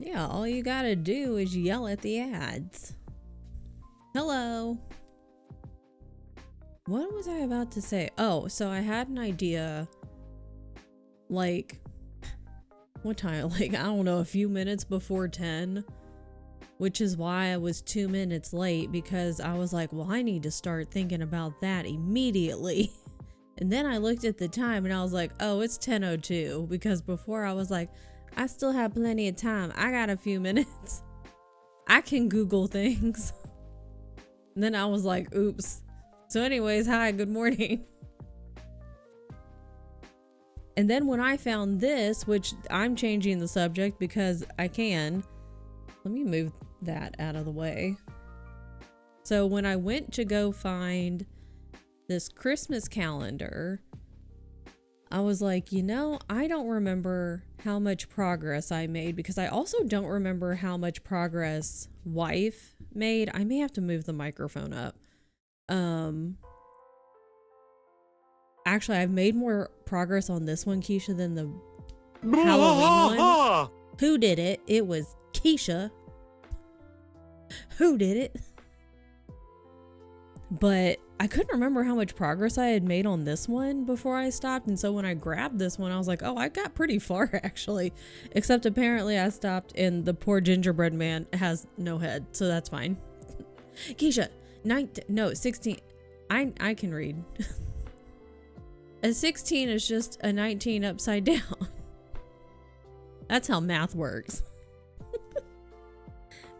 Yeah, all you gotta do is yell at the ads. Hello. What was I about to say? Oh, so I had an idea, like, what time? Like, I don't know, a few minutes before 10, which is why I was 2 minutes late, because I was like, well, I need to start thinking about that immediately. And then I looked at the time and I was like, oh, it's 10:02, because before I was like, I still have plenty of time. I got a few minutes. I can Google things. And then I was like, oops. So anyways, hi, good morning. And then when I found this, which I'm changing the subject because I can. Let me move that out of the way. So when I went to go find this Christmas calendar, I was like, you know, I don't remember how much progress I made, because I also don't remember how much progress wife made. I may have to move the microphone up. Actually, I've made more progress on this one, Keisha, than the Halloween one. Who did it? It was Keisha. Who did it? But I couldn't remember how much progress I had made on this one before I stopped. And so when I grabbed this one, I was like, oh, I got pretty far actually. Except apparently I stopped and the poor gingerbread man has no head. So that's fine. Keisha, 16. I can read. A 16 is just a 19 upside down. That's how math works.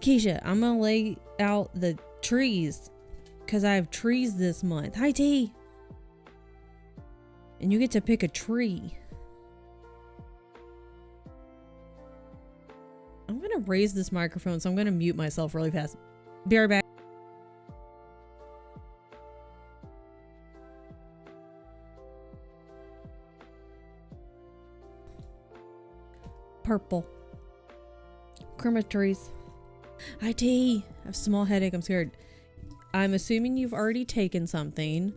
Keisha, I'm gonna lay out the trees because I have trees this month. Hi, T. And you get to pick a tree. I'm gonna raise this microphone, so I'm gonna mute myself really fast. Be right back. Purple. Christmas trees. Hi, T. I have a small headache. I'm scared. I'm assuming you've already taken something.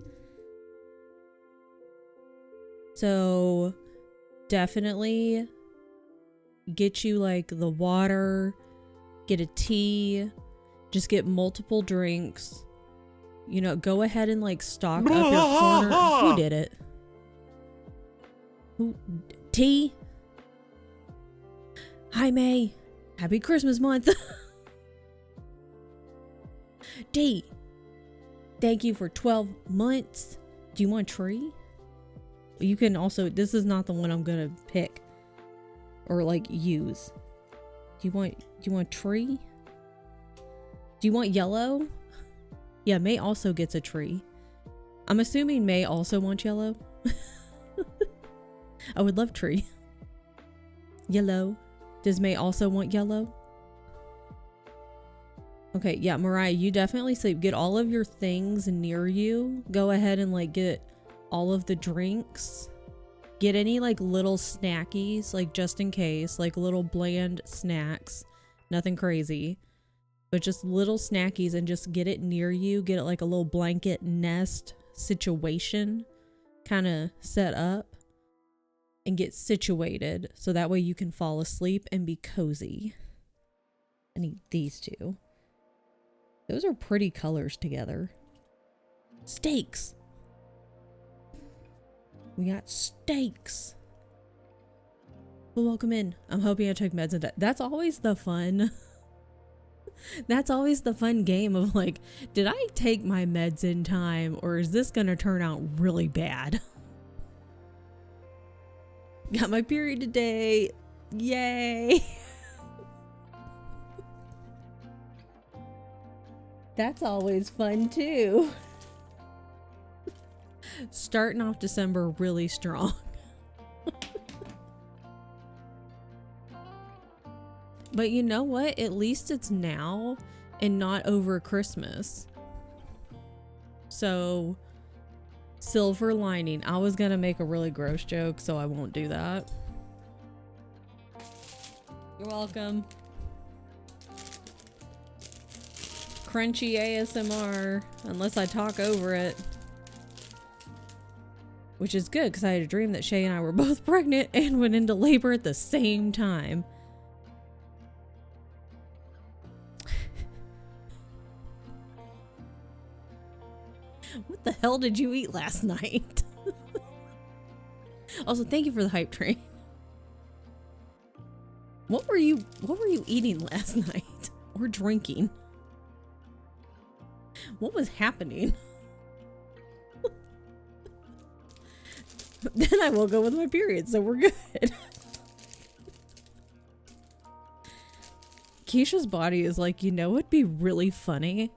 So definitely get you like the water, get a tea, just get multiple drinks. You know, go ahead and like stock up your corner. Who did it? Who? Tea? Hi, May. Happy Christmas month. D. Thank you for 12 months. Do you want a tree? You can also, this is not the one I'm gonna pick or like use. Do you want tree? Do you want yellow? Yeah, May also gets a tree. I'm assuming May also wants yellow. I would love tree. Yellow. Does May also want yellow? Okay, yeah, Mariah, you definitely sleep. Get all of your things near you. Go ahead and like get all of the drinks. Get any like little snackies, like just in case, like little bland snacks. Nothing crazy, but just little snackies, and just get it near you. Get it like a little blanket nest situation kind of set up and get situated so that way you can fall asleep and be cozy. I need these two. Those are pretty colors together. Steaks. We got steaks. Well, welcome in. I'm hoping I took meds and that's always the fun. That's always the fun game of like, did I take my meds in time or is this gonna turn out really bad? Got my period today. Yay. That's always fun too. Starting off December really strong. But you know what? At least it's now and not over Christmas. So, silver lining. I was gonna make a really gross joke, so I won't do that. You're welcome. Crunchy ASMR, unless I talk over it. Which is good, because I had a dream that Shay and I were both pregnant and went into labor at the same time. What the hell did you eat last night? Also, thank you for the hype train. What were you eating last night? Or drinking? What was happening? Then I woke up with my period, so we're good. Keisha's body is like, you know what'd be really funny?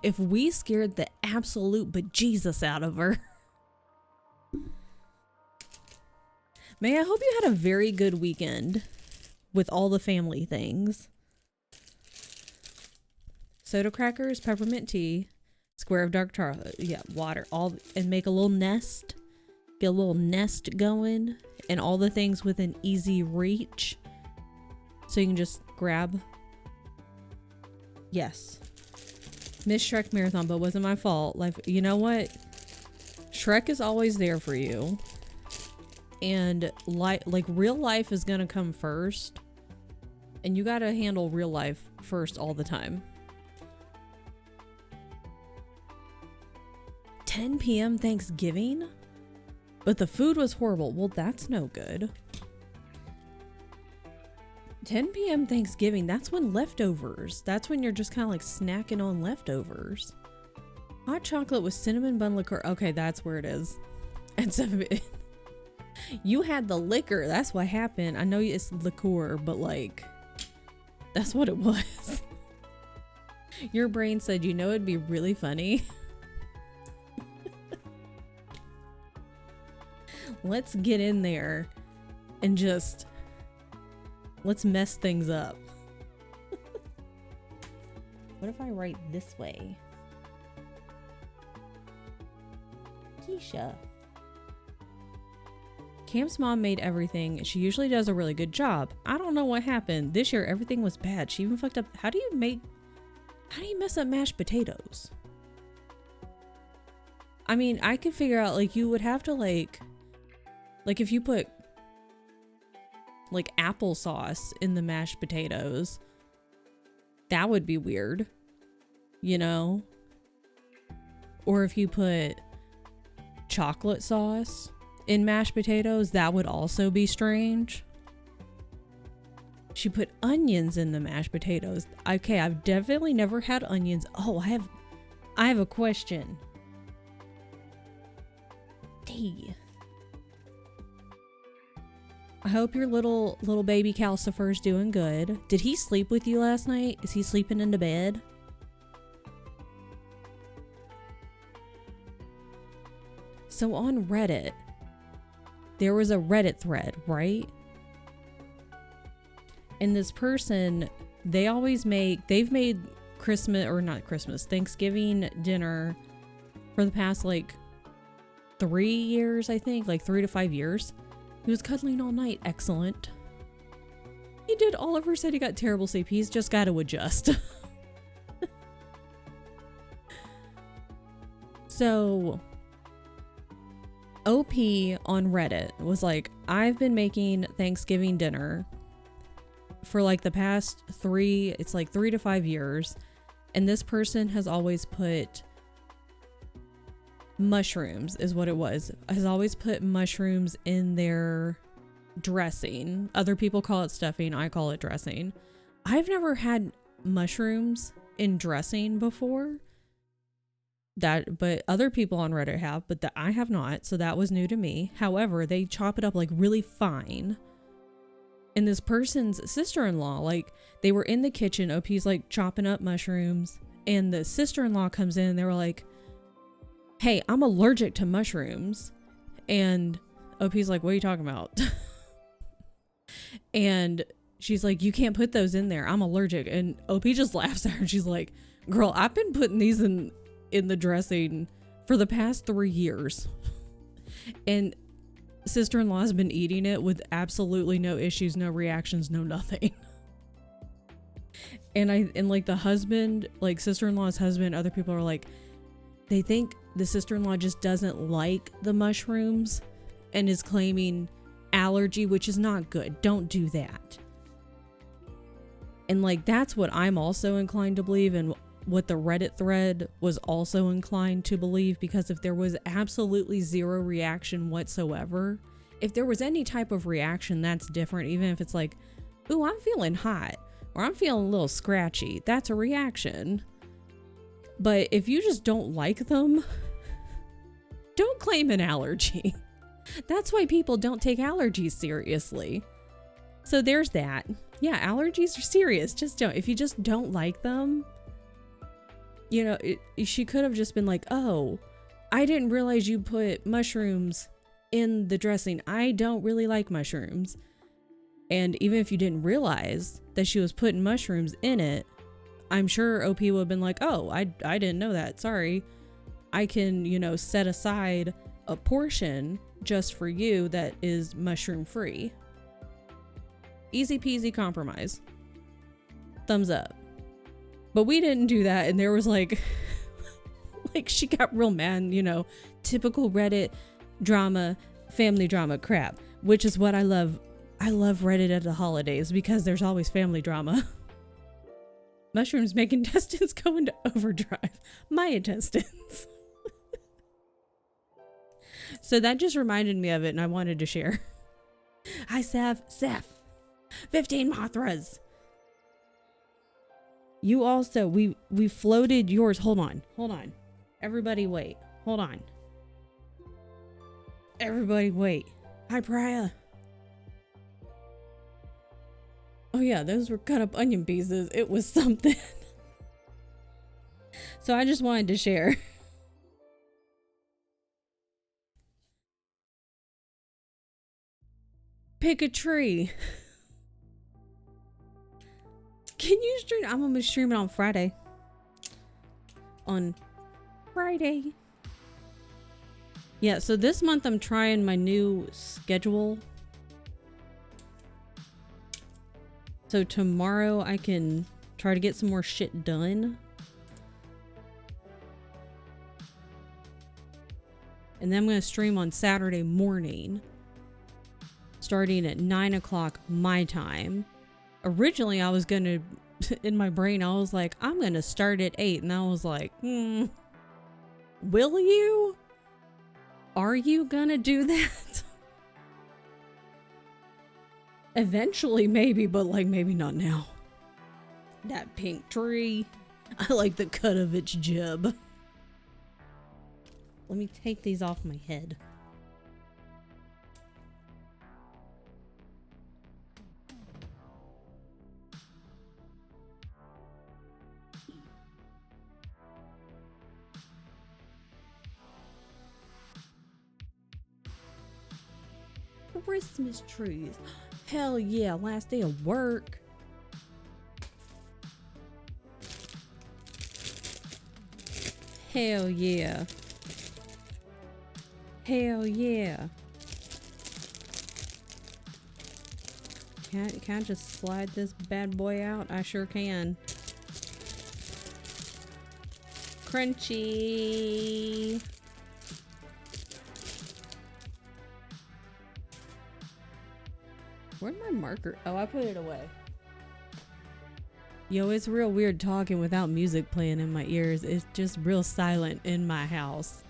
If we scared the absolute bejesus out of her. May, I hope you had a very good weekend with all the family things. Soda crackers, peppermint tea, square of dark chocolate, yeah, water, all, and make a little nest. Get a little nest going, and all the things within easy reach. So you can just grab. Yes. Missed Shrek Marathon, but wasn't my fault. Like, you know what? Trek is always there for you. And like real life is gonna come first. And you gotta handle real life first all the time. 10 p.m. Thanksgiving? But the food was horrible. Well, that's no good. 10 p.m. Thanksgiving, that's when leftovers. That's when you're just kind of like snacking on leftovers. Hot chocolate with cinnamon bun liqueur. Okay, that's where it is. And 7 You had the liquor. That's what happened. I know it's liqueur, but like, that's what it was. Your brain said, you know, it'd be really funny. Let's get in there and just let's mess things up. What if I write this way? Keisha. Cam's mom made everything. She usually does a really good job. I don't know what happened. This year everything was bad. She even fucked up. How do you mess up mashed potatoes? I mean, I could figure out, like, you would have to like if you put like applesauce in the mashed potatoes, that would be weird, you know? Or if you put chocolate sauce in mashed potatoes, that would also be strange. She put onions in the mashed potatoes. Okay, I've definitely never had onions. Oh, I have a question. Hey. I hope your little baby Calcifer's doing good. Did he sleep with you last night? Is he sleeping into bed? So on Reddit, there was a Reddit thread, right? And this person, they've made Thanksgiving dinner for the past like 3 years, I think, like 3 to 5 years. He was cuddling all night. Excellent. He did. Oliver said he got terrible sleep. He's just got to adjust. So, OP on Reddit was like, I've been making Thanksgiving dinner for like the past 3 to 5 years. And this person has always put mushrooms, is what it was. Has always put mushrooms in their dressing. Other people call it stuffing. I call it dressing. I've never had mushrooms in dressing before. But other people on Reddit have, but I have not. So that was new to me. However, they chop it up like really fine. And this person's sister-in-law, like, they were in the kitchen. OP's like chopping up mushrooms, and the sister-in-law comes in and they were like, hey, I'm allergic to mushrooms. And OP's like, what are you talking about? And she's like, you can't put those in there. I'm allergic. And OP just laughs at her. And she's like, girl, I've been putting these in the dressing for the past 3 years. And sister-in-law has been eating it with absolutely no issues, no reactions, no nothing. And like the husband, like sister-in-law's husband, other people are like, they think the sister-in-law just doesn't like the mushrooms and is claiming allergy, which is not good. Don't do that. And like, that's what I'm also inclined to believe, and what the Reddit thread was also inclined to believe, because if there was absolutely zero reaction whatsoever, if there was any type of reaction, that's different. Even if it's like, ooh, I'm feeling hot, or I'm feeling a little scratchy, that's a reaction. But if you just don't like them, don't claim an allergy. That's why people don't take allergies seriously. So there's that. Yeah, allergies are serious. Just don't. If you just don't like them, you know, she could have just been like, oh, I didn't realize you put mushrooms in the dressing. I don't really like mushrooms. And even if you didn't realize that she was putting mushrooms in it, I'm sure OP would have been like, oh, I didn't know that. Sorry. I can, you know, set aside a portion just for you that is mushroom free. Easy peasy compromise. Thumbs up. But we didn't do that. And there was like Like, she got real mad, you know, typical Reddit drama, family drama crap, which is what I love. I love Reddit at the holidays because there's always family drama. Mushrooms make intestines go into overdrive. My intestines. So that just reminded me of it, and I wanted to share. Hi, Seth. 15 Mothras. You also, we floated yours. Hold on. Everybody wait. Hold on. Everybody wait. Hi, Priya. Oh yeah, those were cut up onion pieces. It was something. So I just wanted to share. Pick a tree. Can you stream? I'm gonna stream it on Friday. Yeah, so this month I'm trying my new schedule. So tomorrow I can try to get some more shit done. And then I'm going to stream on Saturday morning, starting at 9 o'clock my time. Originally, I was going to, in my brain, I was like, I'm going to start at 8. And I was like, will you? Are you going to do that? Eventually, maybe, but like maybe not now. That pink tree. I like the cut of its jib. Let me take these off my head. Christmas trees. Hell yeah, last day of work. Hell yeah. Hell yeah. Can I just slide this bad boy out? I sure can. Crunchy. Where'd my marker? Oh, I put it away. Yo, it's real weird talking without music playing in my ears. It's just real silent in my house.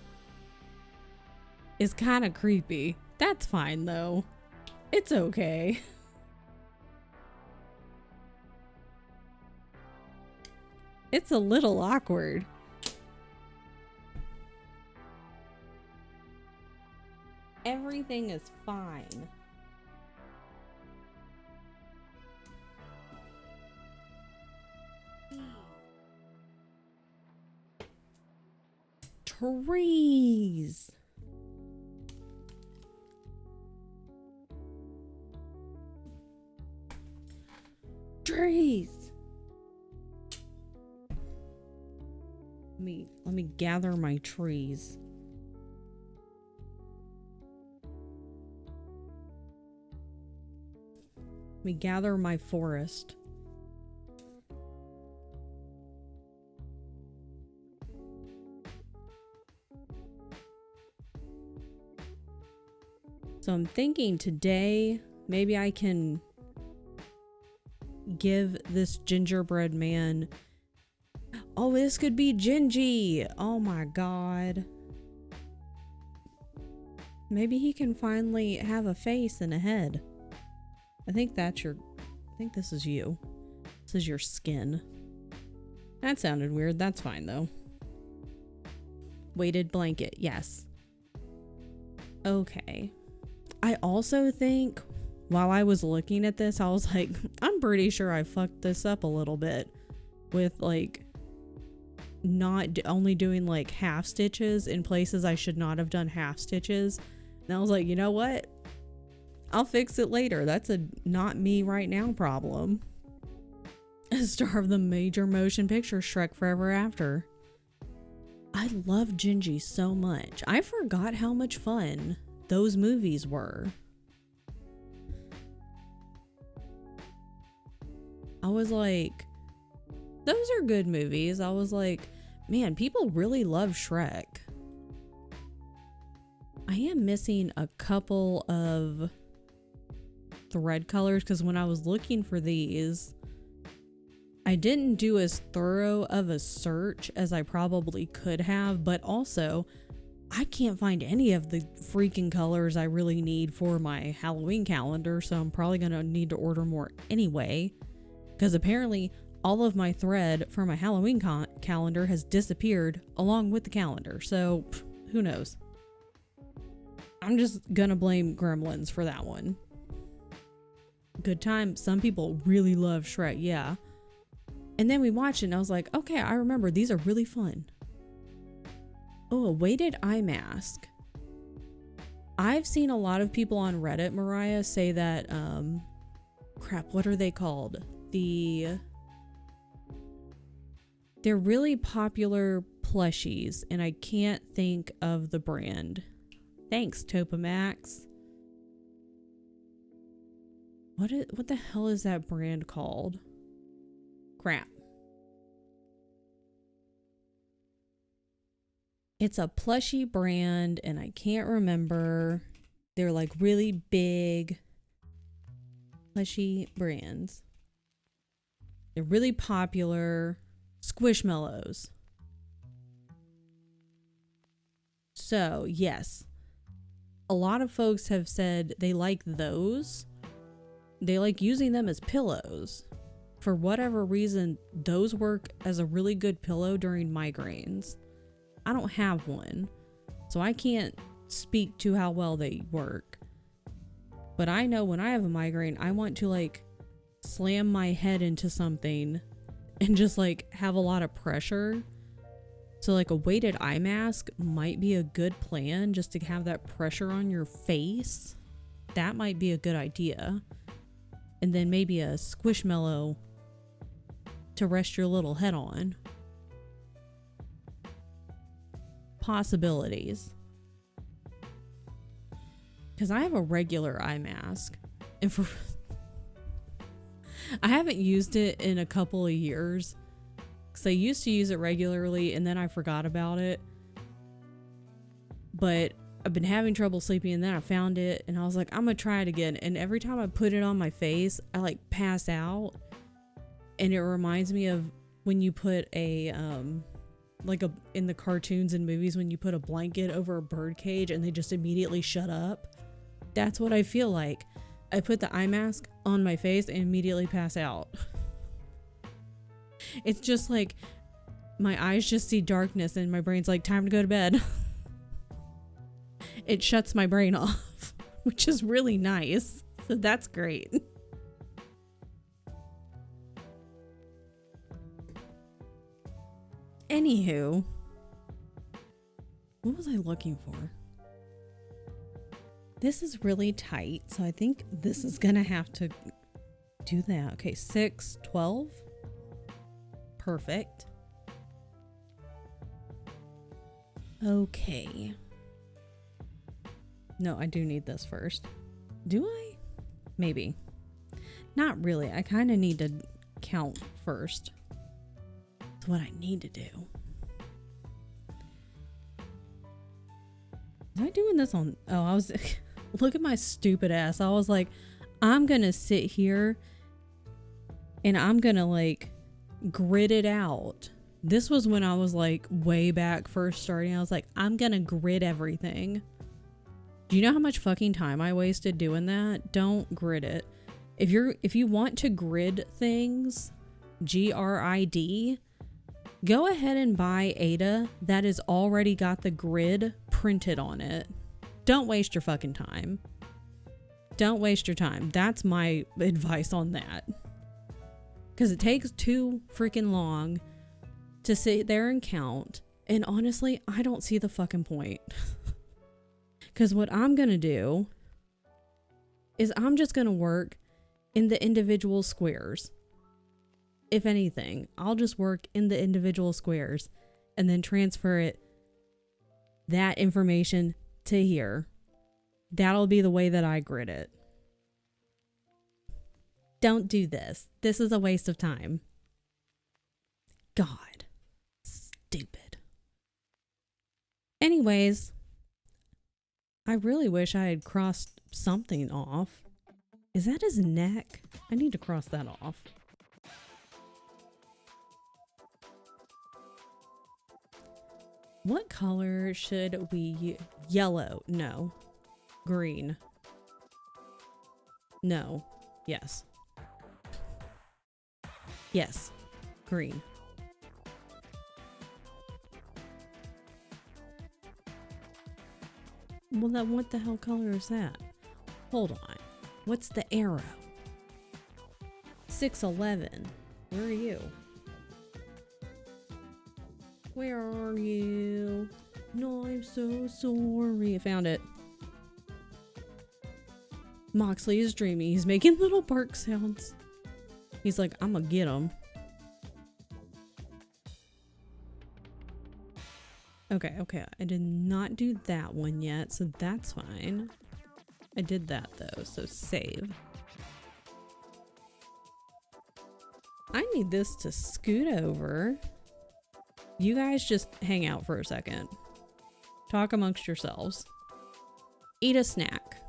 It's kind of creepy. That's fine though. It's okay. It's a little awkward. Everything is fine. Trees. Trees. Let me gather my trees. Let me gather my forest. So I'm thinking today, maybe I can give this gingerbread man... Oh, this could be Gingy. Oh my god. Maybe he can finally have a face and a head. I think that's your... I think this is you. This is your skin. That sounded weird. That's fine though. Weighted blanket. Yes. Okay. I also think while I was looking at this, I was like, I'm pretty sure I fucked this up a little bit with like not only doing like half stitches in places I should not have done half stitches. And I was like, you know what? I'll fix it later. That's a not me right now problem. Star of the major motion picture Shrek Forever After. I love Gingy so much. I forgot how much fun those movies were. I was like, those are good movies. I was like, man, people really love Shrek. I am missing a couple of thread colors because when I was looking for these, I didn't do as thorough of a search as I probably could have, but also I can't find any of the freaking colors I really need for my Halloween calendar, so I'm probably going to need to order more anyway, because apparently all of my thread for my Halloween calendar has disappeared along with the calendar, so who knows. I'm just gonna blame Gremlins for that one. Good time. Some people really love Shrek, yeah. And then we watched it and I was like, okay, I remember, these are really fun. Oh, a weighted eye mask. I've seen a lot of people on Reddit, Mariah, say that, crap, what are they called? They're really popular plushies, and I can't think of the brand. Thanks, Topamax. What the hell is that brand called? Crap. It's a plushie brand, and I can't remember. They're like really big plushie brands. They're really popular. Squishmallows. So, yes. A lot of folks have said they like those. They like using them as pillows. For whatever reason, those work as a really good pillow during migraines. I don't have one, so I can't speak to how well they work. But I know when I have a migraine, I want to like slam my head into something and just like have a lot of pressure. So like a weighted eye mask might be a good plan, just to have that pressure on your face. That might be a good idea. And then maybe a squishmallow to rest your little head on. Possibilities. Because I have a regular eye mask. And I haven't used it in a couple of years. Because I used to use it regularly and then I forgot about it. But I've been having trouble sleeping, and then I found it and I was like, I'm gonna try it again. And every time I put it on my face, I like pass out. And it reminds me of when you put a in the cartoons and movies, when you put a blanket over a bird cage and they just immediately shut up. That's what I feel like. I put the eye mask on my face and immediately pass out. It's just like my eyes just see darkness and my brain's like, time to go to bed. It shuts my brain off, which is really nice. So that's great. Anywho, what was I looking for? This is really tight, so I think this is gonna have to do that. Okay, 6, 12. Perfect. Okay. No, I do need this first. Do I? Maybe. Not really. I kind of need to count first. That's what I need to do. Was I doing this on... Oh, I was... Look at my stupid ass. I was like, I'm going to sit here and I'm going to like grid it out. This was when I was like way back first starting. I was like, I'm going to grid everything. Do you know how much fucking time I wasted doing that? Don't grid it. If you want to grid things, GRID, go ahead and buy Ada that has already got the grid printed on it. Don't waste your fucking time. Don't waste your time. That's my advice on that. Because it takes too freaking long to sit there and count. And honestly, I don't see the fucking point. Because what I'm going to do is I'm just going to work in the individual squares. If anything, I'll just work in the individual squares and then transfer that information to here. That'll be the way that I grid it. Don't do this. This is a waste of time. God. Stupid. Anyways, I really wish I had crossed something off. Is that his neck? I need to cross that off. What color should we... Yellow. No. Green. No. Yes. Yes. Green. Well, then what the hell color is that? Hold on. What's the arrow? 611. Where are you? Where are you? No, I'm so sorry. I found it. Moxley is dreaming. He's making little bark sounds. He's like, I'm gonna get him. Okay, okay. I did not do that one yet, so that's fine. I did that though, so save. I need this to scoot over. You guys just hang out for a second. Talk amongst yourselves. Eat a snack.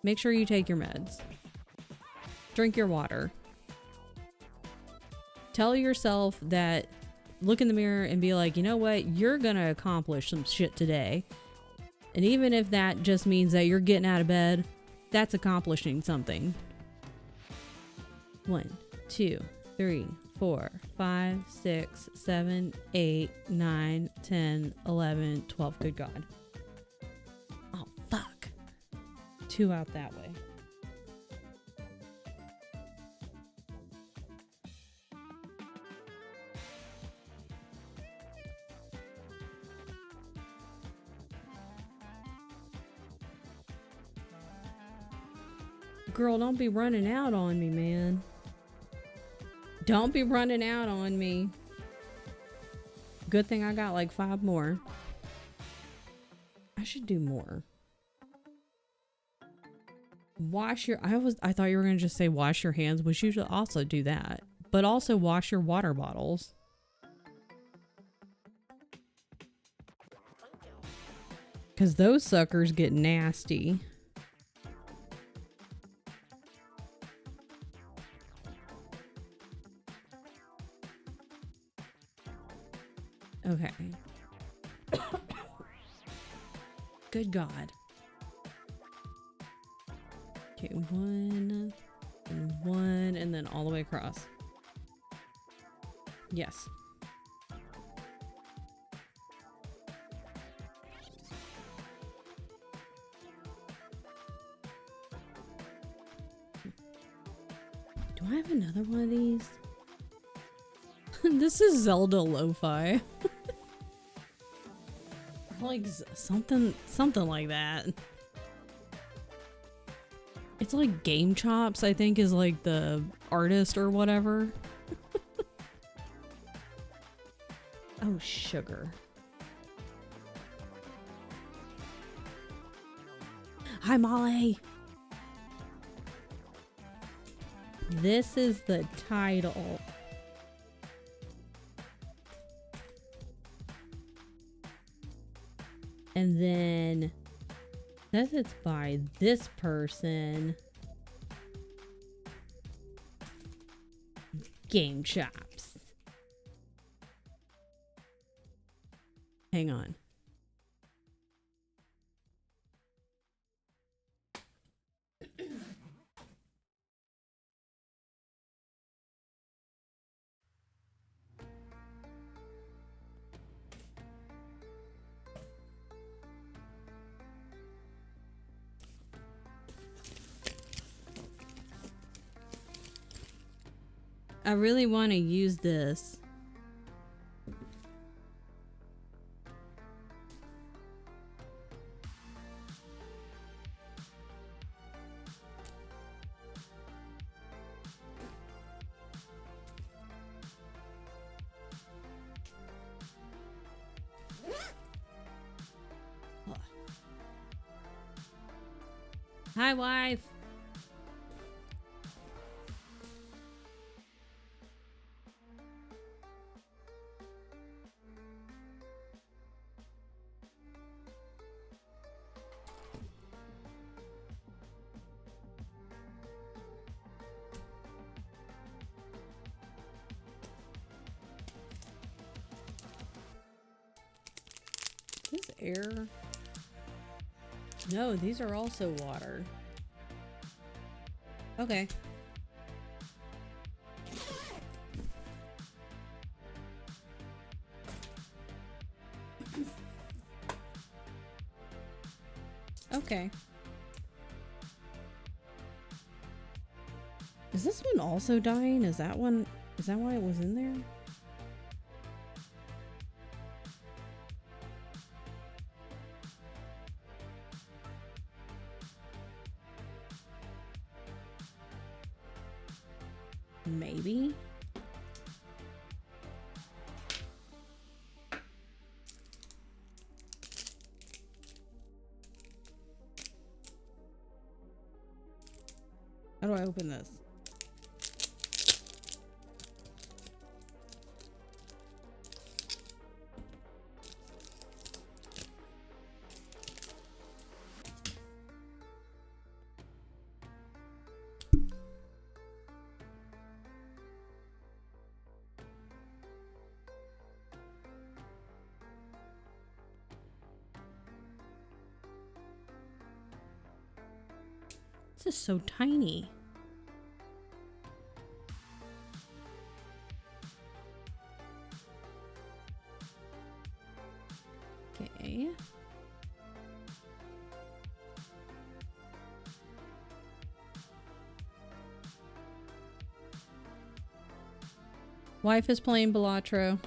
Make sure you take your meds. Drink your water. Tell yourself that, look in the mirror and be like, you know what? You're gonna accomplish some shit today. And even if that just means that you're getting out of bed, that's accomplishing something. 1, 2, 3, 4, 5, 6, 7, 8, 9, 10, 11, 12. Good God. Oh, fuck. 2 out that way. Girl, don't be running out on me, man. Don't be running out on me. Good thing I got like 5 more. I should do more. Wash your... I thought you were going to just say wash your hands, which you should also do that. But also wash your water bottles. Because those suckers get nasty. Okay. Good God. Okay, 1 and 1 and then all the way across. Yes. Do I have another one of these? This is Zelda lo-fi. Like something like that. It's like Game Chops, I think, is like the artist or whatever. Oh, sugar. Hi, Molly. This is the title. And then says it's by this person. Game Chops. Hang on. I really want to use this. Hi, wife. air? No, these are also water. Okay. Okay. Is this one also dying? Is that one? Is that why it was in there? Maybe. How do I open this? This is so tiny. Okay. Wife is playing Balatro.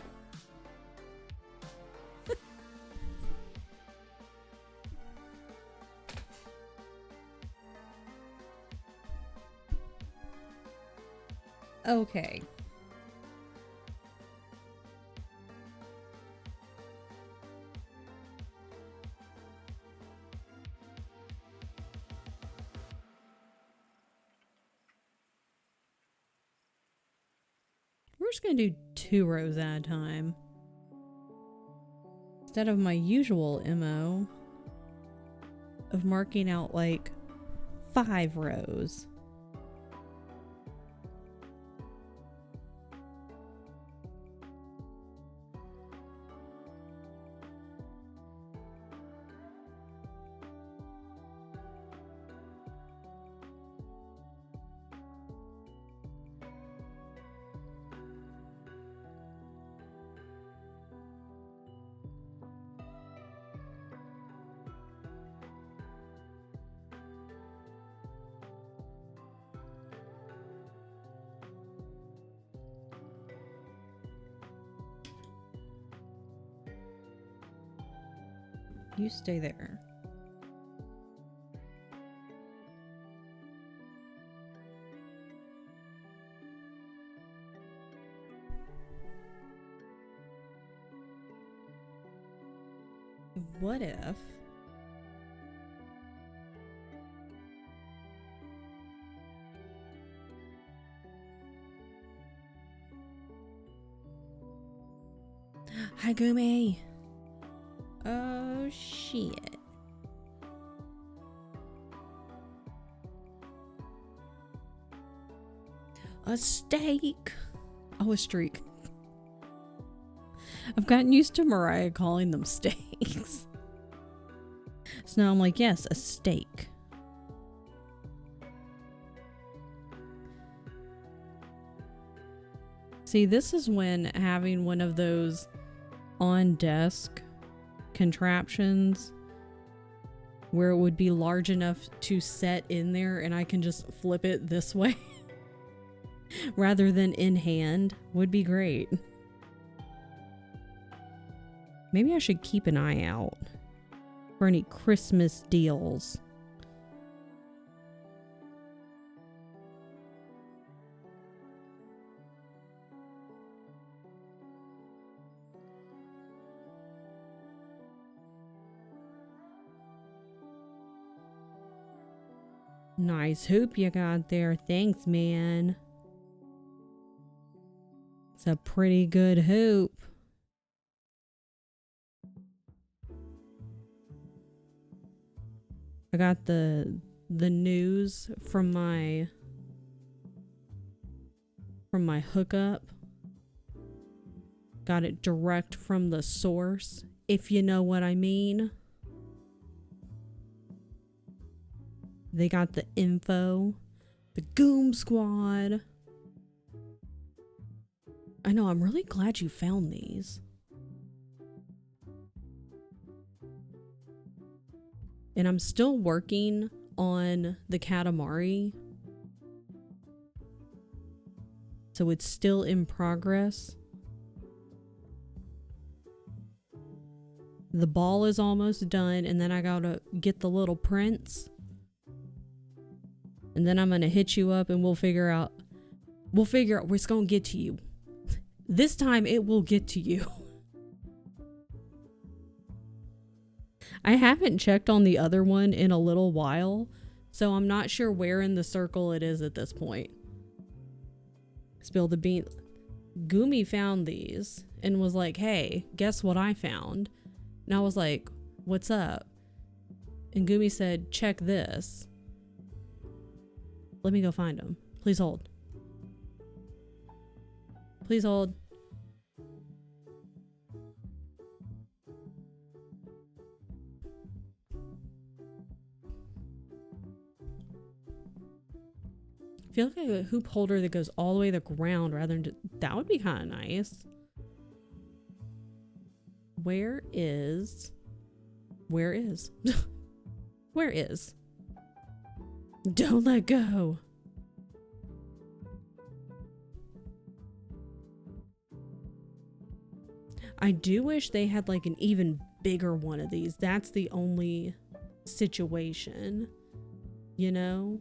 Okay. We're just gonna do 2 rows at a time. Instead of my usual MO of marking out like 5 rows. You stay there. What if Hi Gumi. Oh shit. A steak. Oh, a streak. I've gotten used to Mariah calling them steaks. So now I'm like, yes, a steak. See, this is when having one of those on desk contraptions where it would be large enough to set in there and I can just flip it this way rather than in hand would be great. Maybe I should keep an eye out for any Christmas deals. Nice hoop you got there. Thanks, man. It's a pretty good hoop. I got the news from my hookup. Got it direct from the source. if you know what I mean. They got the info. The Goom Squad. I know, I'm really glad you found these. And I'm still working on the Katamari. So it's still in progress. The ball is almost done, and then I gotta get the little prints. And then I'm gonna hit you up and we'll figure out where it's gonna get to you. This time it will get to you. I haven't checked on the other one in a little while, so I'm not sure where in the circle it is at this point. Spill the bean. Gumi found these and was like, hey, guess what I found? And I was like, what's up? And Gumi said, check this. Let me go find them. Please hold. Please hold. I feel like a hoop holder that goes all the way to the ground rather than that would be kind of nice. Where is where is don't let go. I do wish they had like an even bigger one of these. That's the only situation, you know?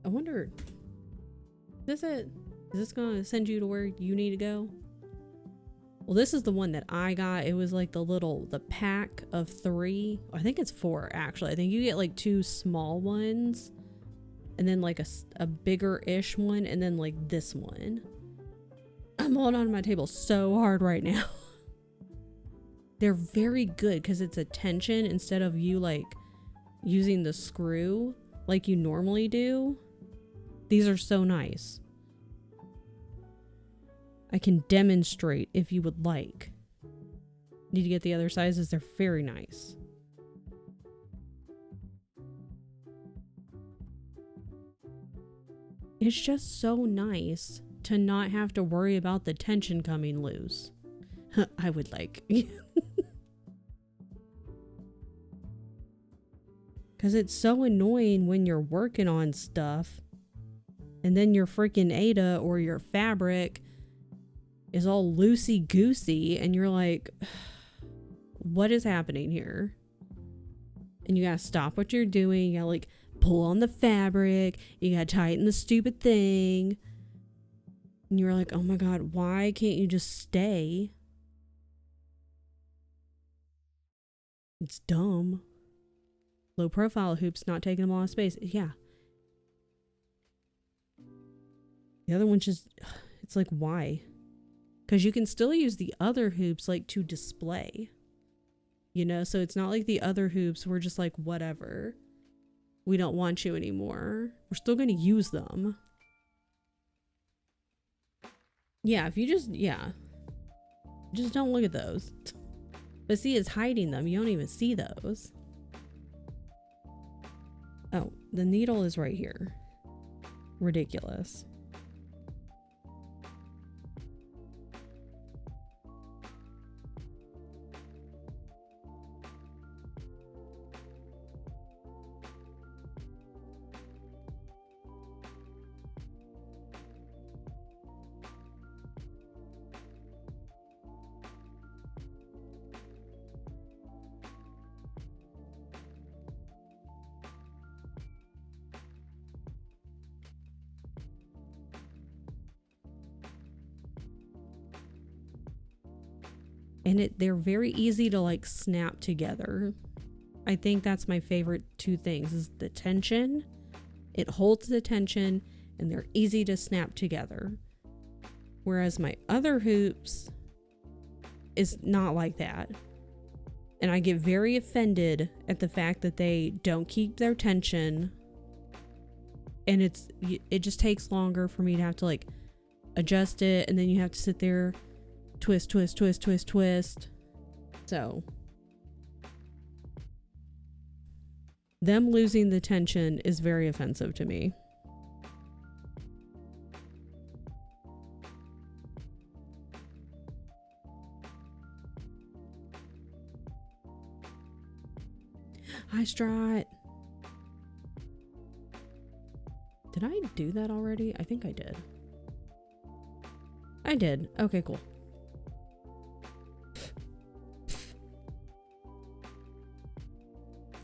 I wonder, is this gonna send you to where you need to go? Well, this is the one that I got. It was like the pack of 3. I think it's 4 actually. I think you get like 2 small ones and then like a bigger-ish one and then like this one. I'm holding on to my table so hard right now. They're very good because it's a tension instead of you like using the screw like you normally do. These are so nice. I can demonstrate if you would like. Need to get the other sizes. They're very nice. It's just so nice to not have to worry about the tension coming loose. I would like. Because it's so annoying when you're working on stuff and then your freaking Ada or your fabric is all loosey-goosey and you're like, what is happening here? And you gotta stop what you're doing. You gotta like pull on the fabric. You gotta tighten the stupid thing. And you're like, oh my god, why can't you just stay? It's dumb. Low profile hoops not taking them a lot of space. Yeah. The other one's just, it's like, why? Because you can still use the other hoops like to display. You know, so it's not like the other hoops were just like, whatever. We don't want you anymore. We're still going to use them. Yeah, if you just, just don't look at those. But see, it's hiding them. You don't even see those. Oh, the needle is right here. Ridiculous. And they're very easy to like snap together. I think that's my favorite 2 things is the tension. It holds the tension and they're easy to snap together. Whereas my other hoops is not like that. And I get very offended at the fact that they don't keep their tension and it just takes longer for me to have to like adjust it, and then you have to sit there, twist. So them losing the tension is very offensive to me. Hi, Strat. Did I do that already? I think I did. I did. Okay, cool.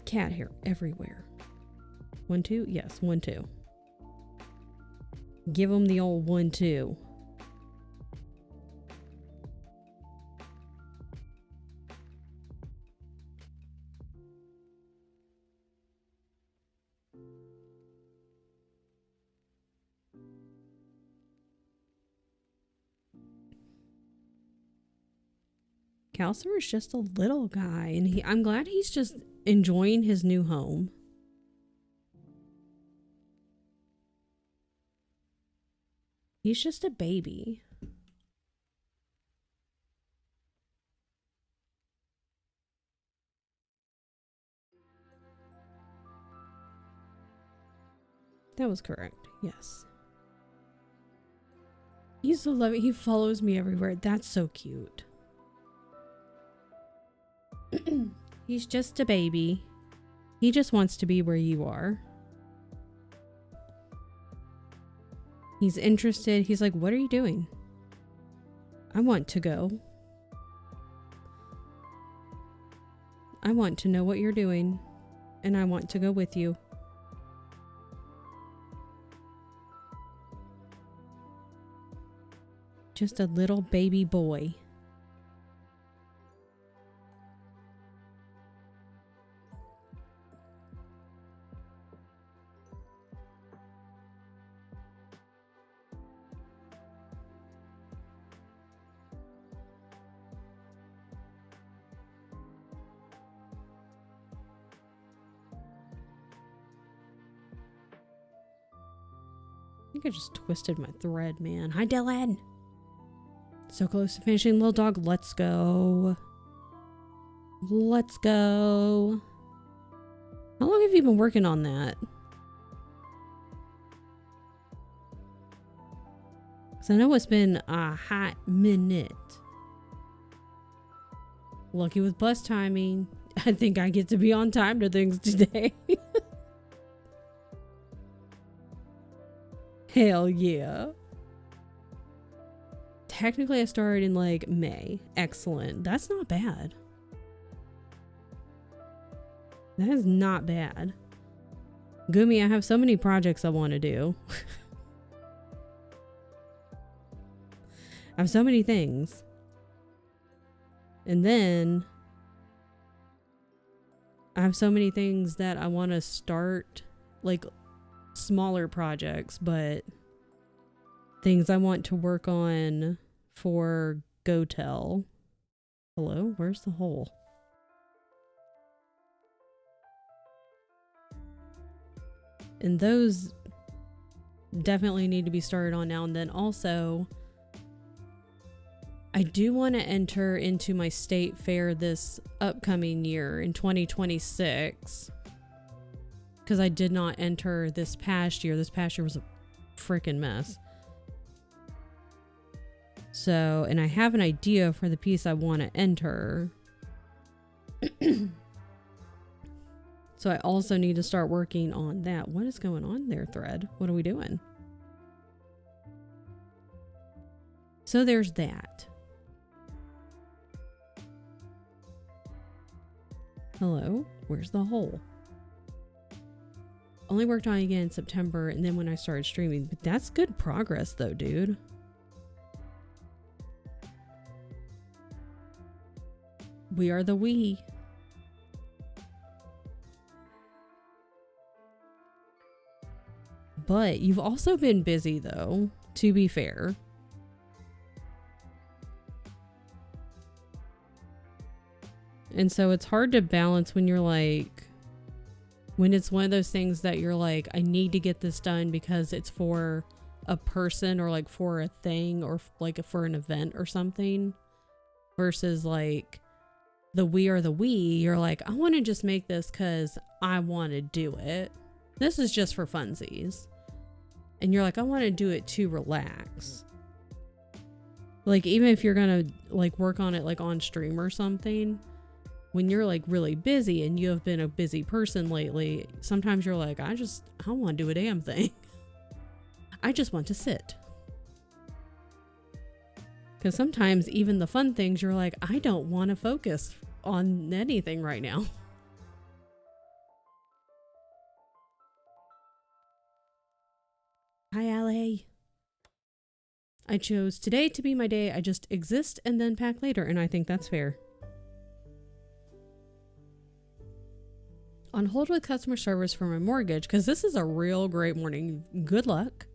Cat hair everywhere. 1, 2? Yes, 1, 2. Give them the old 1, 2. Calcer is just a little guy, and I'm glad he's just enjoying his new home. He's just a baby. That was correct. Yes. He's so loving. He follows me everywhere. That's so cute. He's just a baby. He just wants to be where you are. He's interested. He's like, what are you doing? I want to go. I want to know what you're doing, and I want to go with you. Just a little baby boy. I think I just twisted my thread, man. Hi, Dylan. So close to finishing, little dog. Let's go. Let's go. How long have you been working on that? Because I know it's been a hot minute. Lucky with bus timing. I think I get to be on time to things today. Hell yeah. Technically, I started in like May. Excellent. That's not bad. That is not bad. Gumi, I have so many projects I want to do. I have so many things. And then I have so many things that I want to start, like smaller projects, but things I want to work on for GoTel. Hello? Where's the hole? And those definitely need to be started on now. And then also, I do want to enter into my state fair this upcoming year in 2026. Because I did not enter this past year. This past year was a freaking mess. So, and I have an idea for the piece I want to enter. So I also need to start working on that. What is going on there, thread? What are we doing? So there's that. Hello? Where's the hole? Only worked on it again in September, and then when I started streaming. But that's good progress though, dude. We are the we. But you've also been busy though, to be fair. And so it's hard to balance when you're like, When it's one of those things that you're like, I need to get this done because it's for a person or like for a thing or like for an event or something, versus like the we are the we, you're like, I want to just make this because I want to do it. This is just for funsies. And you're like, I want to do it to relax. Like, even if you're gonna like work on it like on stream or something, when you're like really busy and you have been a busy person lately, sometimes you're like, I don't want to do a damn thing. I just want to sit. Because sometimes even the fun things, you're like, I don't want to focus on anything right now. Hi, Allie. I chose today to be my day. I just exist and then pack later, and I think that's fair. On hold with customer service for my mortgage, because this is a real great morning. Good luck.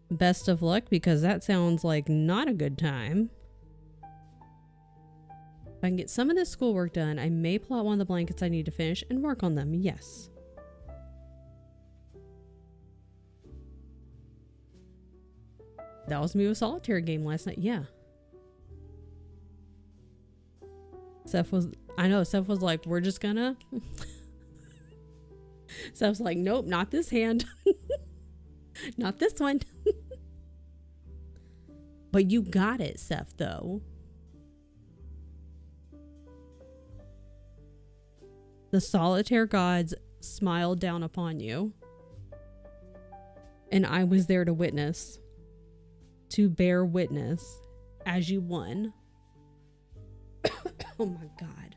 Best of luck, because that sounds like not a good time. If I can get some of this schoolwork done, I may pull out one of the blankets I need to finish and work on them. Yes. That was me with solitaire game last night. Yeah. Seth was like, we're just gonna. Steph's like, nope, not this hand. Not this one. But you got it, Seth, though. The solitaire gods smiled down upon you. And I was there to witness. To bear witness as you won. Oh my God.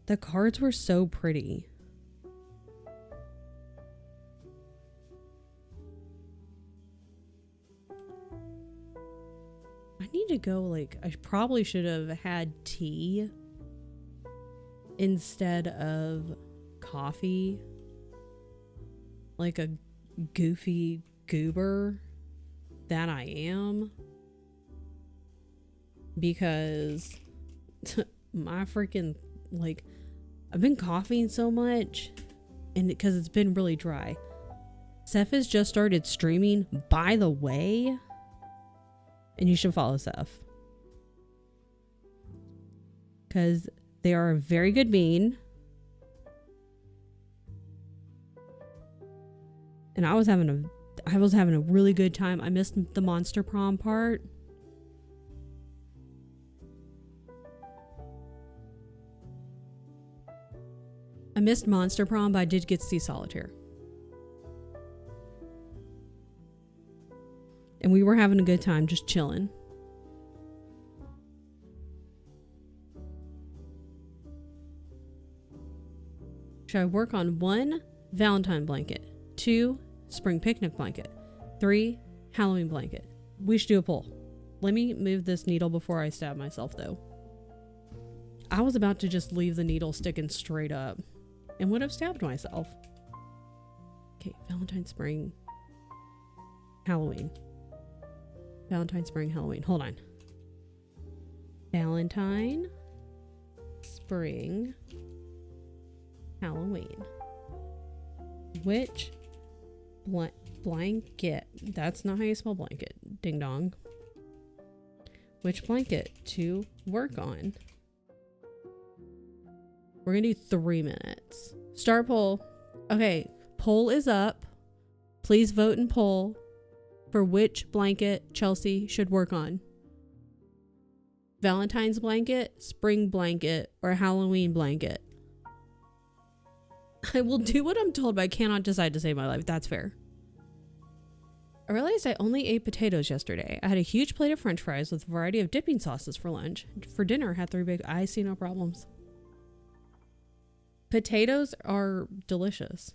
The cards were so pretty. I need to go, like, I probably should have had tea instead of coffee. Like a goofy goober that I am. Because my freaking, like, I've been coughing so much, and because it's been really dry. Seth has just started streaming, by the way, and you should follow Seth, because they are a very good bean. And I was having a really good time. I missed the monster prom part. I missed Monster Prom, but I did get to see Solitaire. And we were having a good time, just chilling. Should I work on 1 Valentine blanket, 2 spring picnic blanket, 3 Halloween blanket? We should do a poll. Let me move this needle before I stab myself, though. I was about to just leave the needle sticking straight up and would have stabbed myself. Okay, Valentine, spring, Halloween. Valentine, spring, Halloween. Hold on. Valentine, spring, Halloween. Which blanket? That's not how you spell blanket. Ding dong. Which blanket to work on? We're gonna do 3 minutes. Start poll. Okay, poll is up. Please vote and poll for which blanket Chelsea should work on. Valentine's blanket, spring blanket, or Halloween blanket. I will do what I'm told, but I cannot decide to save my life. That's fair. I realized I only ate potatoes yesterday. I had a huge plate of french fries with a variety of dipping sauces for lunch. For dinner, I had 3 big... I see no problems. Potatoes are delicious.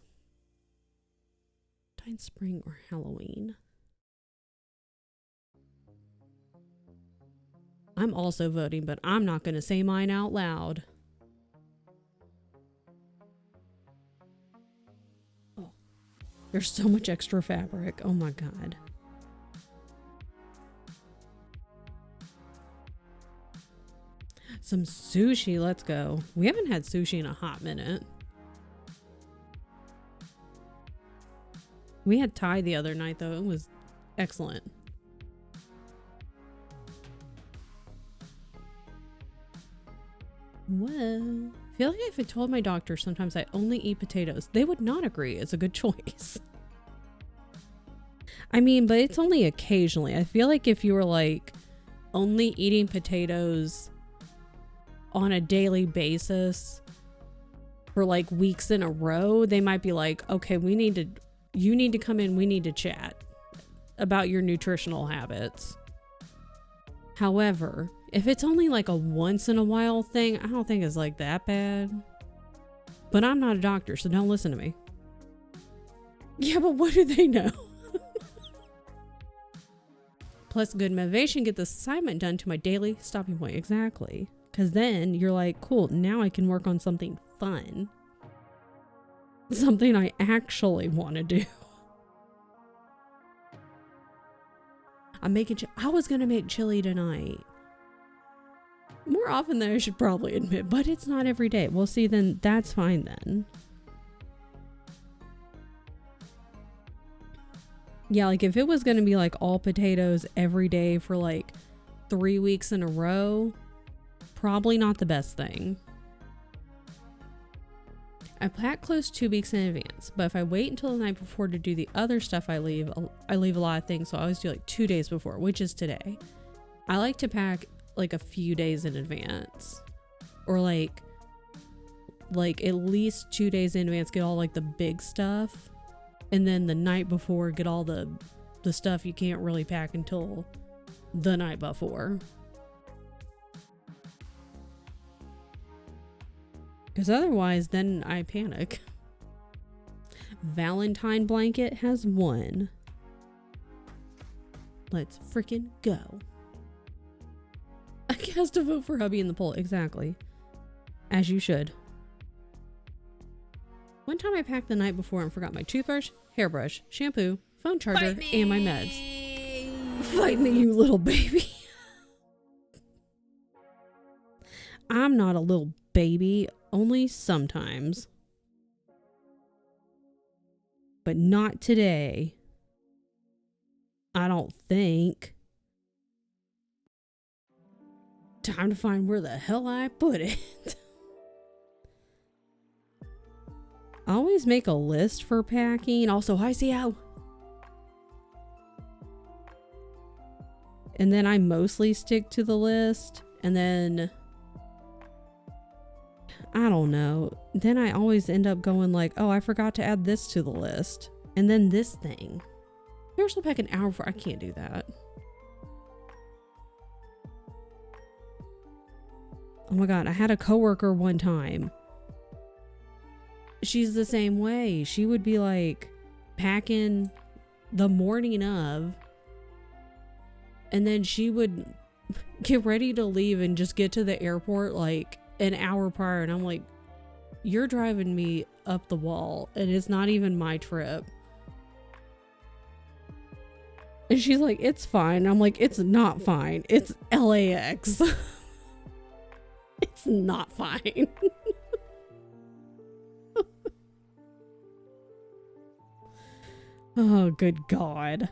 Valentine's, spring, or Halloween? I'm also voting, but I'm not going to say mine out loud. Oh, there's so much extra fabric. Oh my God. Some sushi, let's go. We haven't had sushi in a hot minute. We had Thai the other night though. It was excellent. Well, I feel like if I told my doctor sometimes I only eat potatoes, they would not agree it's a good choice. I mean, but it's only occasionally. I feel like if you were like only eating potatoes on a daily basis for like weeks in a row, they might be like, okay, you need to come in, we need to chat about your nutritional habits. However, if it's only like a once in a while thing, I don't think it's like that bad. But I'm not a doctor, so don't listen to me. Yeah, but what do they know? Plus good motivation, get this assignment done to my daily stopping point. Exactly. Because then you're like, cool, now I can work on something fun. Something I actually want to do. I was going to make chili tonight. More often than I should probably admit, but it's not every day. Well, see, then that's fine then. Yeah, like if it was going to be like all potatoes every day for like 3 weeks in a row, probably not the best thing. I pack clothes 2 weeks in advance, but if I wait until the night before to do the other stuff I leave a lot of things, so I always do like 2 days before, which is today. I like to pack like a few days in advance, or like at least 2 days in advance, get all like the big stuff, and then the night before get all the stuff you can't really pack until the night before. Because otherwise, then I panic. Valentine blanket has won. Let's freaking go. I guess to vote for hubby in the poll. Exactly. As you should. One time I packed the night before and forgot my toothbrush, hairbrush, shampoo, phone charger, and my meds. Fight me, you little baby. I'm not a little baby. Only sometimes. But not today. I don't think. Time to find where the hell I put it. I always make a list for packing. Also, hi, CL. And then I mostly stick to the list. And then I don't know. Then I always end up going like, oh, I forgot to add this to the list. And then this thing. Here's pack an hour before. I can't do that. Oh my God. I had a coworker one time. She's the same way. She would be like packing the morning of. And then she would get ready to leave and just get to the airport like an hour prior, and I'm like, you're driving me up the wall and it's not even my trip. And she's like, it's fine. I'm like, it's not fine. It's LAX. It's not fine. Oh, good God.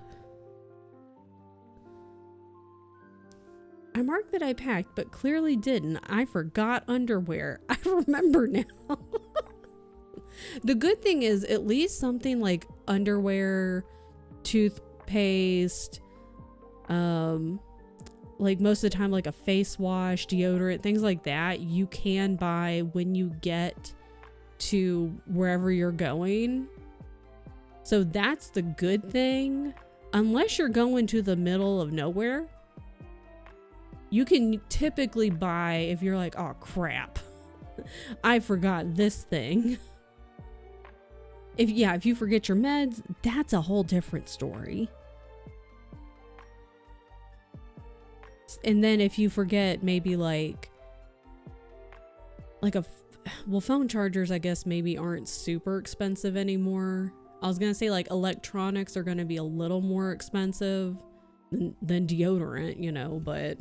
I marked that I packed, but clearly didn't. I forgot underwear. I remember now. The good thing is at least something like underwear, toothpaste, like most of the time like a face wash, deodorant, things like that you can buy when you get to wherever you're going. So that's the good thing. Unless you're going to the middle of nowhere, you can typically buy, if you're like, oh crap, I forgot this thing. If you forget your meds, that's a whole different story. And then if you forget maybe like phone chargers, I guess maybe aren't super expensive anymore. I was gonna say like electronics are gonna be a little more expensive than deodorant, but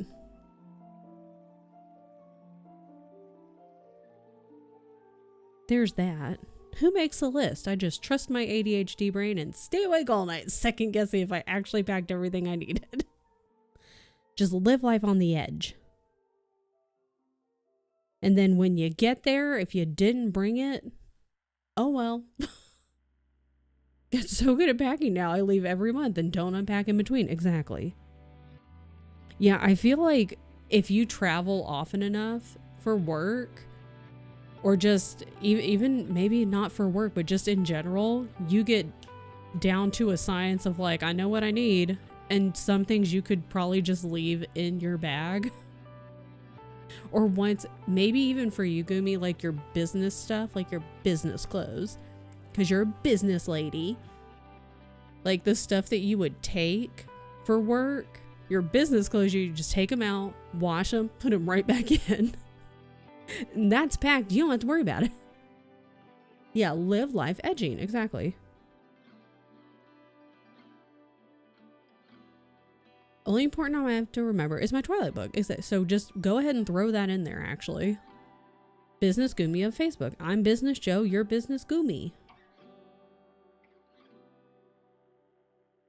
there's that. Who makes a list? I just trust my ADHD brain and stay awake all night, second guessing if I actually packed everything I needed. Just live life on the edge. And then when you get there, if you didn't bring it, oh well. Get so good at packing now. I leave every month and don't unpack in between. Exactly. Yeah, I feel like if you travel often enough for work, or just even maybe not for work, but just in general, you get down to a science of like, I know what I need. And some things you could probably just leave in your bag. Or once, maybe even for you, Gumi, like your business stuff, like your business clothes. Because you're a business lady. Like the stuff that you would take for work, your business clothes, you just take them out, wash them, put them right back in. And that's packed. You don't have to worry about it. Yeah, live life edging. Exactly. Only important I have to remember is my Twilight book. So just go ahead and throw that in there, actually. Business Gumi of Facebook. I'm Business Joe. You're Business Gumi.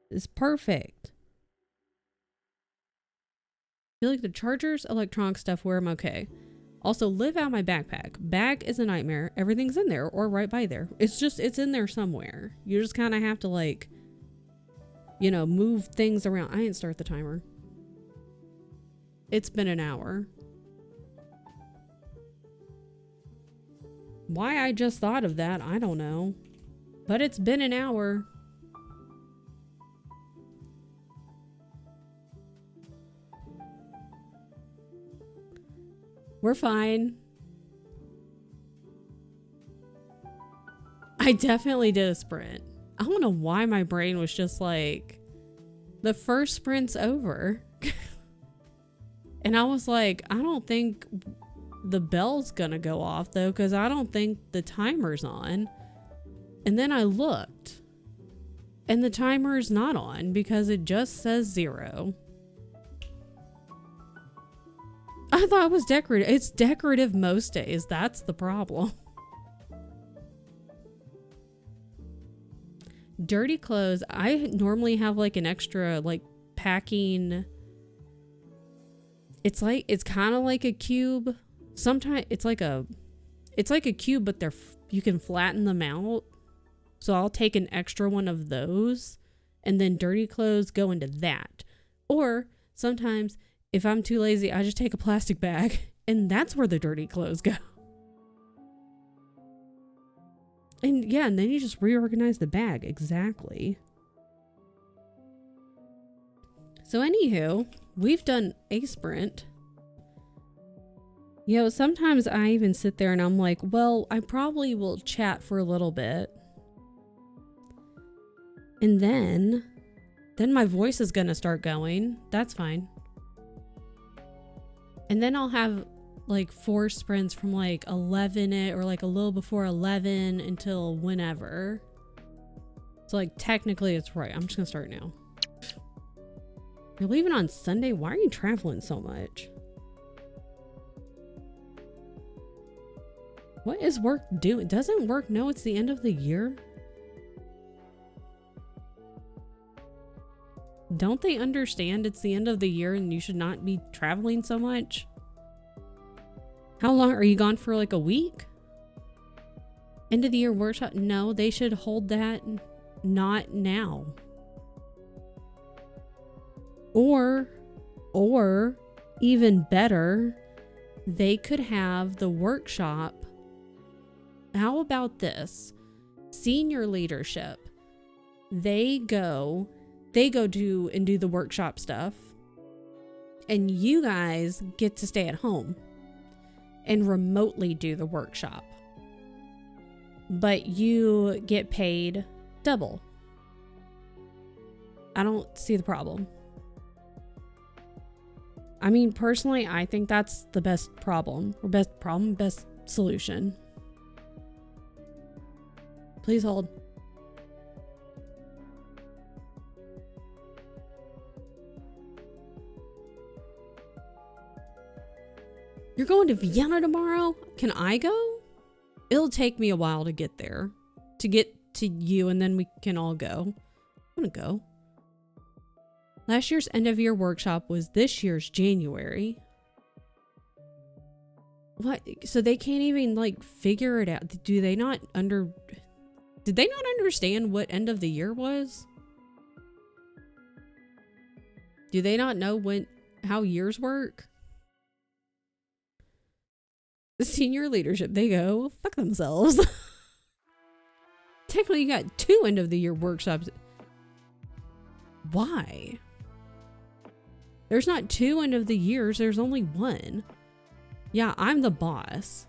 It's perfect. I feel like the chargers, electronic stuff, where I'm okay. Also, live out my backpack. Bag is a nightmare. Everything's in there or right by there. It's in there somewhere. You just kind of have to like, you know, move things around. I didn't start the timer. It's been an hour. Why I just thought of that, I don't know. But it's been an hour. We're fine. I definitely did a sprint. I don't know why my brain was just like, the first sprint's over. And I was like, I don't think the bell's gonna go off though, because I don't think the timer's on. And then I looked and the timer's not on because it just says 0. I thought it was decorative. It's decorative most days. That's the problem. Dirty clothes. I normally have like an extra like packing. It's kind of like a cube. Sometimes it's like a cube, but you can flatten them out. So I'll take an extra one of those and then dirty clothes go into that. Or sometimes if I'm too lazy, I just take a plastic bag and that's where the dirty clothes go. And yeah, and then you just reorganize the bag. Exactly. So anywho, we've done a sprint. You know, sometimes I even sit there and I'm like, well, I probably will chat for a little bit. And then my voice is going to start going. That's fine. And then I'll have like 4 sprints from like 11 or like a little before 11 until whenever. So like technically it's right. I'm just gonna start now. You're leaving on Sunday? Why are you traveling so much? What is work doing? Doesn't work know it's the end of the year? Don't they understand it's the end of the year and you should not be traveling so much? How long are you gone for? Like a week? End of the year workshop? No, they should hold that not now. Or even better, they could have the workshop. How about this? Senior leadership. They go do the workshop stuff. And you guys get to stay at home and remotely do the workshop. But you get paid double. I don't see the problem. I mean, personally, I think that's the best problem. Or best solution. Please hold. You're going to Vienna tomorrow? Can I go? It'll take me a while to get there, to get to you, and then we can all go. I'm gonna go. Last year's end of year workshop was this year's January. What? So they can't even like figure it out. Did they not understand what end of the year was? Do they not know how years work? The senior leadership, they go fuck themselves. Technically, you got 2 end of the year workshops. Why? There's not 2 end of the years. There's only 1. Yeah, I'm the boss.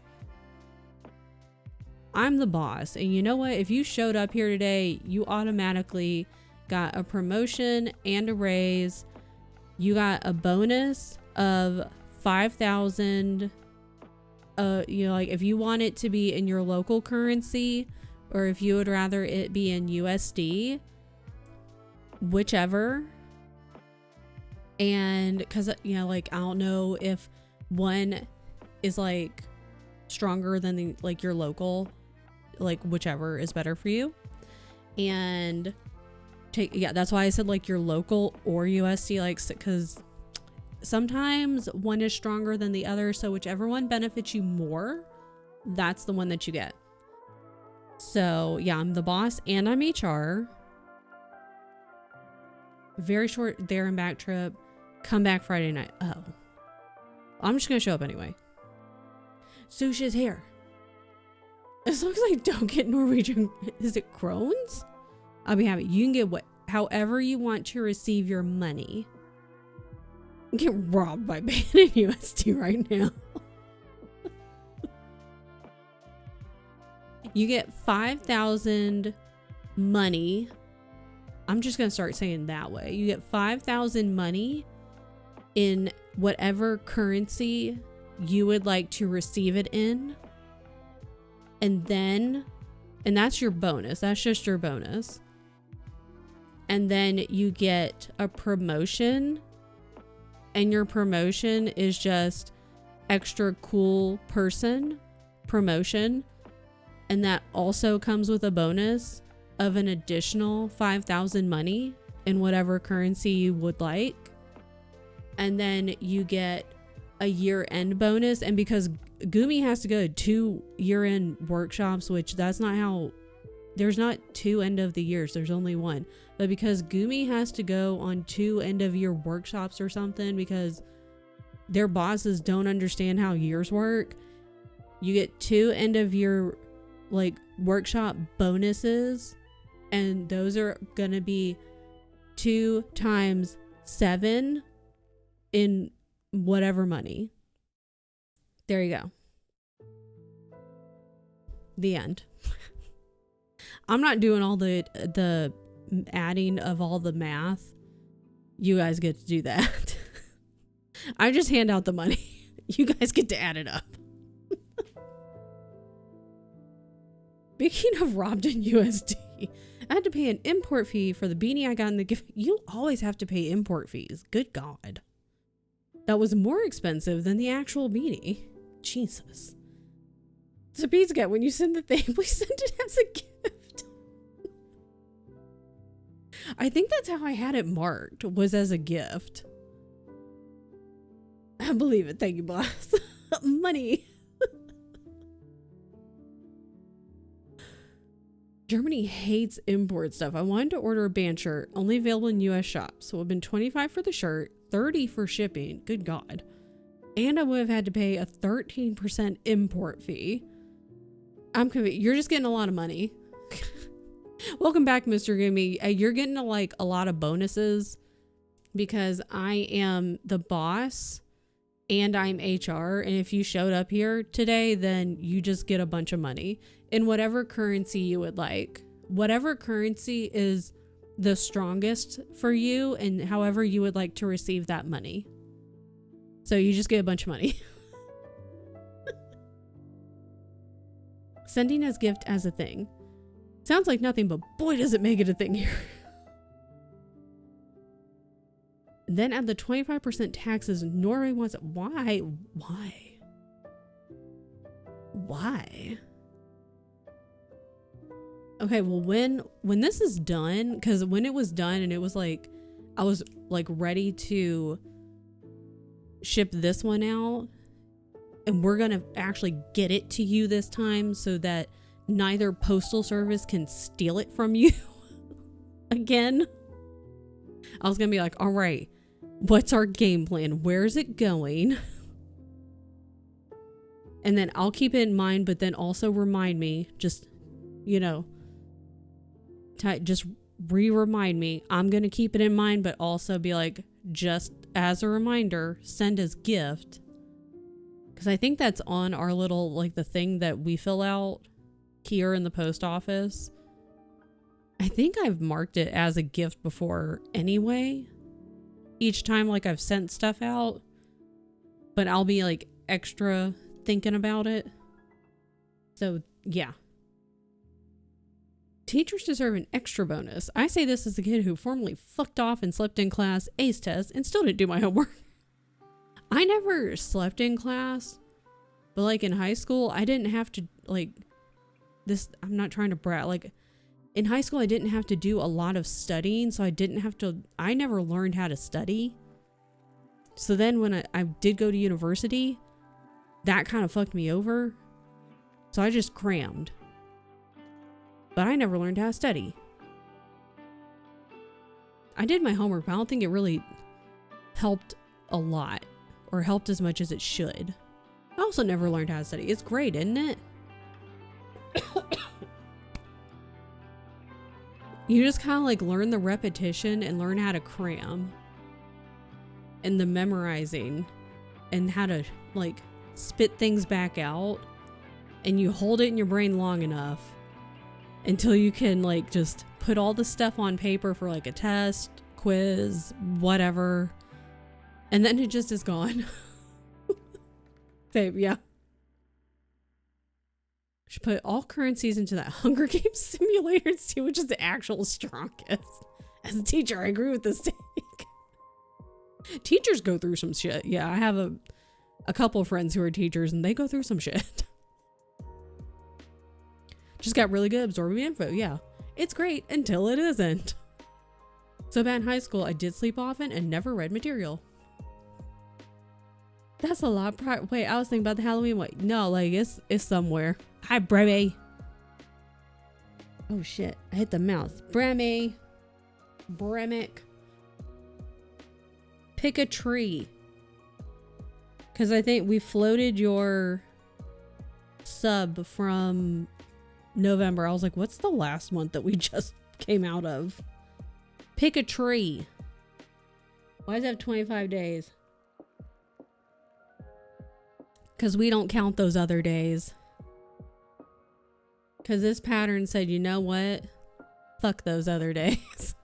I'm the boss. And you know what? If you showed up here today, you automatically got a promotion and a raise. You got a bonus of 5,000. You know, like if you want it to be in your local currency, or if you would rather it be in USD, whichever. And because, you know, like I don't know if one is like stronger than the like your local, like whichever is better for you. And yeah, that's why I said like your local or USD, like, because sometimes one is stronger than the other, so whichever one benefits you more, that's the one that you get. So yeah, I'm the boss and I'm HR. Very short there and back trip. Come back Friday night. Oh, I'm just gonna show up anyway. Sushi's here. As long as I don't get Norwegian, is it Krones? I'll be happy. You can get however you want to receive your money. You get robbed by paying in USD right now. You get 5,000 money. I'm just going to start saying that way. You get 5,000 money in whatever currency you would like to receive it in. And that's your bonus. That's just your bonus. And then you get a promotion. And your promotion is just extra cool person promotion. And that also comes with a bonus of an additional 5,000 money in whatever currency you would like. And then you get a year-end bonus. And because Gumi has to go to 2 year-end workshops, which that's not how, there's not 2 end of the years, there's only 1. But because Gumi has to go on 2 end of year workshops or something because their bosses don't understand how years work, you get 2 end of year like workshop bonuses, and those are gonna be 2 times 7 in whatever money. There you go. The end. I'm not doing all the adding of all the math. You guys get to do that. I just hand out the money. You guys get to add it up. Speaking of robbed in USD, I had to pay an import fee for the beanie I got in the gift. You always have to pay import fees. Good God. That was more expensive than the actual beanie. Jesus. So please get, when you send the thing, please send it as a gift. I think that's how I had it marked, was as a gift. I believe it. Thank you, boss. Money. Germany hates import stuff. I wanted to order a band shirt, only available in US shops. So it would have been $25 for the shirt, $30 for shipping. Good God. And I would have had to pay a 13% import fee. I'm convinced. You're just getting a lot of money. Welcome back, Mr. Gumi. You're getting like a lot of bonuses because I am the boss and I'm HR. And if you showed up here today, then you just get a bunch of money in whatever currency you would like. Whatever currency is the strongest for you and however you would like to receive that money. So you just get a bunch of money. Sending as gift as a thing. Sounds like nothing, but boy, does it make it a thing here. Then add the 25% taxes. Norway wants it. Why? Okay, well, when this is done, because when it was done and it was like, I was like ready to ship this one out, and we're gonna actually get it to you this time so that neither postal service can steal it from you again. I was gonna be like, all right, what's our game plan? Where's it going? And then I'll keep it in mind, but then also remind me, just, you know, just remind me. I'm gonna keep it in mind, but also be like, just as a reminder, send as gift. Because I think that's on our little, like, the thing that we fill out here in the post office. I think I've marked it as a gift before anyway. Each time, like, I've sent stuff out. But I'll be, like, extra thinking about it. So, yeah. Teachers deserve an extra bonus. I say this as a kid who formerly fucked off and slept in class, aced tests, and still didn't do my homework. I never slept in class, but like in high school, I didn't have to, like, this, I'm not trying to brag, like, in high school, I didn't have to do a lot of studying, so I never learned how to study. So then when I did go to university, that kind of fucked me over. So I just crammed. But I never learned how to study. I did my homework, but I don't think it really helped a lot. Or helped as much as it should. I also never learned how to study. It's great, isn't it? You just kind of like learn the repetition and learn how to cram. And the memorizing. And how to like spit things back out. And you hold it in your brain long enough until you can like just put all the stuff on paper for like a test, quiz, whatever. And then it just is gone. Same, yeah. Should put all currencies into that Hunger Games simulator and see which is the actual strongest. As a teacher, I agree with this take. Teachers go through some shit. Yeah, I have a couple of friends who are teachers and they go through some shit. Just got really good at absorbing info. Yeah, it's great until it isn't. So back in high school, I did sleep often and never read material. That's a lot. Wait, I was thinking about the Halloween. Wait, no, like it's somewhere. Hi, Bremy. Oh shit, I hit the mouse. Bremy. Bremick. Pick a tree. Because I think we floated your sub from November. I was like, what's the last month that we just came out of? Pick a tree. Why does it have 25 days? Because we don't count those other days. Because this pattern said, you know what? Fuck those other days.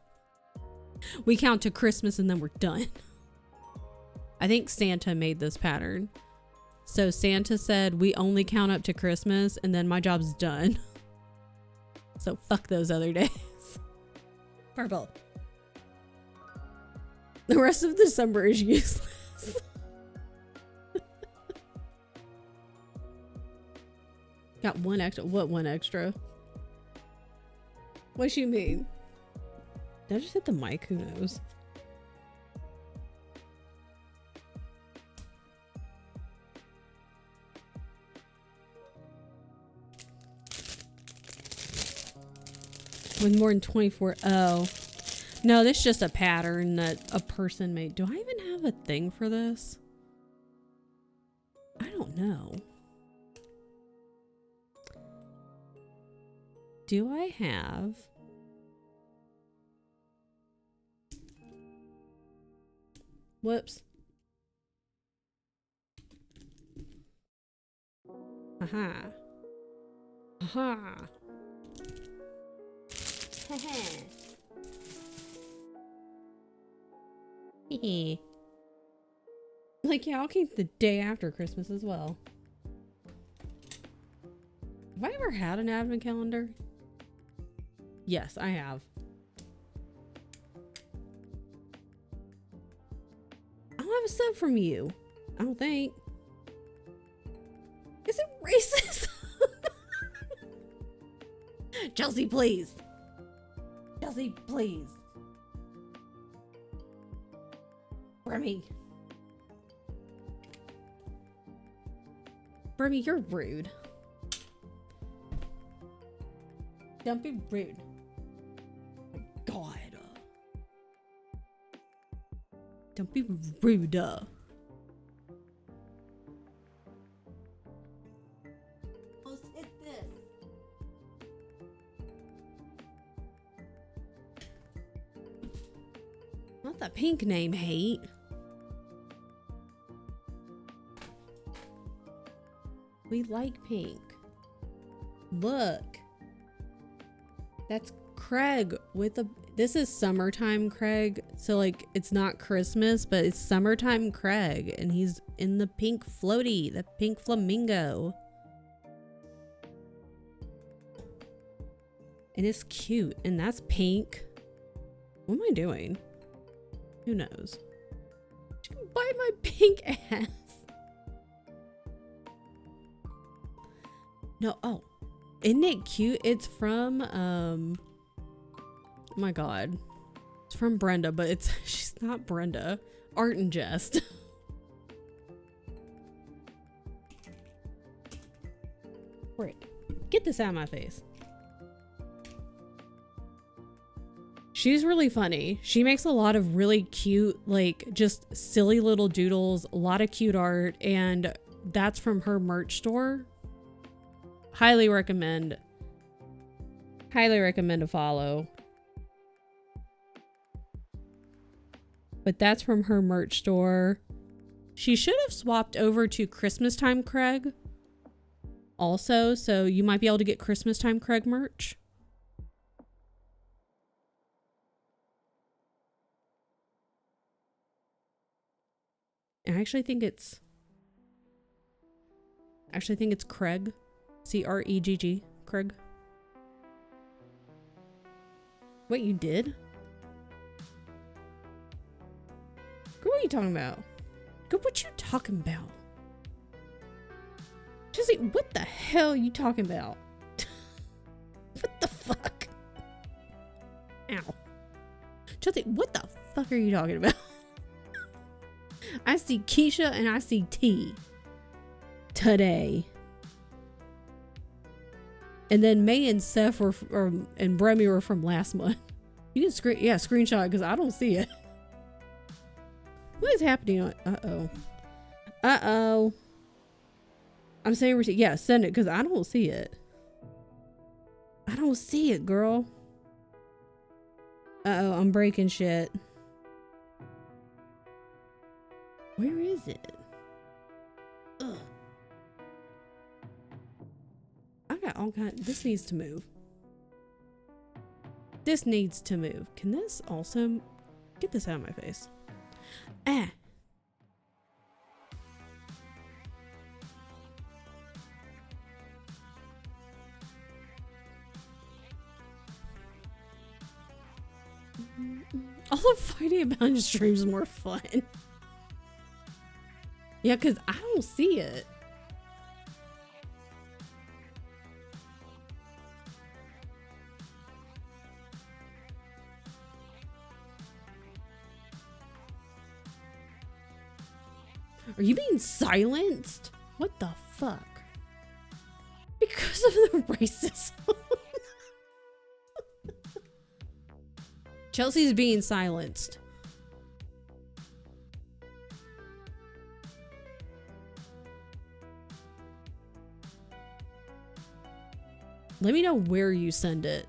We count to Christmas and then we're done. I think Santa made this pattern. So Santa said, we only count up to Christmas and then my job's done. So fuck those other days. Purple. The rest of December is useless. Got one extra. What one extra? What you mean? Did I just hit the mic? Who knows? With more than 24. Oh. No, this is just a pattern that a person made. Do I even have a thing for this? I don't know. Do I have... Whoops. Aha. Aha. Hehe. Like, yeah, I'll keep the day after Christmas as well. Have I ever had an advent calendar? Yes, I have. I don't have a sub from you. I don't think. Is it racist? Chelsea, please. Chelsea, please. Remy. Remy, you're rude. Don't be rude. Oh my God. Don't be rude. Let's hit this. Not the pink name hate. We like pink. Look. That's Craig with a... This is summertime Craig. So like it's not Christmas, but it's summertime Craig. And he's in the pink floaty. The pink flamingo. And it's cute. And that's pink. What am I doing? Who knows? She can bite my pink ass. No, oh. Isn't it cute? It's from, oh my God. It's from Brenda, but it's, she's not Brenda. Art and Jest. Right. Get this out of my face. She's really funny. She makes a lot of really cute, like, just silly little doodles, a lot of cute art, and that's from her merch store. Highly recommend. Highly recommend a follow. But that's from her merch store. She should have swapped over to Christmas Time Craig also, so you might be able to get Christmas Time Craig merch. I actually think it's Craig. C-R-E-G-G. Craig. What, you did? Girl, what are you talking about? Girl, what you talking about? Jesse, what the hell are you talking about? What the fuck? Ow. Jesse, what the fuck are you talking about? I see Keisha and I see T. Today. And then May and Seth were, and Bremy were from last month. You can screenshot because I don't see it. What is happening on, uh-oh. Uh-oh. I'm saying, yeah, send it because I don't see it. I don't see it, girl. Uh-oh, I'm breaking shit. Where is it? Ugh. I got all kinds. This needs to move. This needs to move. Can this also get this out of my face? Ah. All the fighting about streams is more fun. Yeah, because I don't see it. Are you being silenced? What the fuck? Because of the racism. Chelsea's being silenced. Let me know where you send it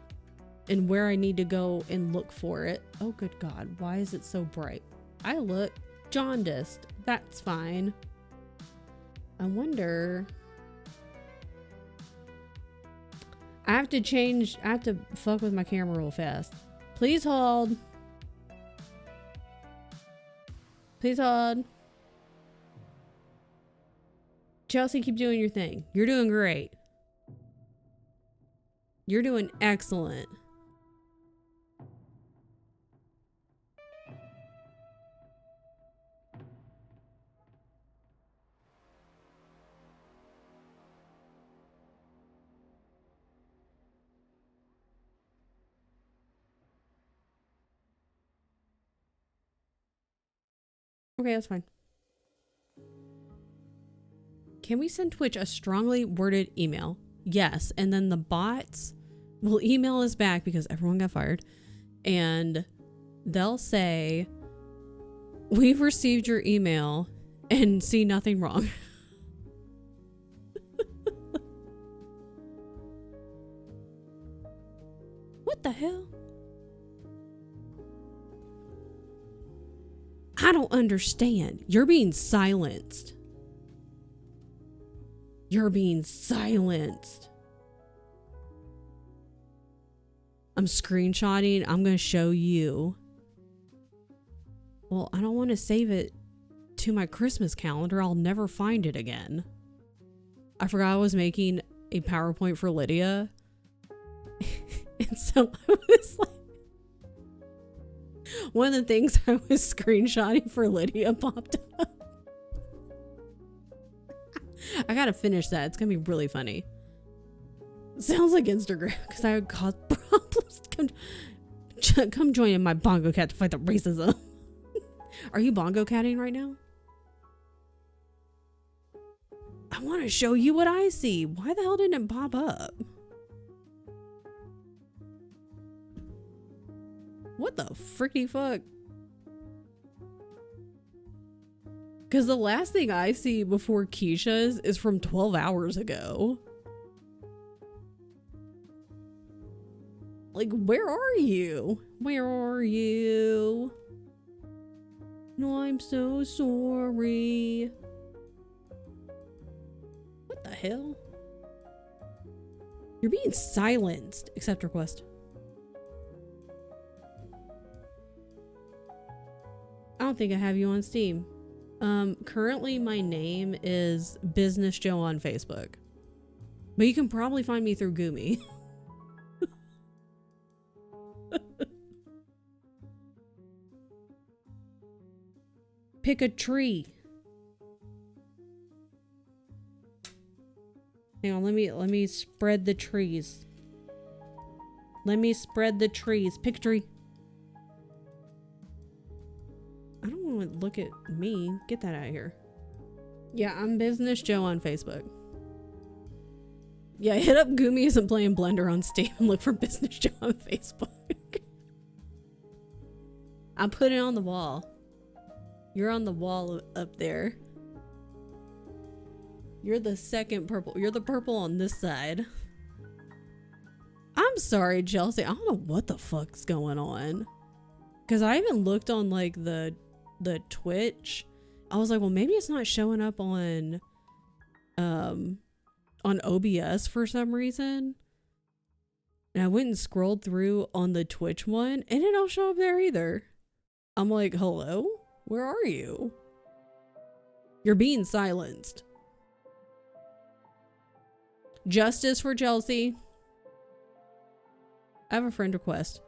and where I need to go and look for it. Oh, good God. Why is it so bright? I look jaundiced. That's fine. I wonder. I have to fuck with my camera real fast. Please hold. Please hold. Chelsea, keep doing your thing. You're doing great. You're doing excellent. Okay, that's fine. Can we send Twitch a strongly worded email? Yes. And then the bots will email us back because everyone got fired. And they'll say, we've received your email and see nothing wrong. What the hell? I don't understand. You're being silenced. You're being silenced. I'm screenshotting. I'm going to show you. Well, I don't want to save it to my Christmas calendar. I'll never find it again. I forgot I was making a PowerPoint for Lydia. And so I was like, one of the things I was screenshotting for Lydia popped up. I gotta finish that. It's gonna be really funny. Sounds like Instagram because I would cause problems. Come join in my bongo cat to fight the racism. Are you bongo catting right now? I want to show you what I see. Why the hell didn't it pop up? What the fricky fuck? Because the last thing I see before Keisha's is from 12 hours ago. Like, where are you? Where are you? No, I'm so sorry. What the hell? You're being silenced. Accept request. I don't think I have you on Steam. Currently my name is Business Joe on Facebook. But you can probably find me through Gumi. Pick a tree. Hang on, let me spread the trees. Let me spread the trees. Pick a tree. I don't want to look at me. Get that out of here. Yeah, I'm Business Joe on Facebook. Yeah, hit up Gumi isn't playing Blender on Steam and look for Business Joe on Facebook. I put it on the wall. You're on the wall up there. You're the second purple. You're the purple on this side. I'm sorry, Chelsea. I don't know what the fuck's going on. Because I even looked on like the Twitch. I was like, well, maybe it's not showing up on OBS for some reason. And I went and scrolled through on the Twitch one and it don't show up there either. I'm like, hello? Where are you? You're being silenced. Justice for Chelsea. I have a friend request.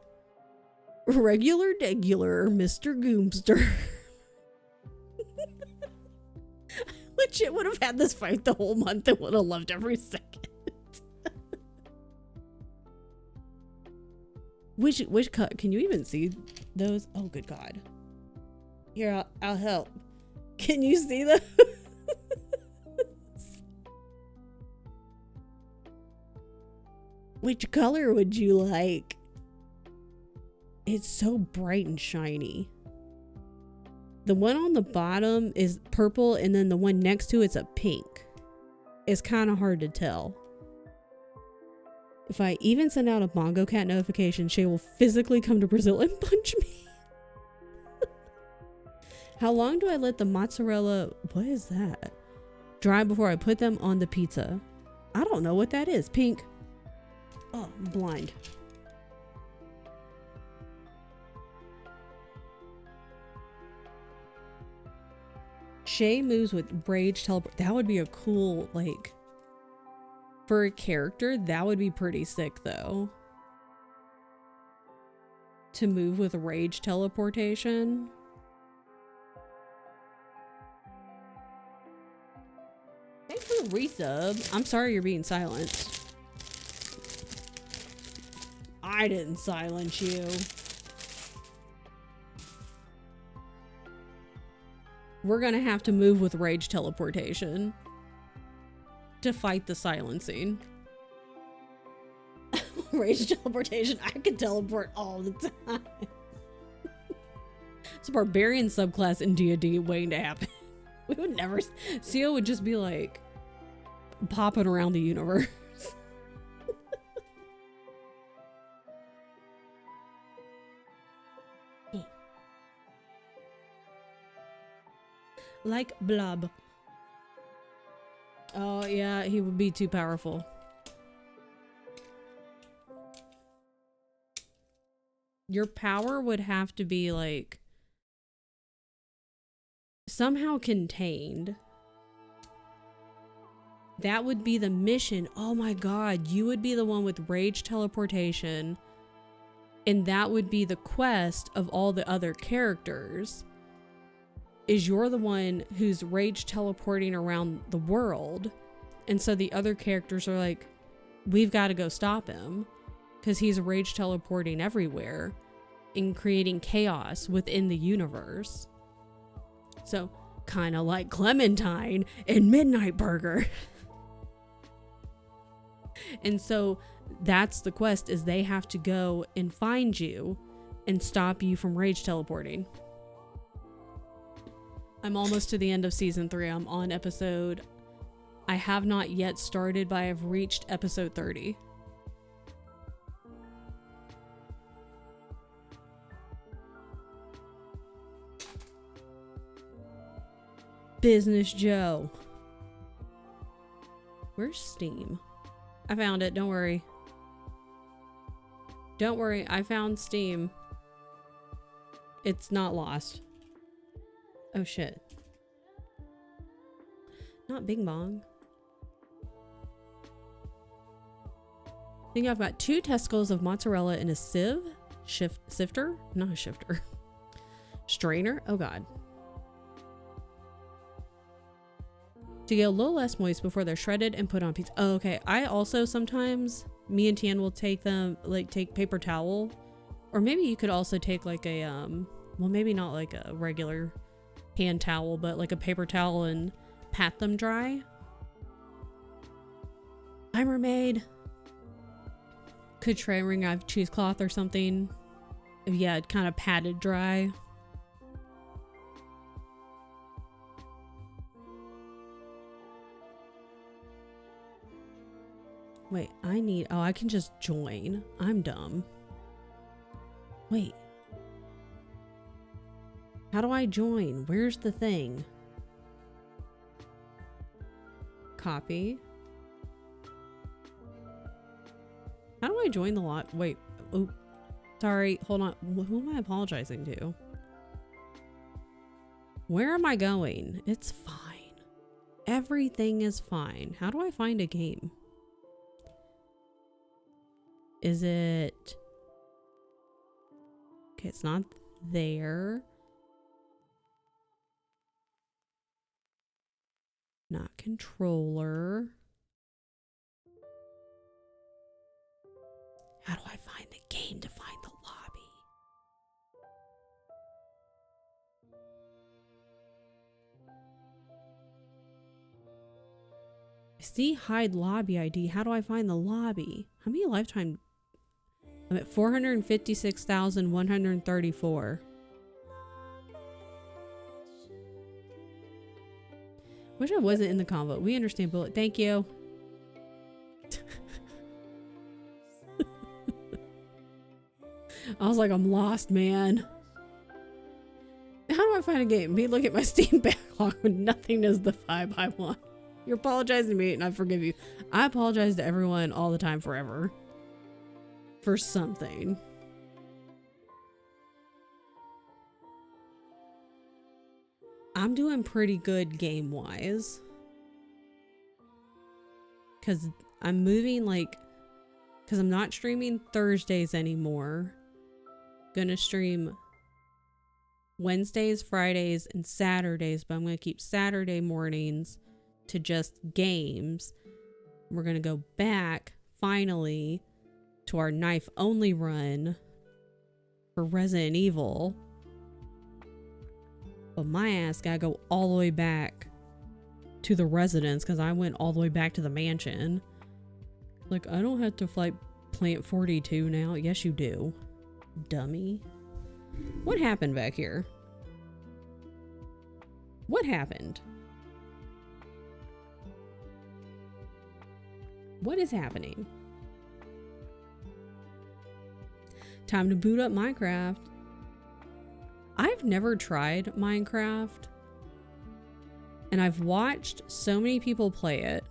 Regular degular Mr. Goomster. Legit would have had this fight the whole month and would have loved every second. Which cut? Can you even see those? Oh, good God. Here, I'll help. Can you see those? Which color would you like? It's so bright and shiny. The one on the bottom is purple and then the one next to it's a pink. It's kind of hard to tell. If I even send out a Bongo Cat notification, Shay will physically come to Brazil and punch me. How long do I let the mozzarella, what is that? Dry before I put them on the pizza? I don't know what that is. Pink. Oh, I'm blind. Shay moves with rage teleport. That would be a cool, like, for a character, that would be pretty sick though. To move with rage teleportation. Thanks for the resub. I'm sorry you're being silenced. I didn't silence you. We're gonna have to move with rage teleportation to fight the silencing. Rage teleportation. I can teleport all the time. It's a barbarian subclass in D&D waiting to happen. We would never. Seal would just be like popping around the universe. Like Blob. Oh yeah, he would be too powerful. Your power would have to be like somehow contained. That would be the mission. Oh my god, you would be the one with rage teleportation, and that would be the quest of all the other characters, is you're the one who's rage teleporting around the world, and so the other characters are like, we've got to go stop him because he's rage teleporting everywhere and creating chaos within the universe. So kind of like Clementine and Midnight Burger. And so that's the quest, is they have to go and find you and stop you from rage teleporting. I'm almost to the end of season 3. I'm on episode, I have not yet started, but I have reached episode 30. Business Joe. Where's Steam? I found it. Don't worry. Don't worry. I found Steam. It's not lost. Oh shit. Not Bing Bong. I think I've got 2 testicles of mozzarella in a sieve. Sifter? Not a shifter. Strainer? Oh god. To get a little less moist before they're shredded and put on pizza. Oh, okay. I also sometimes, me and Tian will take them, like take paper towel, or maybe you could also take like a, well maybe not like a regular hand towel, but like a paper towel and pat them dry. Hi mermaid. Could try and wring out cheesecloth or something. Yeah, kind of patted dry. Wait, oh, I can just join. I'm dumb. Wait. How do I join? Where's the thing? Copy. How do I join the lot? Wait. Oh, sorry. Hold on. Who am I apologizing to? Where am I going? It's fine. Everything is fine. How do I find a game? Is it... Okay, it's not there. Not controller. How do I find the game to find the lobby? I see hide lobby ID. How do I find the lobby? How many lifetime... I'm at 456,134. Wish I wasn't in the convo. We understand bullet. Thank you. I was like, I'm lost, man. How do I find a game? Me look at my Steam backlog when nothing is the vibe I want. You're apologizing to me and I forgive you. I apologize to everyone all the time forever. For something. I'm doing pretty good game wise, because I'm moving, like, because I'm not streaming Thursdays anymore. Gonna stream Wednesdays, Fridays, and Saturdays, but I'm gonna keep Saturday mornings to just games. We're gonna go back finally to our knife only run for Resident Evil. But my ass gotta go all the way back to the residence because I went all the way back to the mansion. Like, I don't have to flight Plant 42 now. Yes, you do. Dummy. What happened back here? What happened? What is happening? Time to boot up Minecraft. I've never tried Minecraft. And I've watched so many people play it.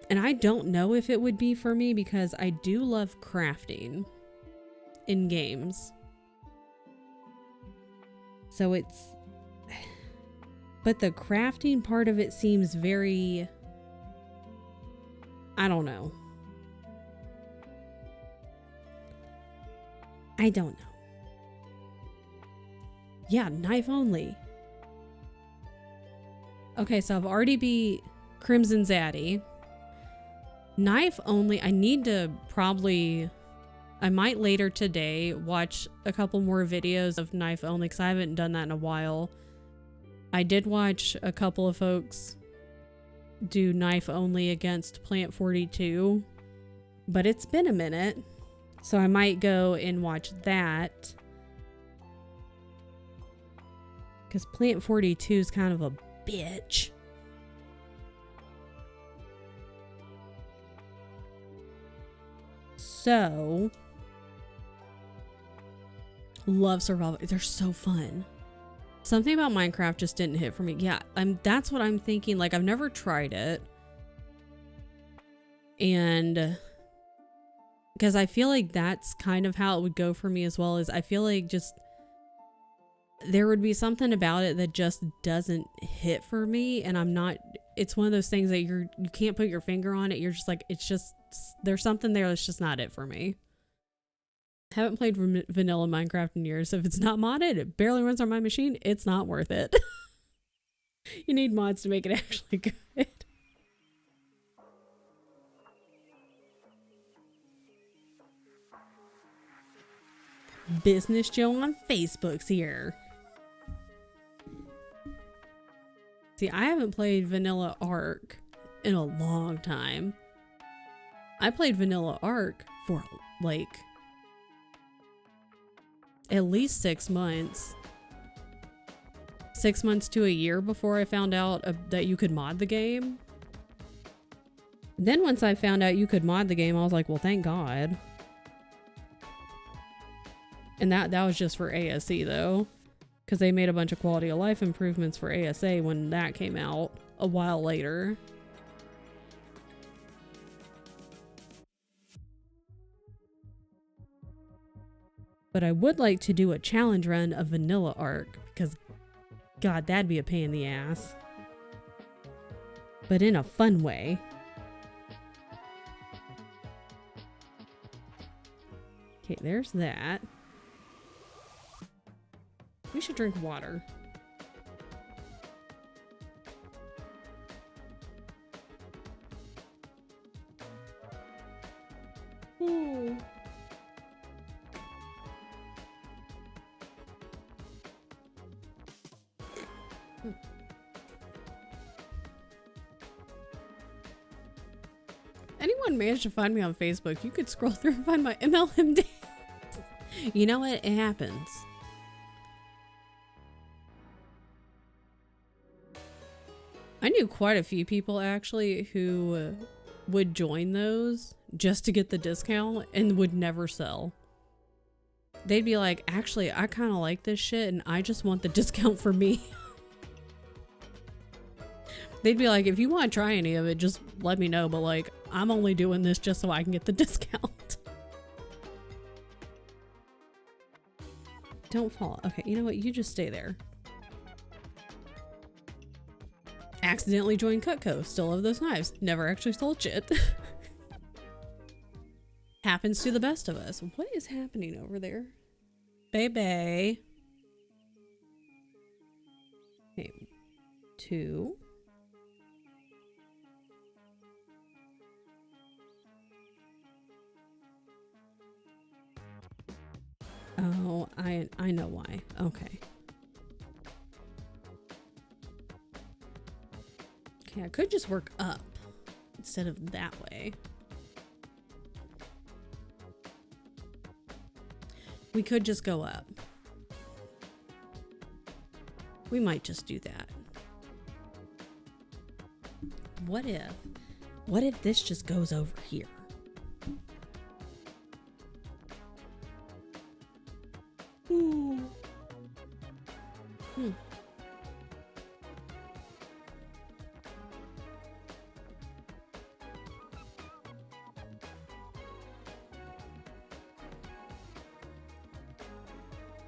And I don't know if it would be for me because I do love crafting in games. So it's... But the crafting part of it seems very... I don't know. I don't know. Yeah, knife only. Okay, so I've already beat Crimson Zaddy. Knife only, I need to probably... I might later today watch a couple more videos of knife only because I haven't done that in a while. I did watch a couple of folks do knife only against Plant 42, but it's been a minute, so I might go and watch that because Plant 42 is kind of a bitch. So love survival. They're so fun. Something about Minecraft just didn't hit for me. Yeah, that's what I'm thinking. Like, I've never tried it. And because I feel like that's kind of how it would go for me as well. As I feel like just there would be something about it that just doesn't hit for me. And I'm not, it's one of those things that you can't put your finger on it. You're just like, it's just, there's something there that's just not it for me. Haven't played vanilla Minecraft in years. If it's not modded, it barely runs on my machine, it's not worth it. You need mods to make it actually good. Business Joe on Facebook's here. See, I haven't played Vanilla Ark in a long time. I played Vanilla Ark for like at least 6 months. 6 months to a year before I found out that you could mod the game. Then once I found out you could mod the game, I was like, well, thank God. And that was just for ASE though, because they made a bunch of quality of life improvements for ASA when that came out a while later. But I would like to do a challenge run of Vanilla Ark because, God, that'd be a pain in the ass. But in a fun way. Okay, there's that. We should drink water. Ooh. Anyone managed to find me on Facebook, you could scroll through and find my MLM days. You know what? It happens. I knew quite a few people actually who would join those just to get the discount and would never sell. They'd be like, actually, I kind of like this shit and I just want the discount for me. They'd be like, if you want to try any of it, just let me know. But like, I'm only doing this just so I can get the discount. Don't fall. Okay, you know what? You just stay there. Accidentally joined Cutco. Still love those knives. Never actually sold shit. Happens to the best of us. What is happening over there? Baby. Okay. 2. Oh, I know why. Okay. Yeah, I could just work up instead of that way. We could just go up. We might just do that. What if this just goes over here? Ooh.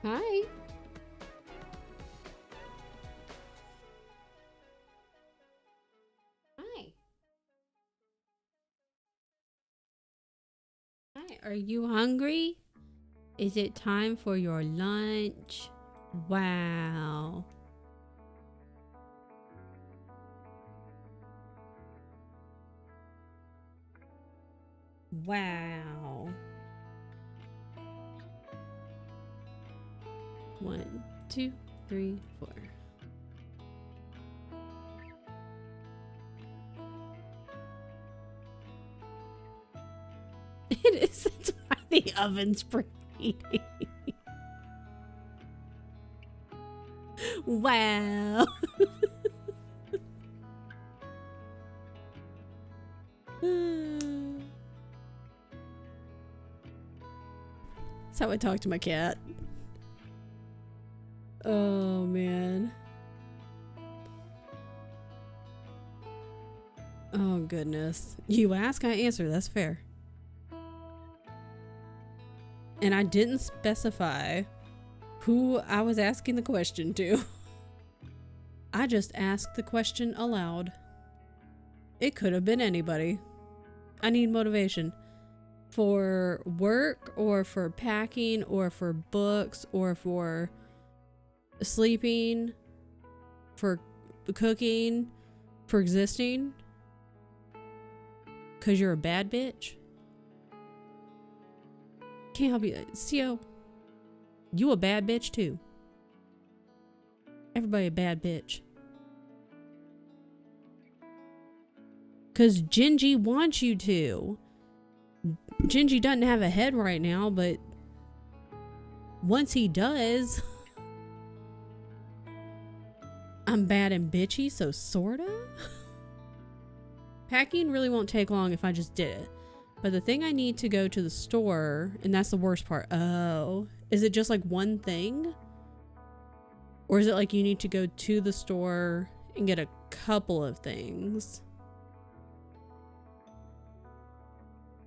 Hi. Hi. Hi. Are you hungry? Is it time for your lunch? Wow. Wow. 1, 2, 3, 4. It is. That's why the oven's preheating. Wow. That's how I talk to my cat. Oh, man. Oh, goodness. You ask, I answer. That's fair. And I didn't specify who I was asking the question to. I just asked the question aloud. It could have been anybody. I need motivation. For work, or for packing, or for books, or for sleeping, for cooking, for existing. 'Cause you're a bad bitch. Can't help you. CO, you a bad bitch too. Everybody a bad bitch. 'Cause Gingy wants you to. Gingy doesn't have a head right now, but once he does, I'm bad and bitchy, so sorta. Packing really won't take long if I just did it. But the thing I need to go to the store, and that's the worst part. Oh, is it just like one thing? Or is it like you need to go to the store and get a couple of things?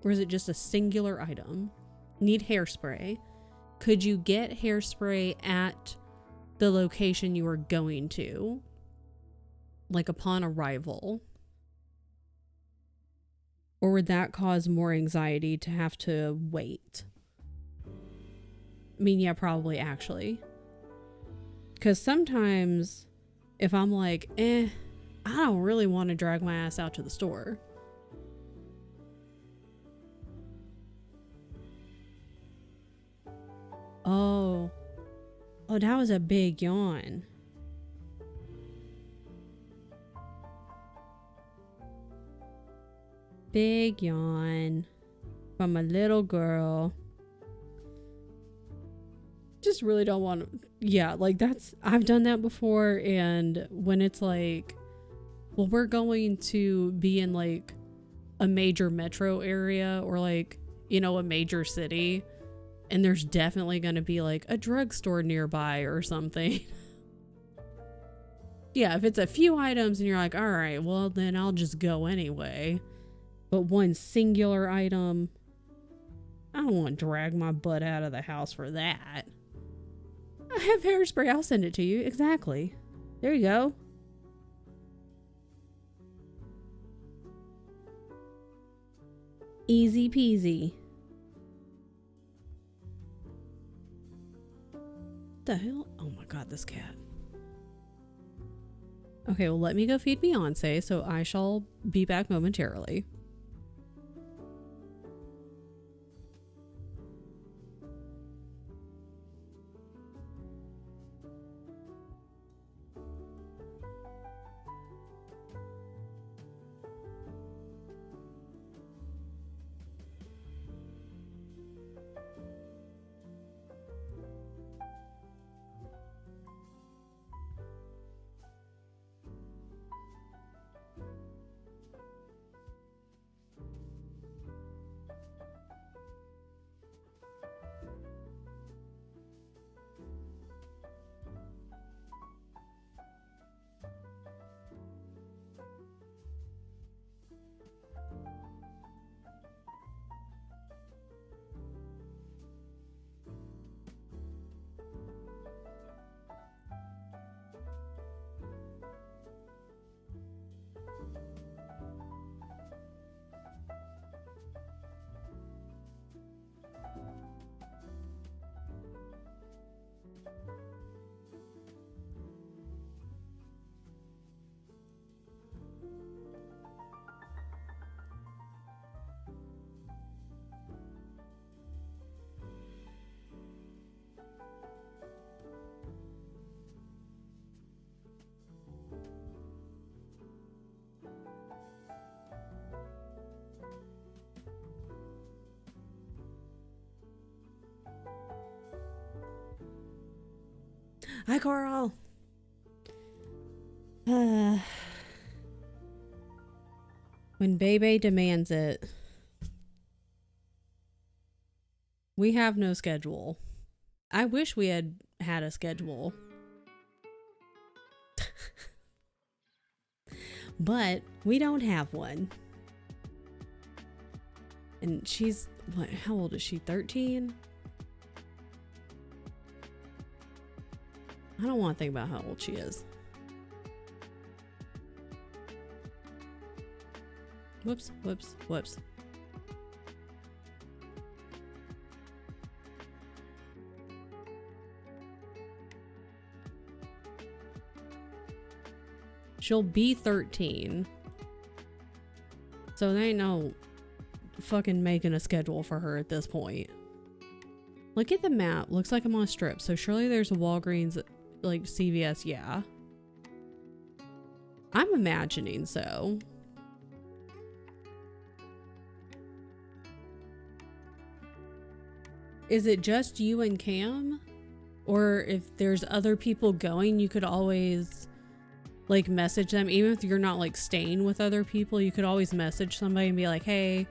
Or is it just a singular item? Need hairspray. Could you get hairspray at the location you are going to? Like upon arrival? Or would that cause more anxiety to have to wait? I mean, yeah, probably actually. Because sometimes if I'm like, I don't really want to drag my ass out to the store. Oh, that was a big yawn. Big yawn from a little girl. Just really don't want to. Yeah, like I've done that before. And when it's like, well, we're going to be in like a major metro area, or like, you know, a major city, and there's definitely going to be like a drugstore nearby or something. Yeah, if it's a few items and you're like, all right, well, then I'll just go anyway. But one singular item, I don't want to drag my butt out of the house for that. I have hairspray. I'll send it to you. Exactly. There you go. Easy peasy. What the hell? Oh my god, this cat. Okay, well, let me go feed Beyonce, so I shall be back momentarily. Hi, Coral. When Bebe demands it, we have no schedule. I wish we had had a schedule. But we don't have one. And she's, what, how old is she? 13? I don't want to think about how old she is. Whoops, whoops, whoops. She'll be 13. So there ain't no fucking making a schedule for her at this point. Look at the map. Looks like I'm on a strip. So surely there's a Walgreens, like CVS. Yeah. I'm imagining so. Is it just you and Cam? Or if there's other people going, you could always like message them. Even if you're not like staying with other people, you could always message somebody and be like, hey,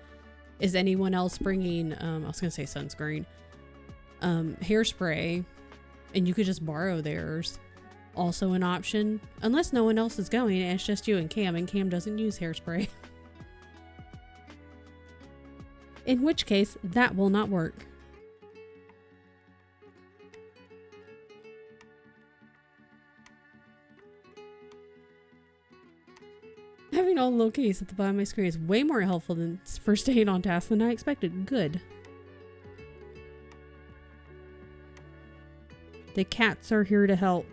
is anyone else bringing, I was gonna say sunscreen, hairspray, and you could just borrow theirs. Also an option, unless no one else is going and it's just you and Cam doesn't use hairspray. In which case, that will not work. Having all lowercase at the bottom of my screen is way more helpful than for staying on task than I expected. Good. The cats are here to help.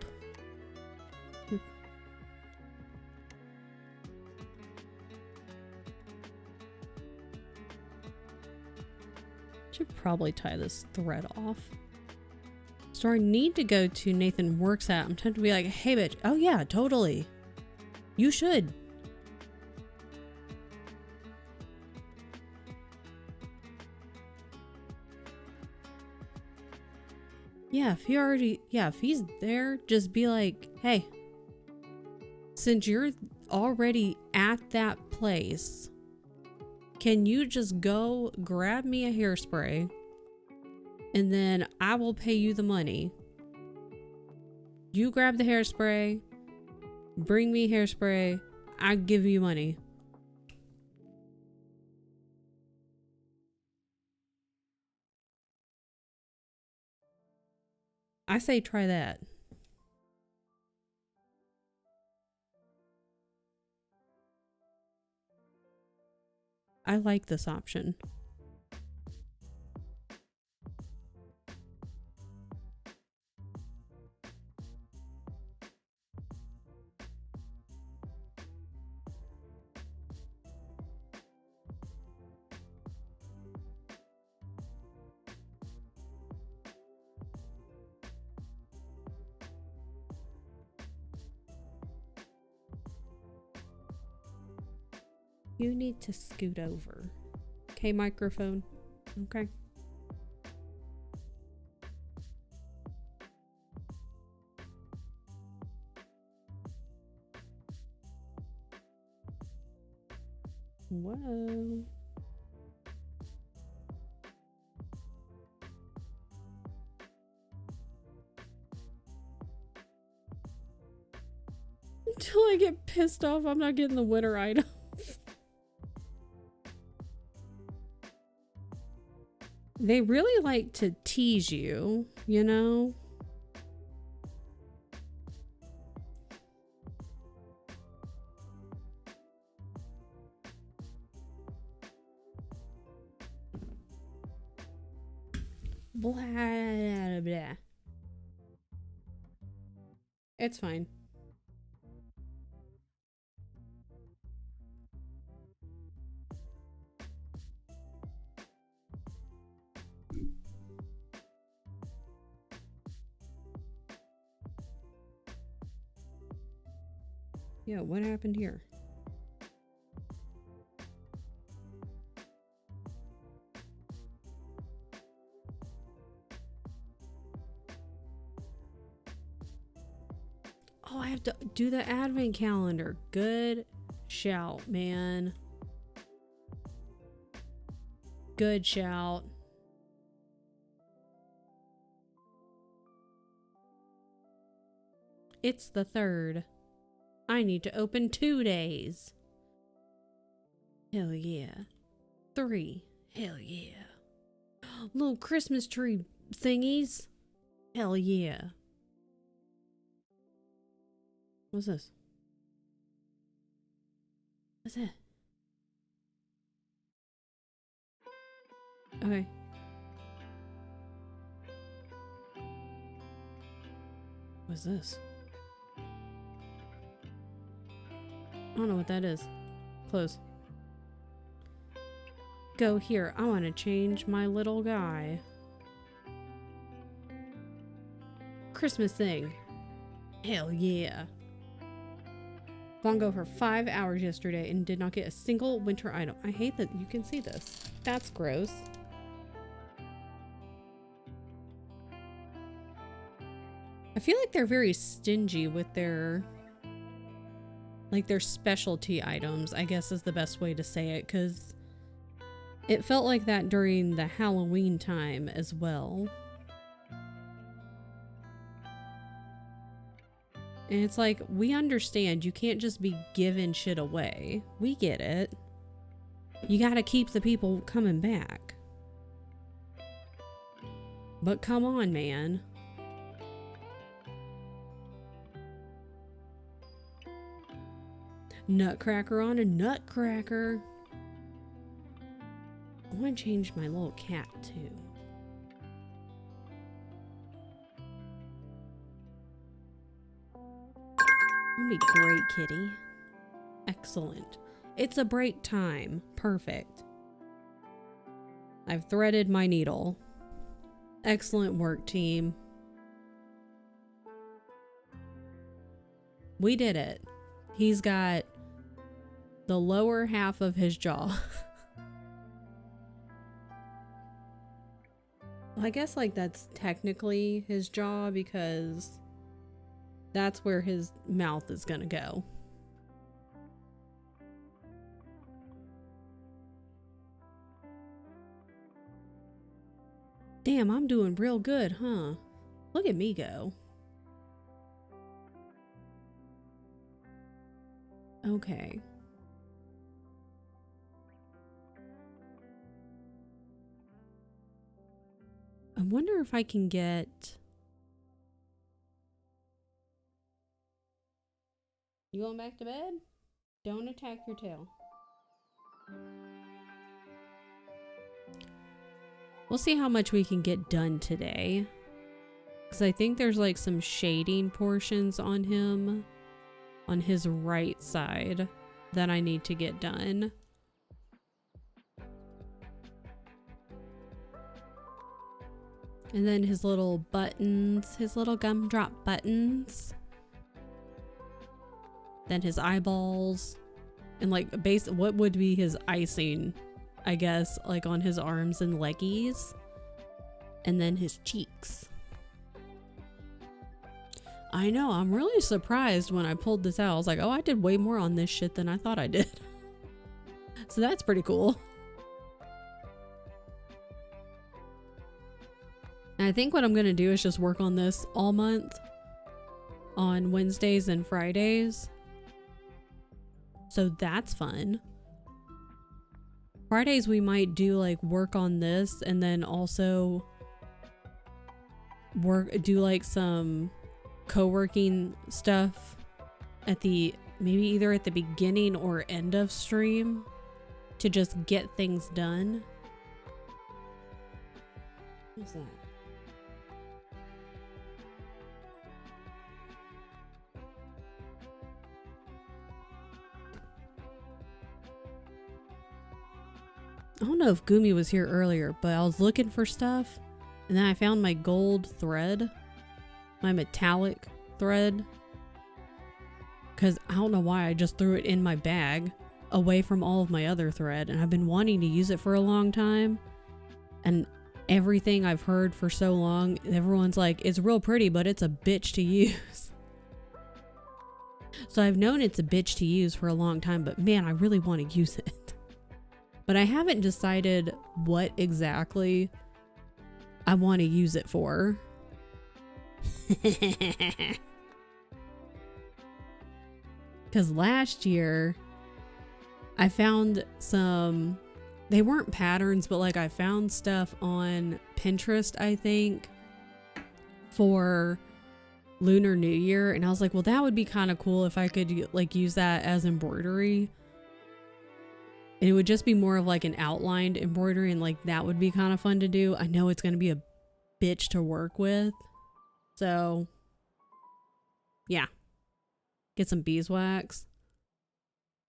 Should probably tie this thread off. So I need to go to Nathan works at. I'm tempted to be like, hey bitch. Oh yeah, totally. You should. Yeah, if he's there, just be like, hey, since you're already at that place, can you just go grab me a hairspray and then I will pay you the money. You grab the hairspray, bring me hairspray, I give you money. I say try that. I like this option. You need to scoot over. Okay, microphone. Okay. Whoa. Until I get pissed off, I'm not getting the winter items. They really like to tease you, you know? Blah, blah, blah. It's fine. Yeah, what happened here? Oh, I have to do the advent calendar. Good shout, man. Good shout. It's the 3rd. I need to open 2 days. Hell yeah. 3. Hell yeah. Little Christmas tree thingies. Hell yeah. What's this? What's that? Okay. What's this? I don't know what that is. Close. Go here. I want to change my little guy. Christmas thing. Hell yeah. Bongo for 5 hours yesterday and did not get a single winter item. I hate that you can see this. That's gross. I feel like they're very stingy with their specialty items, I guess is the best way to say it, because it felt like that during the Halloween time as well. And it's like, we understand you can't just be giving shit away. We get it. You gotta keep the people coming back. But come on, man. Nutcracker on a nutcracker. I want to change my little cat too. That'd be great, kitty. Excellent. It's a break time. Perfect. I've threaded my needle. Excellent work, team. We did it. He's got the lower half of his jaw. Well, I guess like that's technically his jaw because that's where his mouth is gonna go. Damn, I'm doing real good, huh? Look at me go. Okay. I wonder if I can get... You going back to bed? Don't attack your tail. We'll see how much we can get done today. Because I think there's like some shading portions on him, on his right side, that I need to get done. And then his little buttons, his little gumdrop buttons. Then his eyeballs. And like what would be his icing, I guess, like on his arms and leggies. And then his cheeks. I know, I'm really surprised when I pulled this out. I was like, oh, I did way more on this shit than I thought I did. So that's pretty cool. And I think what I'm going to do is just work on this all month on Wednesdays and Fridays. So that's fun. Fridays we might do like work on this and then also do like some co-working stuff at the maybe either at the beginning or end of stream to just get things done. What's that? I don't know if Gumi was here earlier, but I was looking for stuff and then I found my gold thread, my metallic thread, because I don't know why I just threw it in my bag away from all of my other thread, and I've been wanting to use it for a long time, and everything I've heard for so long, everyone's like, it's real pretty, but it's a bitch to use. So I've known it's a bitch to use for a long time, but man, I really want to use it. But I haven't decided what exactly I want to use it for. Because last year I found some, they weren't patterns, but like I found stuff on Pinterest, I think, for Lunar New Year. And I was like, well, that would be kind of cool if I could like use that as embroidery. And it would just be more of like an outlined embroidery, and like that would be kind of fun to do. I know it's going to be a bitch to work with. So yeah, get some beeswax.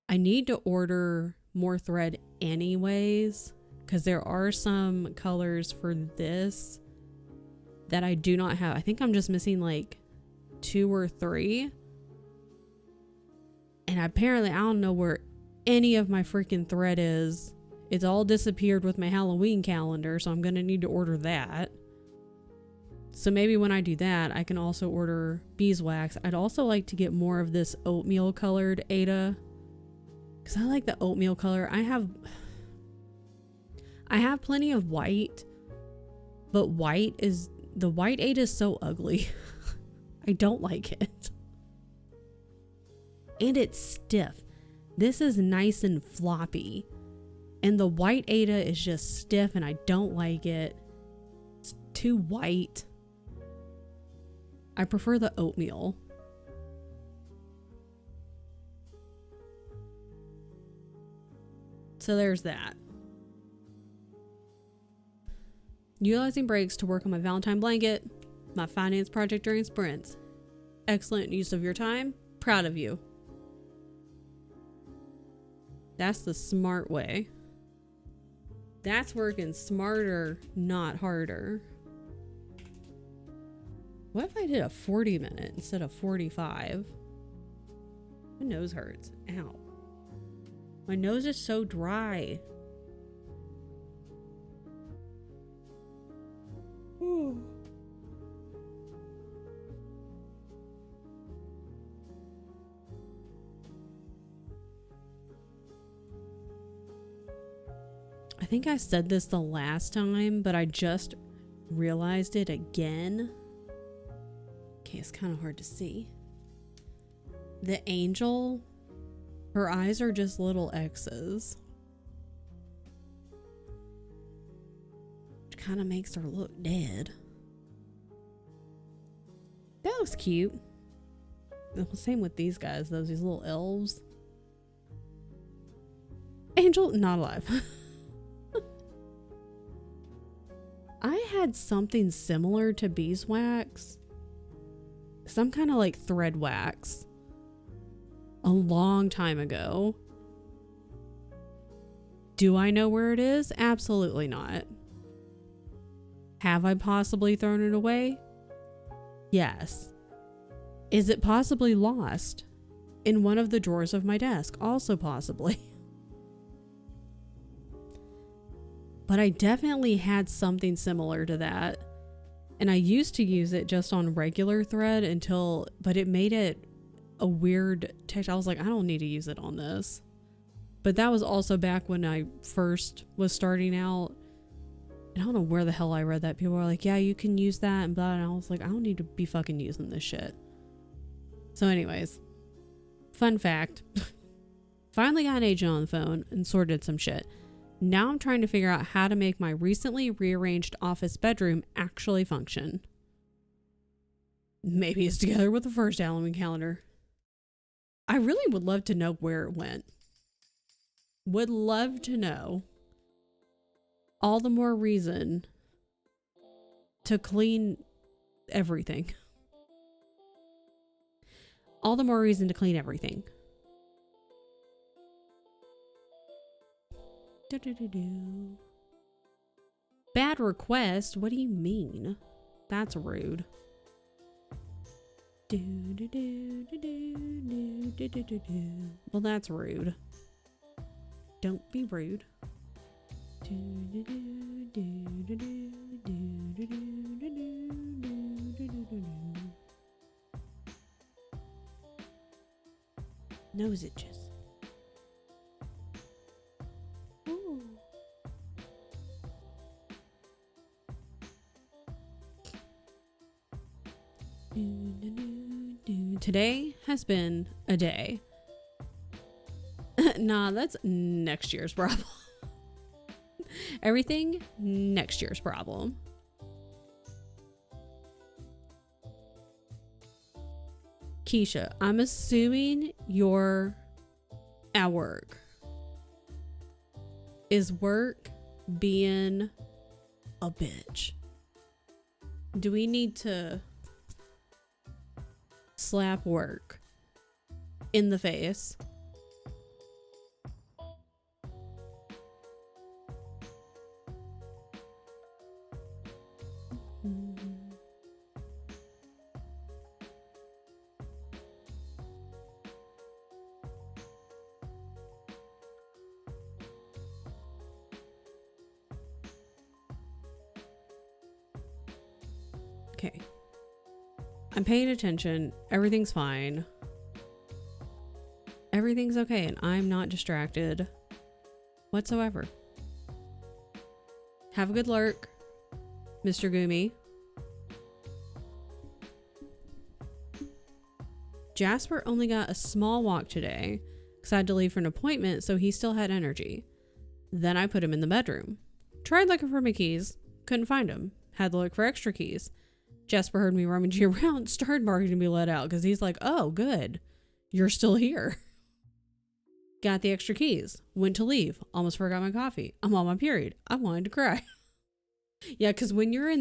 I need to order more thread anyways, because there are some colors for this that I do not have. I think I'm just missing like 2 or 3. And apparently I don't know where any of my freaking thread is. It's all disappeared with my Halloween calendar, so I'm gonna need to order that. So maybe when I do that, I can also order beeswax. I'd also like to get more of this oatmeal colored Ada, because I like the oatmeal color. I have plenty of white, but the white Ada is so ugly. I don't like it. And it's stiff. This is nice and floppy. And the white Ada is just stiff and I don't like it. It's too white. I prefer the oatmeal. So there's that. Utilizing breaks to work on my Valentine blanket, my finance project during sprints. Excellent use of your time. Proud of you. That's the smart way. That's working smarter, not harder. What if I did a 40-minute instead of 45? My nose hurts. Ow. My nose is so dry. Ooh. I think I said this the last time, but I just realized it again. Okay, it's kind of hard to see. The angel, her eyes are just little X's. Which kind of makes her look dead. That looks cute. Same with these guys, these little elves. Angel, not alive. I had something similar to beeswax, some kind of like thread wax, a long time ago. Do I know where it is? Absolutely not. Have I possibly thrown it away? Yes. Is it possibly lost in one of the drawers of my desk? Also possibly. But I definitely had something similar to that. And I used to use it just on regular thread but it made it a weird texture. I was like, I don't need to use it on this. But that was also back when I first was starting out. And I don't know where the hell I read that. People were like, yeah, you can use that and blah. And I was like, I don't need to be fucking using this shit. So anyways, fun fact. Finally got an agent on the phone and sorted some shit. Now I'm trying to figure out how to make my recently rearranged office bedroom actually function. Maybe it's together with the first Halloween calendar. I really would love to know where it went. Would love to know. All the more reason to clean everything. All the more reason to clean everything. Bad request? What do you mean? That's rude. Well, that's rude. Don't be rude. Nose itches. Ooh. Today has been a day. Nah, that's next year's problem. Everything next year's problem. Keisha, I'm assuming you're at work. Is work being a bitch? Do we need to slap work in the face? Okay. I'm paying attention. Everything's fine. Everything's okay, and I'm not distracted whatsoever. Have a good lurk, Mr. Goomy. Jasper only got a small walk today because I had to leave for an appointment, so he still had energy. Then I put him in the bedroom. Tried looking for my keys. Couldn't find them. Had to look for extra keys. Jasper heard me rummaging around, started barking to be let out because he's like, oh, good. You're still here. Got the extra keys. Went to leave. Almost forgot my coffee. I'm on my period. I wanted to cry. Yeah, because when you're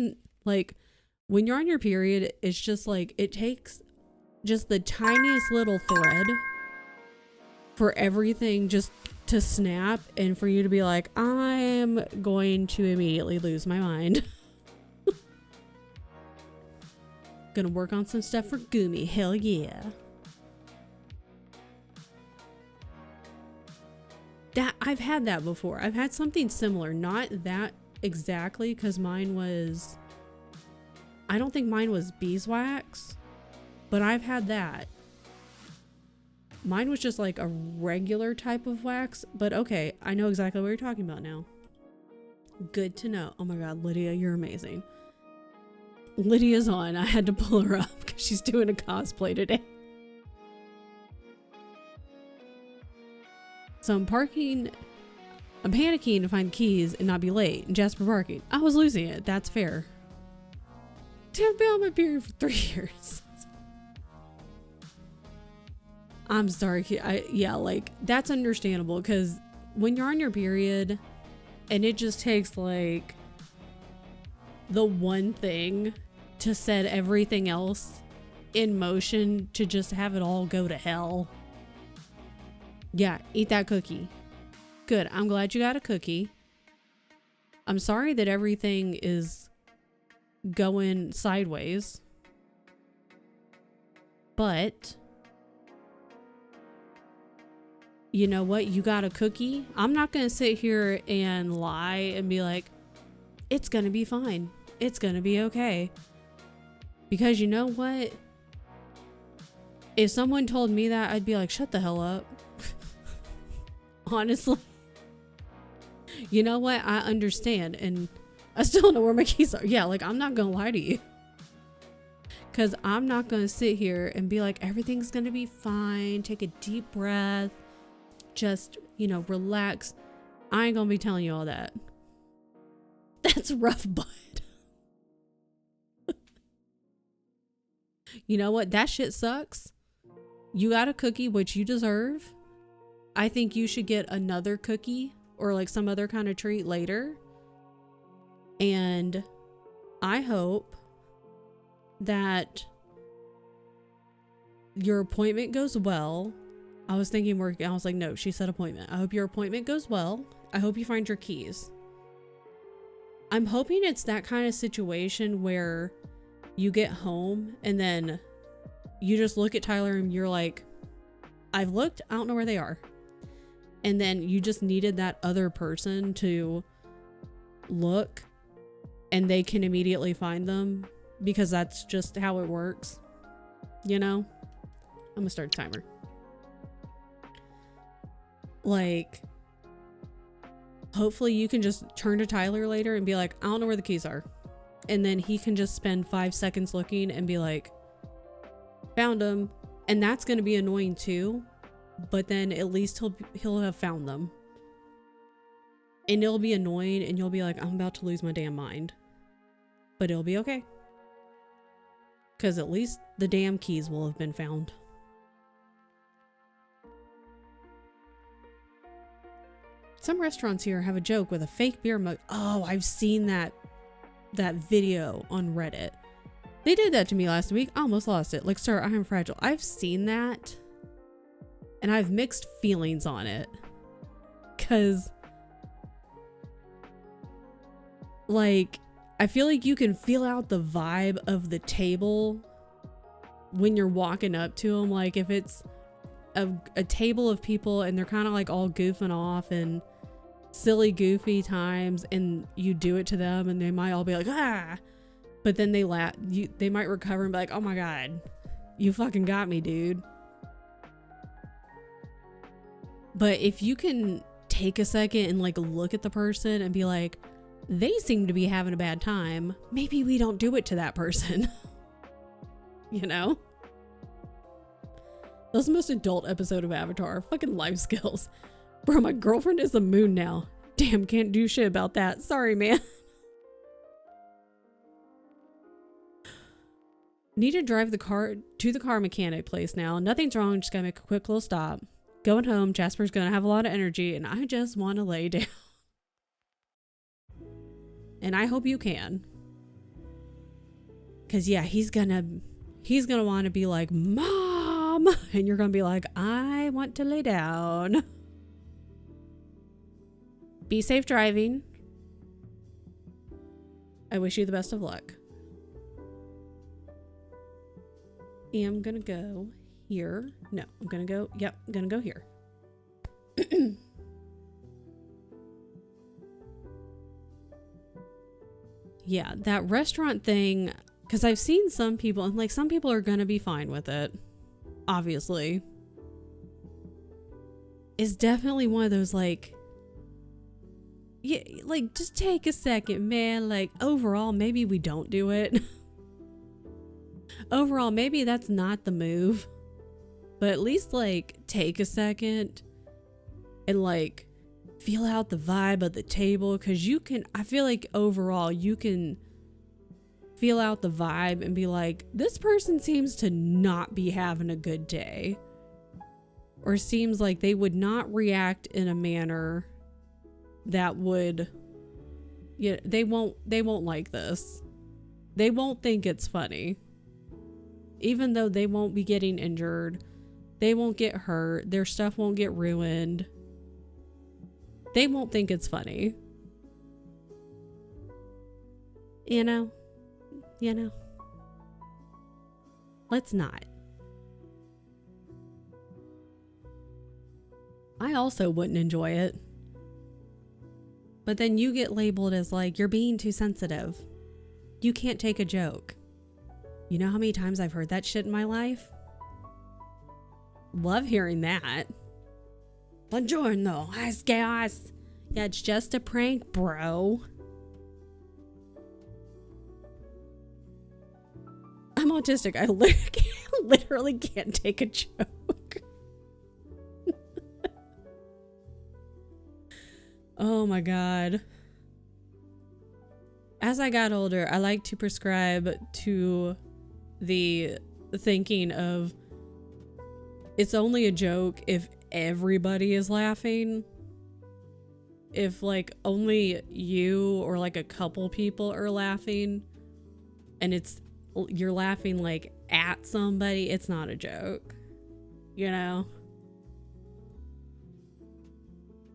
when you're on your period, it's just like, it takes just the tiniest little thread for everything just to snap and for you to be like, I'm going to immediately lose my mind. Gonna work on some stuff for Goomy. Hell yeah. I've had that before. I've had something similar. Not that exactly, because mine was... I don't think mine was beeswax, but I've had that. Mine was just like a regular type of wax, but okay, I know exactly what you're talking about now. Good to know. Oh my god, Lydia, you're amazing. Lydia's on. I had to pull her up because she's doing a cosplay today. So I'm panicking to find the keys and not be late. And Jasper barking. I was losing it. That's fair. I've been on my period for 3 years. I'm sorry. Yeah, like, that's understandable because when you're on your period and it just takes like the one thing to set everything else in motion to just have it all go to hell. Yeah, eat that cookie. Good. I'm glad you got a cookie. I'm sorry that everything is going sideways. But you know what? You got a cookie. I'm not going to sit here and lie and be like, it's going to be fine. It's going to be okay. Because you know what? If someone told me that, I'd be like, shut the hell up. Honestly. You know what? I understand. And I still don't know where my keys are. Yeah, like, I'm not going to lie to you. Because I'm not going to sit here and be like, everything's going to be fine. Take a deep breath. Just, you know, relax. I ain't going to be telling you all that. That's rough, bud. You know what? That shit sucks. You got a cookie, which you deserve. I think you should get another cookie or like some other kind of treat later. And I hope that your appointment goes well. I was thinking work. I was like, no, she said appointment. I hope your appointment goes well. I hope you find your keys. I'm hoping it's that kind of situation where you get home and then you just look at Tyler and you're like, I've looked, I don't know where they are. And then you just needed that other person to look and they can immediately find them because that's just how it works. You know? I'm gonna start a timer. Like, hopefully you can just turn to Tyler later and be like, I don't know where the keys are. And then he can just spend 5 seconds looking and be like, found them. And that's going to be annoying too. But then at least he'll have found them. And it'll be annoying and you'll be like, I'm about to lose my damn mind. But it'll be okay. Because at least the damn keys will have been found. Some restaurants here have a joke with a fake beer mug. Oh, I've seen that video on Reddit. They did that to me last week. I almost lost it. Like, sir, I am fragile. I've seen that. And I have mixed feelings on it. Because, like, I feel like you can feel out the vibe of the table when you're walking up to them. Like, if it's a table of people and they're kind of like all goofing off and silly goofy times, and you do it to them and they might all be like, ah, but then they laugh. They might recover and be like, oh my god, you fucking got me, dude. But if you can take a second and like look at the person and be like, they seem to be having a bad time, maybe we don't do it to that person. You know? That was the most adult episode of Avatar. Fucking life skills. Bro, my girlfriend is the moon now. Damn, can't do shit about that. Sorry, man. Need to drive the car to the car mechanic place now. Nothing's wrong. Just gotta make a quick little stop. Going home. Jasper's gonna have a lot of energy and I just want to lay down. And I hope you can. Cause yeah, he's gonna want to be like, Mom, and you're gonna be like, I want to lay down. Be safe driving. I wish you the best of luck. I'm gonna go here. No, I'm gonna go, yep, I'm gonna go here. Yeah, that restaurant thing, because I've seen some people, and like some people are gonna be fine with it, obviously. It's definitely one of those like, yeah, like just take a second, man. Like overall, maybe we don't do it. Overall, maybe that's not the move. But at least like take a second and like feel out the vibe of the table, because you can, I feel like overall you can feel out the vibe and be like, this person seems to not be having a good day, or seems like they would not react in a manner that would, yeah, they won't like this. They won't think it's funny. Even though they won't be getting injured, they won't get hurt, their stuff won't get ruined. They won't think it's funny. You know? Let's not. I also wouldn't enjoy it. But then you get labeled as like, you're being too sensitive. You can't take a joke. You know how many times I've heard that shit in my life? Love hearing that. Buongiorno, guys. Yeah, it's just a prank, bro. I'm autistic. I literally can't take a joke. Oh my god. As I got older, I like to prescribe to the thinking of, it's only a joke if everybody is laughing. If like only you or like a couple people are laughing and you're laughing like at somebody, it's not a joke, you know?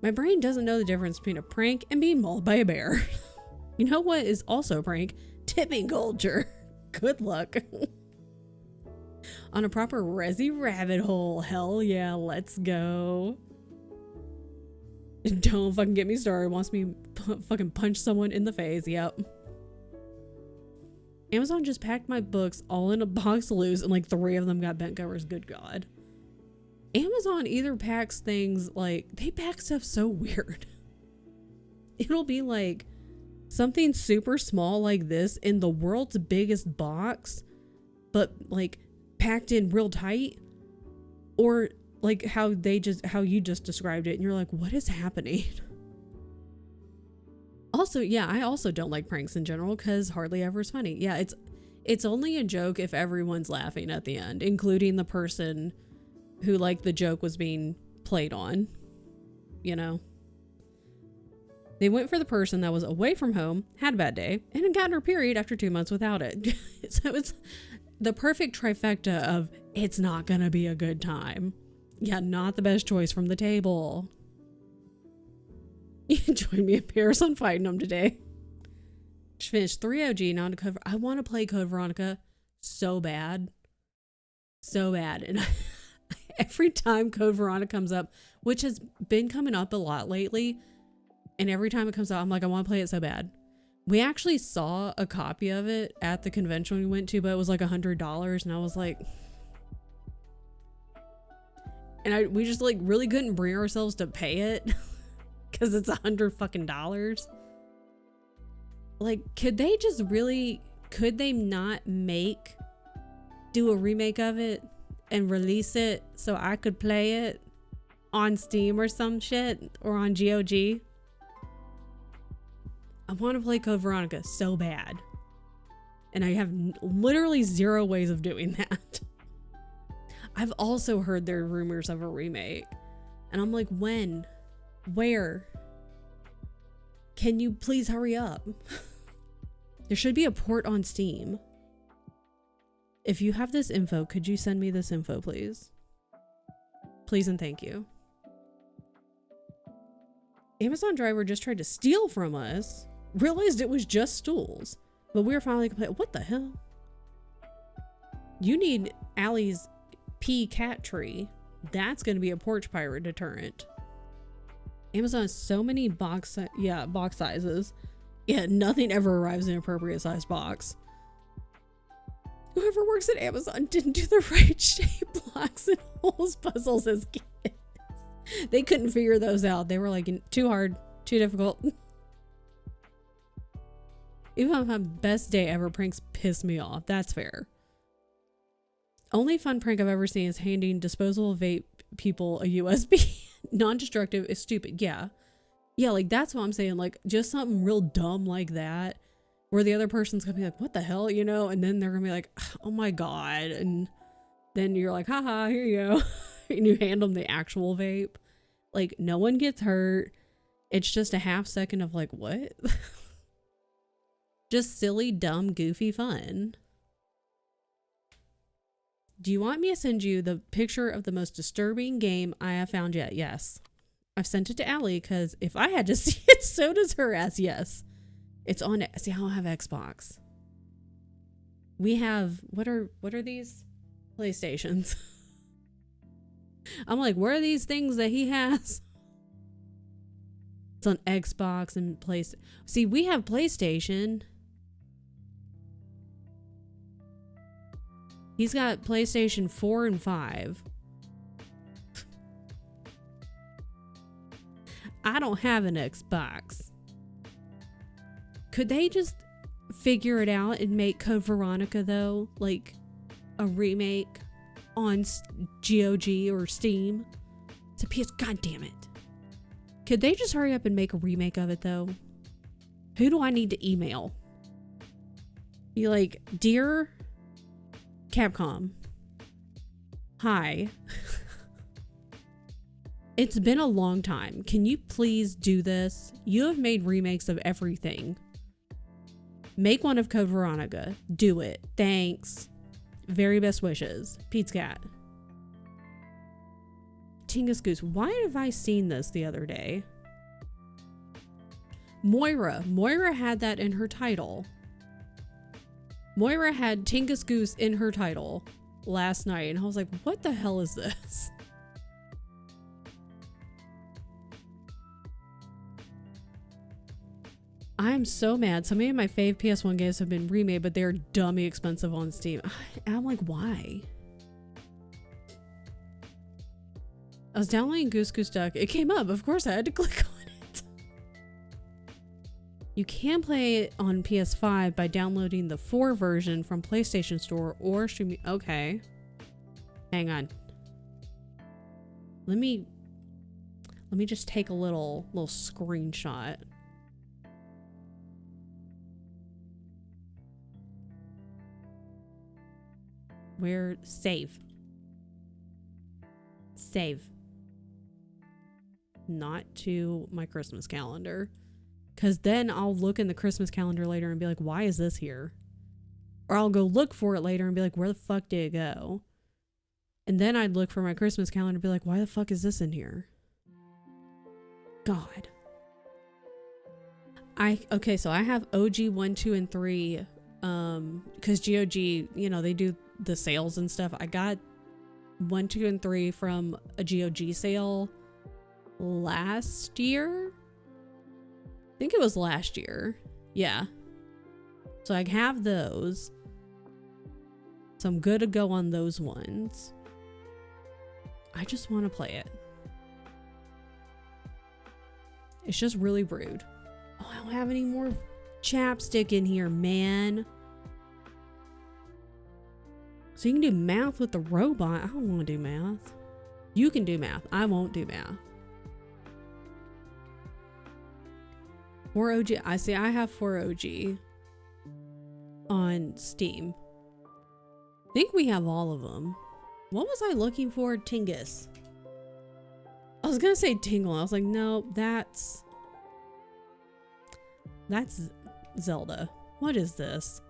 My brain doesn't know the difference between a prank and being mauled by a bear. You know what is also a prank? Tipping culture. Good luck. On a proper Resi rabbit hole. Hell yeah, let's go. Don't fucking get me started. Wants me fucking punch someone in the face. Yep. Amazon just packed my books all in a box loose and like 3 of them got bent covers. Good God. Amazon either packs things like, they pack stuff so weird. It'll be like something super small like this in the world's biggest box, but like packed in real tight, or like how you just described it, and you're like, what is happening? Also, yeah, I also don't like pranks in general because hardly ever is funny. Yeah, it's only a joke if everyone's laughing at the end, including the person who like the joke was being played on, you know? They went for the person that was away from home, had a bad day, and had gotten her period after 2 months without it. So it's the perfect trifecta of, it's not gonna be a good time. Yeah, not the best choice from the table. You can join me in Paris on Fighting Them today. Just finished 3 OG, now to Code. I want to play Code Veronica so bad. So bad. And every time Code Veronica comes up, which has been coming up a lot lately, and every time it comes out, I'm like, I want to play it so bad. We actually saw a copy of it at the convention we went to, but it was like $100, and I was like... And we just like really couldn't bring ourselves to pay it. Because it's $100 fucking. Like, could they not do a remake of it and release it so I could play it on Steam or some shit, or on GOG? I want to play Code Veronica so bad, and I have literally 0 ways of doing that. I've also heard there are rumors of a remake, and I'm like, when? Where? Can you please hurry up? There should be a port on Steam. If you have this info, could you send me this info, please? Please and thank you. Amazon driver just tried to steal from us. Realized it was just stools. But we were finally complaining. What the hell? You need Allie's pea cat tree. That's going to be a porch pirate deterrent. Amazon has so many box sizes. Yeah, nothing ever arrives in an appropriate size box. Whoever works at Amazon didn't do the right shape blocks and holes puzzles as kids. They couldn't figure those out. They were like, too hard, too difficult. Even if my best day ever, pranks piss me off. That's fair. Only fun prank I've ever seen is handing disposable vape people a USB. Non-destructive is stupid. Yeah, like that's what I'm saying. Like, just something real dumb like that, where the other person's gonna be like, what the hell, you know? And then they're gonna be like, oh my god. And then you're like, haha, here you go. And you hand them the actual vape. Like, no one gets hurt. It's just a half second of like, what? Just silly, dumb, goofy fun. Do you want me to send you the picture of the most disturbing game I have found yet? Yes. I've sent it to Allie because if I had to see it, so does her ass. Yes. It's on. See, I don't have Xbox. We have, what are these? PlayStations. I'm like, where are these things that he has? It's on Xbox and PlayStation. See, we have PlayStation. He's got PlayStation 4 and 5. I don't have an Xbox. Could they just figure it out and make Code Veronica, though? Like, a remake on GOG or Steam? It's a PS. God damn it. Could they just hurry up and make a remake of it, though? Who do I need to email? Be like, dear Capcom, hi. It's been a long time. Can you please do this? You have made remakes of everything. Make one of Code Veronica. Do it. Thanks. Very best wishes. Pete's Cat. Tingus Goose. Why have I seen this the other day? Moira. Moira had that in her title. Moira had Tingus Goose in her title last night, and I was like, what the hell is this? I'm so mad. So many of my fave PS1 games have been remade, but they're dummy expensive on Steam. And I'm like, why? I was downloading Goose Goose Duck. It came up. Of course, I had to click on it. You can play it on PS5 by downloading the 4 version from PlayStation Store or streaming. Okay. Hang on. Let me just take a little screenshot. Where save. Save. Not to my Christmas calendar. Because then I'll look in the Christmas calendar later and be like, why is this here? Or I'll go look for it later and be like, where the fuck did it go? And then I'd look for my Christmas calendar and be like, why the fuck is this in here? God. Okay, so I have OG 1, 2, and 3. Because GOG, you know, they do the sales and stuff. I got 1, 2, and 3 from a GOG sale last year. I think it was last year. Yeah. So I have those. So I'm good to go on those ones. I just want to play it. It's just really rude. Oh, I don't have any more chapstick in here, man. So you can do math with the robot. I don't want to do math. You can do math. I won't do math. 4 OG. I see I have 4 OG on Steam. I think we have all of them. What was I looking for? Tingus. I was gonna say Tingle. I was like, no, that's Zelda. What is this?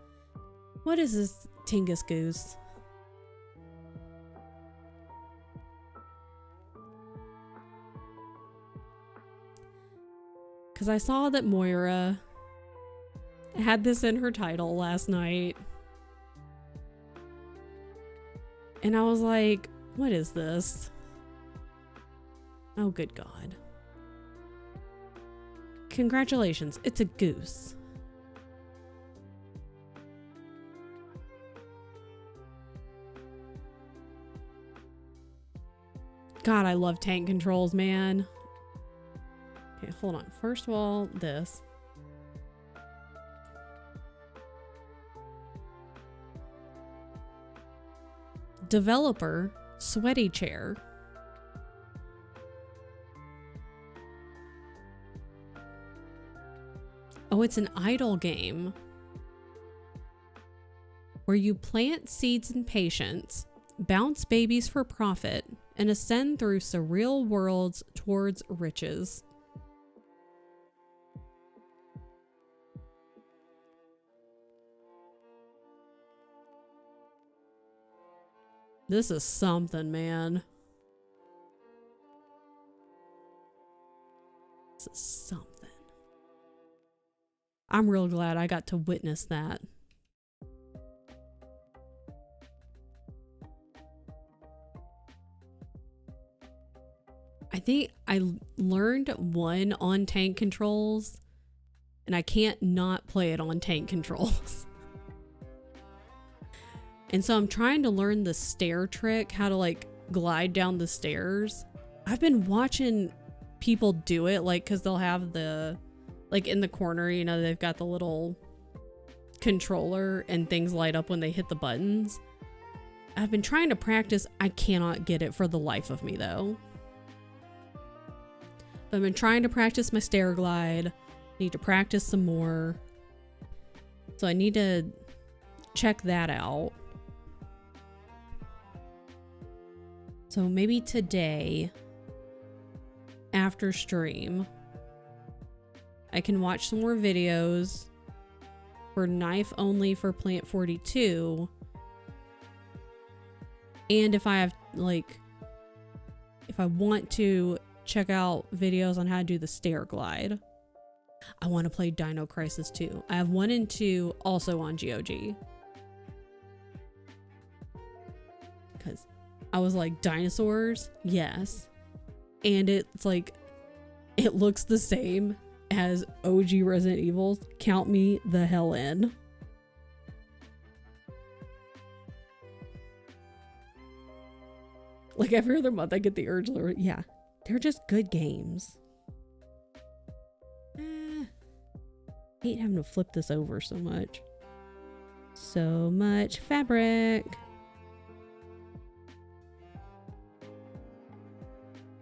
What is this Tingus Goose? Because I saw that Moira had this in her title last night. And I was like, what is this? Oh, good God. Congratulations, it's a goose. God, I love tank controls, man. Okay, hold on. First of all, this. Developer, Sweaty Chair. Oh, it's an idle game where you plant seeds in patience, bounce babies for profit, and ascend through surreal worlds towards riches. This is something, man. This is something. I'm real glad I got to witness that. I think I learned one on tank controls, and I can't not play it on tank controls. And so I'm trying to learn the stair trick, how to like glide down the stairs. I've been watching people do it, like, cause they'll have the, like in the corner, you know, they've got the little controller and things light up when they hit the buttons. I've been trying to practice. I cannot get it for the life of me though. I've been trying to practice my stair glide. Need to practice some more. So I need to check that out. So maybe today, after stream, I can watch some more videos for knife only for Plant 42. And if I have, like, if I want to check out videos on how to do the stair glide. I want to play Dino Crisis 2. I have 1 and 2 also on GOG. Because I was like, dinosaurs? Yes. And it's like, it looks the same as OG Resident Evil. Count me the hell in. Like every other month I get the urge. Yeah, they're just good games. Hate having to flip this over so much. So much fabric.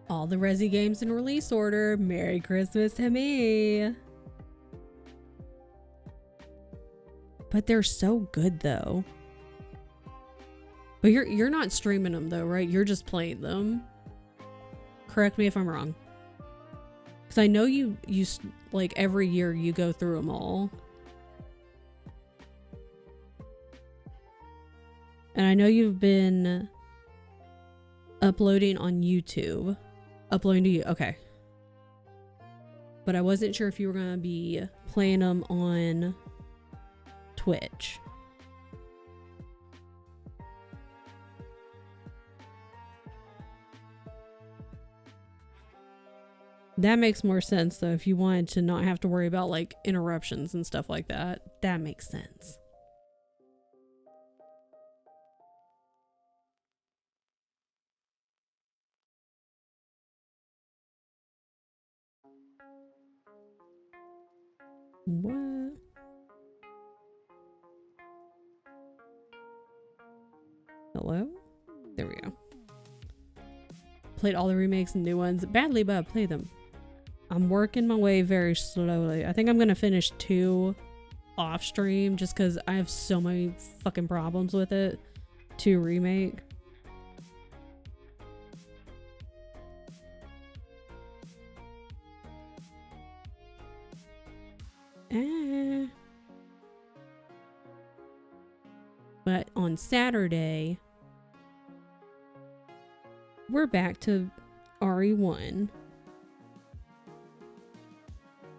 All the Resi games in release order. Merry Christmas to me. But they're so good though. But you're not streaming them though, right? You're just playing them. Correct me if I'm wrong. Because I know you like every year you go through them all. And I know you've been uploading on YouTube. Uploading to you. Okay. But I wasn't sure if you were going to be playing them on Twitch. That makes more sense though. If you wanted to not have to worry about like interruptions and stuff like that, that makes sense. What? Hello? There we go. Played all the remakes and new ones. Badly, but I played them. I'm working my way very slowly. I think I'm gonna finish 2 off stream just because I have so many fucking problems with it. 2 remake. But on Saturday, we're back to RE1.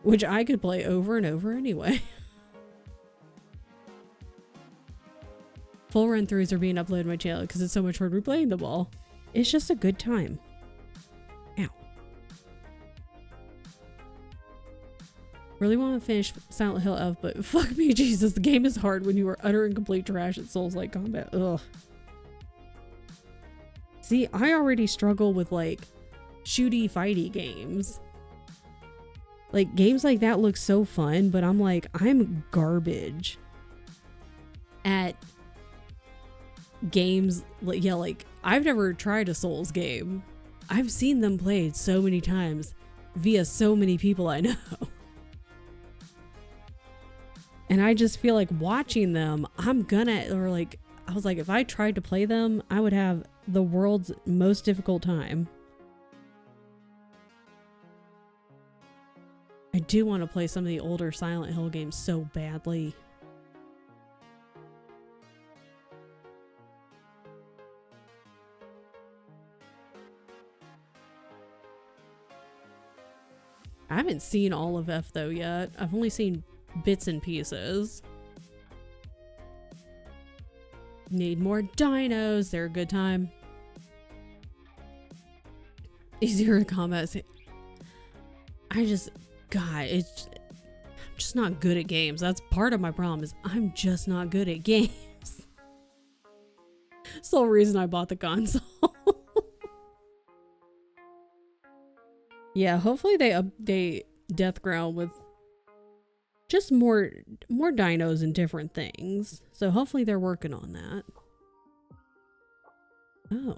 Which I could play over and over anyway. Full run-throughs are being uploaded to my channel because it's so much fun replaying them all. It's just a good time. Ow. Really want to finish Silent Hill F, but fuck me, Jesus, the game is hard when you are utter and complete trash at Souls-like combat. Ugh. See, I already struggle with like shooty fighty games. Like games like that look so fun, but I'm like, I'm garbage at games. Yeah, like I've never tried a Souls game. I've seen them played so many times via so many people I know. And I just feel like watching them, I was like, if I tried to play them, I would have the world's most difficult time. I do want to play some of the older Silent Hill games so badly. I haven't seen all of F though yet. I've only seen bits and pieces. Need more dinos. They're a good time. Easier to combat. I'm just not good at games. That's part of my problem is I'm just not good at games. It's the whole reason I bought the console. Yeah, hopefully they update Deathground with just more dinos and different things. So hopefully they're working on that. Oh.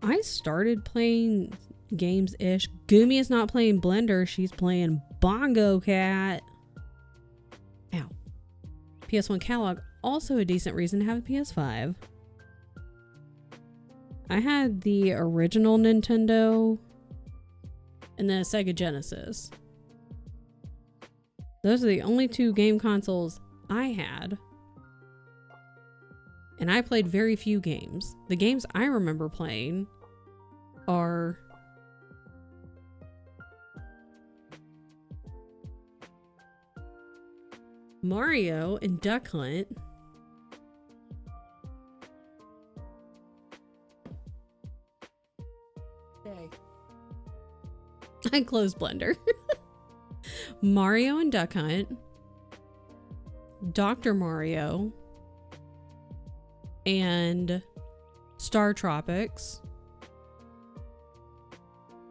I started playing games-ish. Gumi is not playing Blender. She's playing Bongo Cat. Ow. PS1 catalog, also a decent reason to have a PS5. I had the original Nintendo and then a Sega Genesis. Those are the only 2 game consoles I had. And I played very few games. The games I remember playing are Mario and Duck Hunt. I closed Blender. Mario and Duck Hunt, Dr. Mario, and Star Tropics.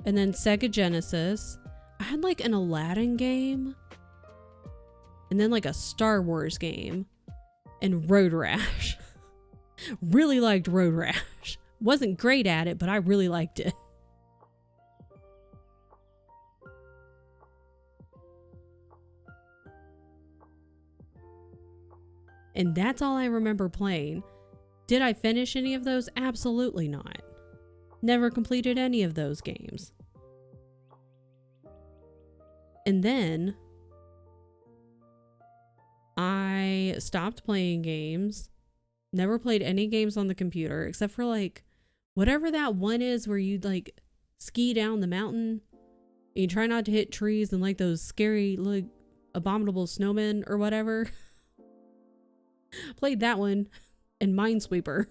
And then Sega Genesis. I had like an Aladdin game. And then like a Star Wars game. And Road Rash. Really liked Road Rash. Wasn't great at it, but I really liked it. And that's all I remember playing. Did I finish any of those? Absolutely not. Never completed any of those games. And then I stopped playing games. Never played any games on the computer except for like whatever that one is where you like ski down the mountain and you try not to hit trees and like those scary like abominable snowmen or whatever. Played that one and Minesweeper.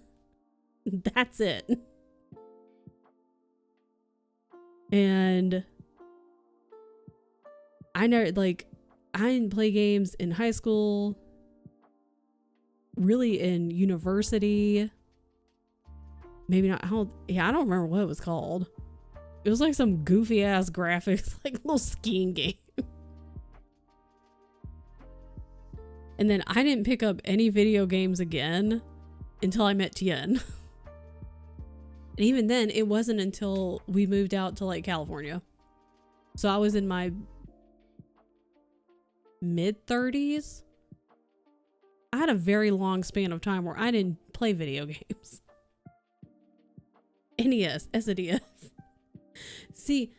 That's it. And I know, like, I didn't play games in high school, really in university. Maybe not. I don't remember what it was called. It was like some goofy ass graphics, like little skiing game. And then I didn't pick up any video games again until I met Tien. And even then, it wasn't until we moved out to like California. So I was in my mid-30s. I had a very long span of time where I didn't play video games. NES, SNES. See,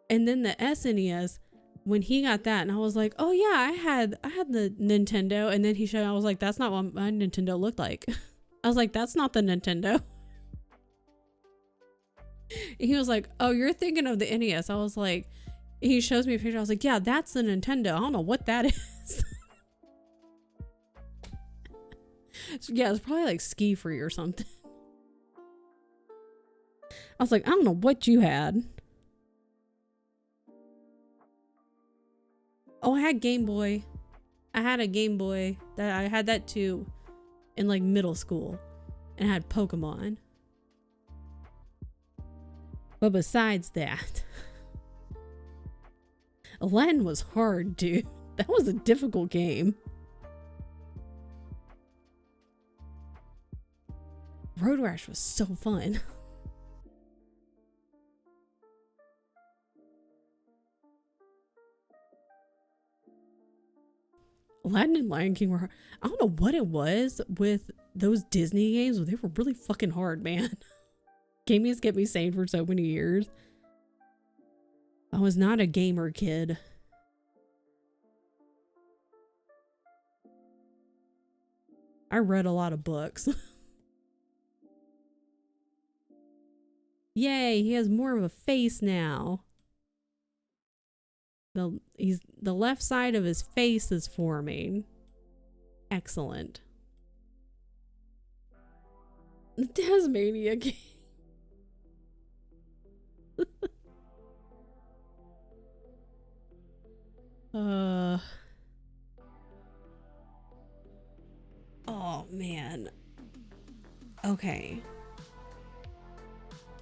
and then the SNES, when he got that, and I was like, oh yeah, I had the Nintendo, and then he showed, I was like, that's not what my Nintendo looked like. I was like, that's not the Nintendo. And he was like, oh, you're thinking of the NES. I was like, he shows me a picture. I was like, yeah, that's the Nintendo. I don't know what that is. So, yeah, it's probably like Ski Free or something. I was like, I don't know what you had. Oh, I had Game Boy. I had a Game Boy. I had that too in like middle school. And I had Pokemon. But besides that, Aladdin was hard, dude. That was a difficult game. Road Rash was so fun. Aladdin and Lion King were hard. I don't know what it was with those Disney games, but they were really fucking hard, man. Games kept me sane for so many years. I was not a gamer kid. I read a lot of books. Yay, he has more of a face now. The left side of his face is forming. Excellent. The Tasmania game. Oh man. Okay.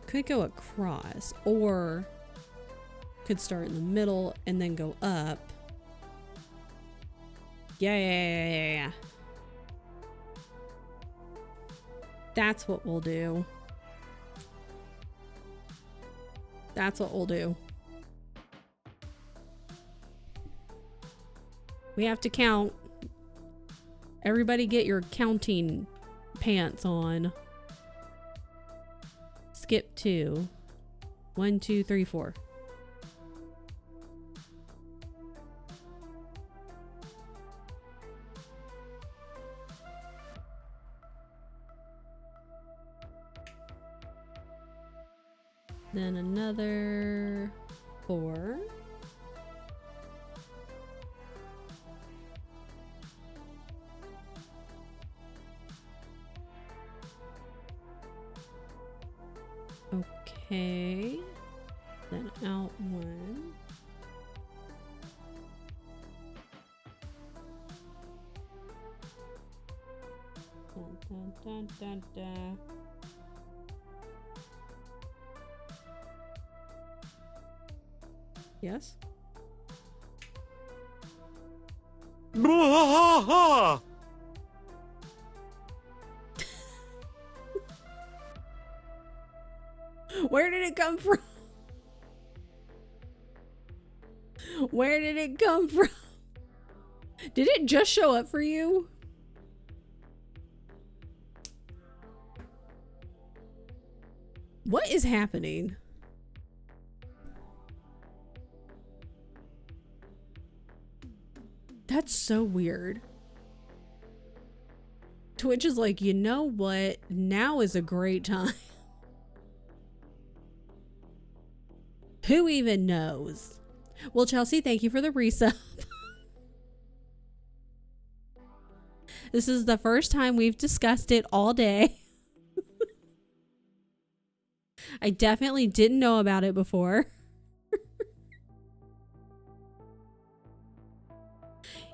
Could go across or could start in the middle and then go up. Yeah. That's what we'll do. That's what we'll do. We have to count. Everybody get your counting pants on. Skip 2. 1, 2, 3, 4. Then another 4. Okay. Then out 1. Yes? Where did it come from? Where did it come from? Did it just show up for you? What is happening? That's so weird. Twitch is like, you know what? Now is a great time. Who even knows? Well, Chelsea, thank you for the resub. This is the first time we've discussed it all day. I definitely didn't know about it before.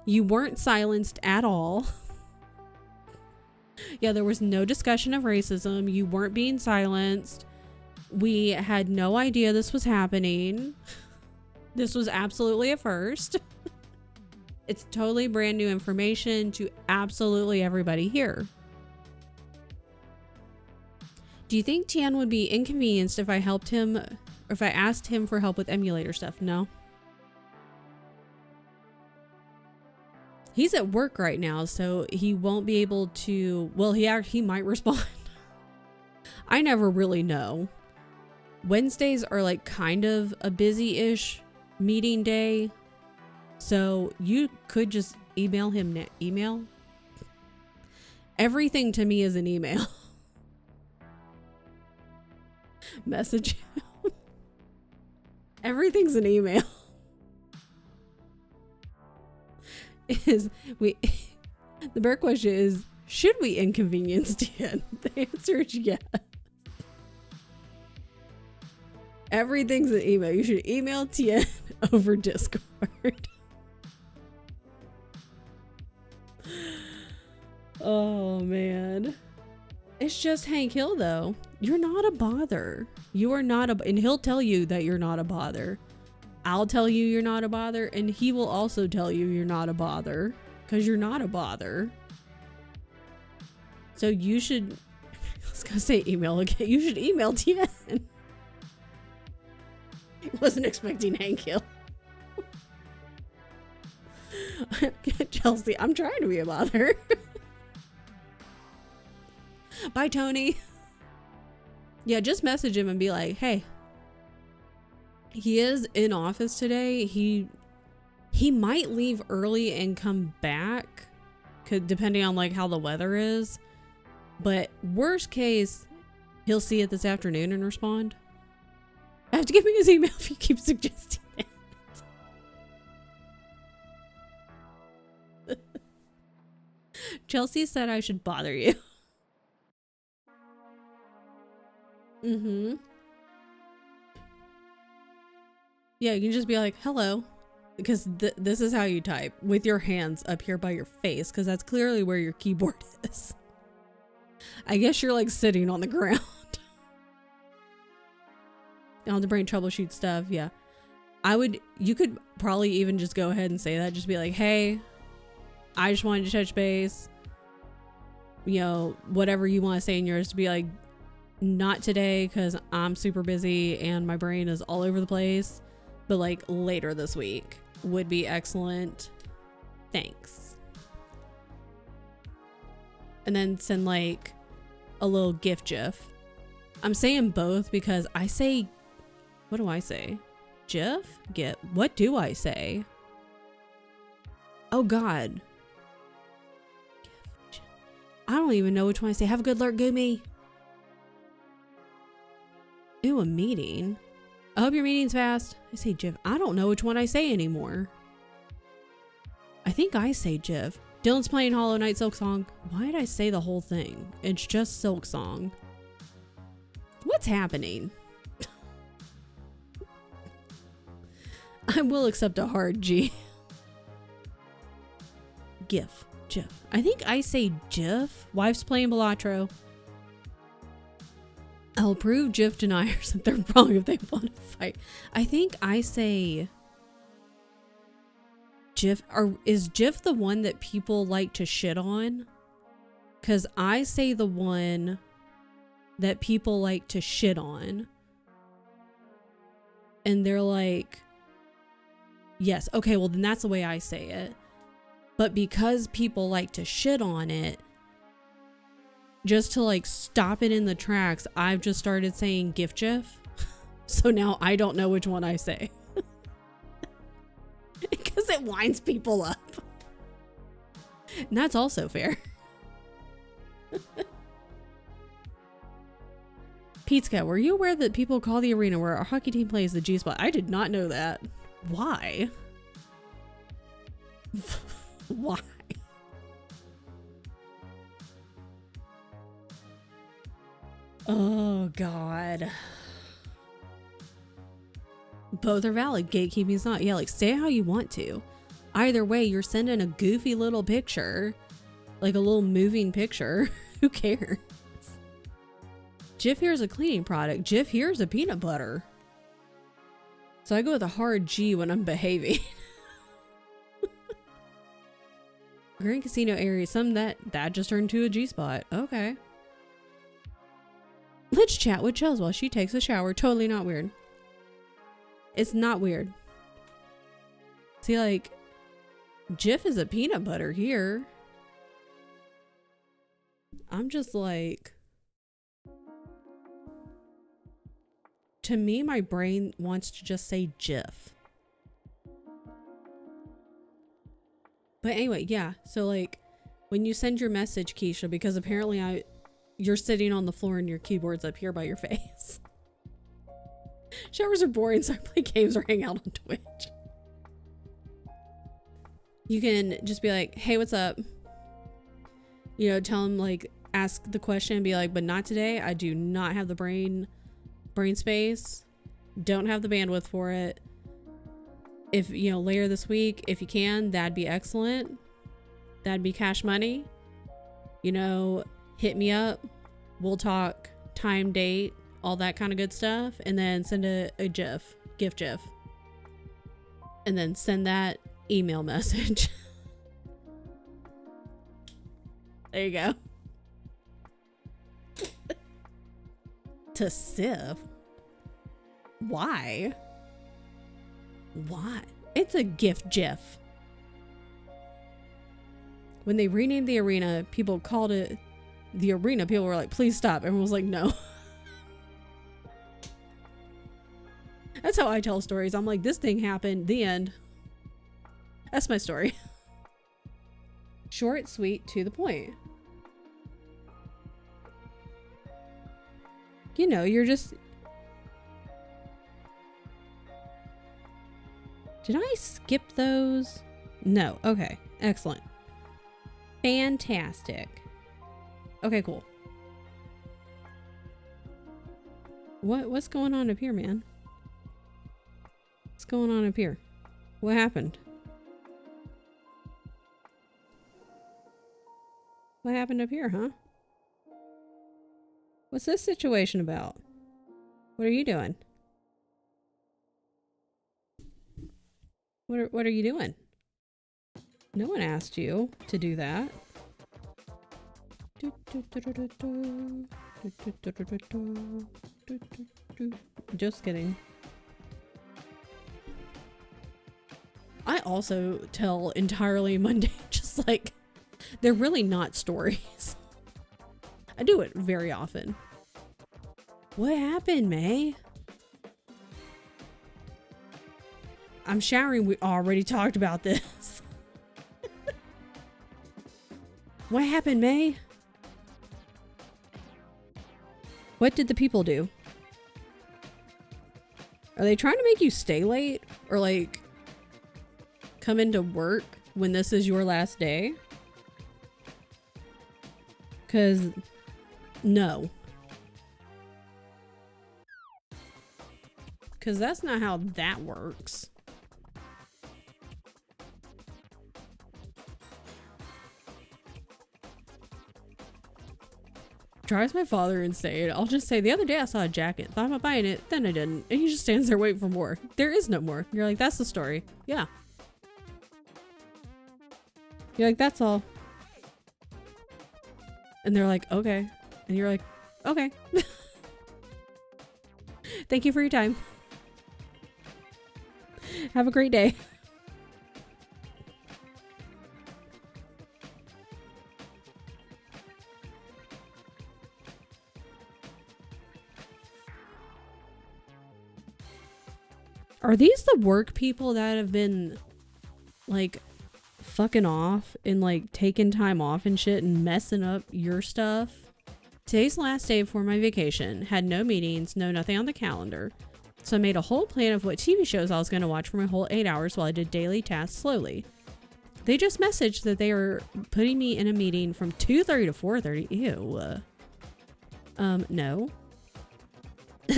You weren't silenced at all. Yeah, there was no discussion of racism. You weren't being silenced. We had no idea this was happening. This was absolutely a first. It's totally brand new information to absolutely everybody here. Do you think Tian would be inconvenienced if I helped him, or if I asked him for help with emulator stuff? No. He's at work right now, so he won't be able to, well, he might respond. I never really know. Wednesdays are like kind of a busy-ish meeting day. So you could just email him. Email? Everything to me is an email. Message him. Everything's an email. The bear question is, should we inconvenience Tian? The answer is yes. Everything's an email. You should email Tian over Discord. Oh man. It's just Hank Hill though. You're not a bother. You are not and he'll tell you that you're not a bother. I'll tell you you're not a bother, and he will also tell you you're not a bother, because you're not a bother. So you should, I was gonna say email again. You should email Tian. Wasn't expecting Hank Hill. Chelsea, I'm trying to be a bother. Bye, Tony. Yeah, just message him and be like, hey, he is in office today. He might leave early and come back, depending on like how the weather is. But worst case, he'll see it this afternoon and respond. I have to give me his email if you keep suggesting it. Chelsea said I should bother you. Yeah, you can just be like, hello, because this is how you type, with your hands up here by your face, because that's clearly where your keyboard is. I guess you're like sitting on the ground. On the brain troubleshoot stuff, yeah. You could probably even just go ahead and say that. Just be like, hey, I just wanted to touch base. You know, whatever you want to say in yours, to be like, not today because I'm super busy and my brain is all over the place. But like later this week would be excellent. Thanks. And then send like a little gif. I'm saying both because I say, what do I say? GIF? GIF? What do I say? Oh God. I don't even know which one I say. Have a good lurk, Goomy. Ooh, a meeting. I hope your meeting's fast. I say GIF. I don't know which one I say anymore. I think I say GIF. Dylan's playing Hollow Knight Silk Song. Why did I say the whole thing? It's just Silk Song. What's happening? I will accept a hard G. GIF. GIF. I think I say GIF. Wife's playing Balatro. I'll prove GIF deniers that they're wrong if they want to fight. I think I say GIF. Or is GIF the one that people like to shit on? Because I say the one that people like to shit on. And they're like, yes, okay, well then that's the way I say it. But because people like to shit on it, just to like stop it in the tracks, I've just started saying GIF. So now I don't know which one I say. Because it winds people up. And that's also fair. Pizka, were you aware that people call the arena where our hockey team plays the G-spot? I did not know that. Why? Why? Oh, God. Both are valid. Gatekeeping's not. Yeah, like, say how you want to. Either way, you're sending a goofy little picture. Like a little moving picture. Who cares? Jif here is a cleaning product. Jif here is a peanut butter. So I go with a hard G when I'm behaving. Grand Casino area. Some that just turned to a G spot. Okay. Let's chat with Chels while she takes a shower. Totally not weird. It's not weird. See, like, Jif is a peanut butter here. I'm just like, to me, my brain wants to just say Jif. But anyway, yeah. So like, when you send your message, Keisha, because apparently you're sitting on the floor and your keyboard's up here by your face. Showers are boring, so I play games or hang out on Twitch. You can just be like, hey, what's up? You know, tell them, like, ask the question and be like, but not today. I do not have the brain space. Don't have the bandwidth for it. If, you know, later this week, if you can, that'd be excellent. That'd be cash money. You know, hit me up. We'll talk time, date, all that kind of good stuff. And then send a GIF. And then send that email message. There you go. To Civ? Why? Why? It's a GIF. When they renamed the arena, people called it the arena. People were like, please stop. Everyone was like, no. That's how I tell stories. I'm like, this thing happened. The end. That's my story. Short, sweet, to the point. You know, you're just... Did I skip those? No. Okay. Excellent. Fantastic. Okay, cool. What's going on up here, man? What's going on up here? What happened? What happened up here, huh? What's this situation about? What are you doing? What are you doing? No one asked you to do that. Just kidding. I also tell entirely mundane, just like, they're really not stories. I do it very often. What happened, May? I'm showering. We already talked about this. What happened, May? What did the people do? Are they trying to make you stay late? Or like come into work when this is your last day? 'Cause no. 'Cause that's not how that works. drives my father insane. I'll just say, the other day I saw a jacket, thought about buying it, then I didn't. And he just stands there waiting for more. There is no more. You're like, that's the story. Yeah. You're like, that's all. And they're like, okay. And you're like, okay. Thank you for your time. Have a great day. Are these the work people that have been like fucking off and like taking time off and shit and messing up your stuff? Today's the last day before my vacation. Had no meetings, no nothing on the calendar. So I made a whole plan of what TV shows I was going to watch for my whole 8 hours while I did daily tasks slowly. They just messaged that they are putting me in a meeting from 2:30 to 4:30. Ew. No.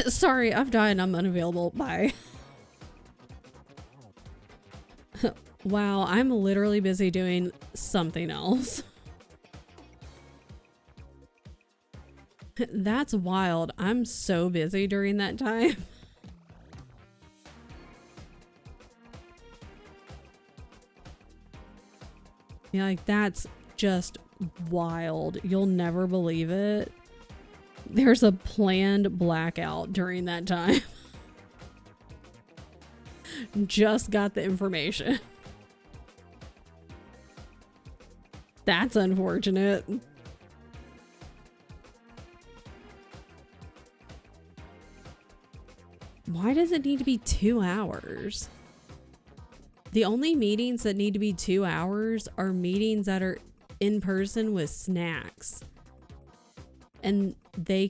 Sorry, I've died and I'm unavailable. Bye. Wow, I'm literally busy doing something else. That's wild. I'm so busy during that time. Yeah, like that's just wild. You'll never believe it. There's a planned blackout during that time. Just got the information. That's unfortunate. Why does it need to be 2 hours? The only meetings that need to be 2 hours are meetings that are in person with snacks. And you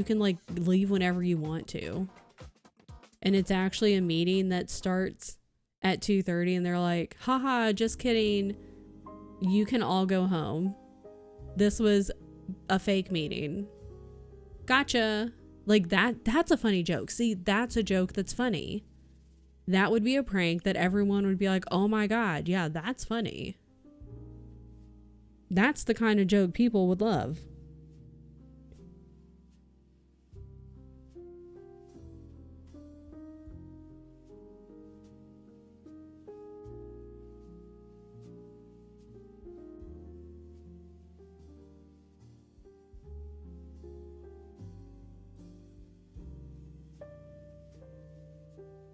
can like leave whenever you want to. And it's actually a meeting that starts at 2:30 and they're like, haha, just kidding. You can all go home. This was a fake meeting. Gotcha. Like that's a funny joke. See, that's a joke that's funny. That would be a prank that everyone would be like, oh my God, yeah, that's funny. That's the kind of joke people would love.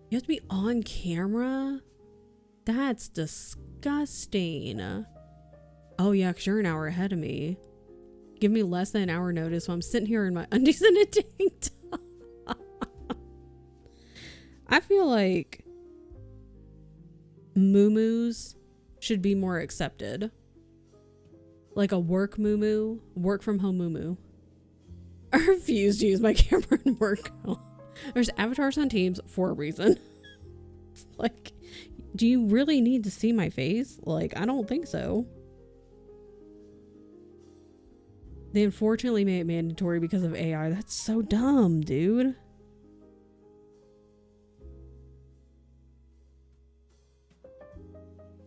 You have to be on camera? That's disgusting. Oh yeah, because you're an hour ahead of me. Give me less than an hour notice while I'm sitting here in my undies and a tank top. I feel like muumuus should be more accepted. Like a work muumuu, work from home muumuu. I refuse to use my camera in work. There's avatars on Teams for a reason. Like, do you really need to see my face? Like, I don't think so. They unfortunately made it mandatory because of AI. That's so dumb, dude.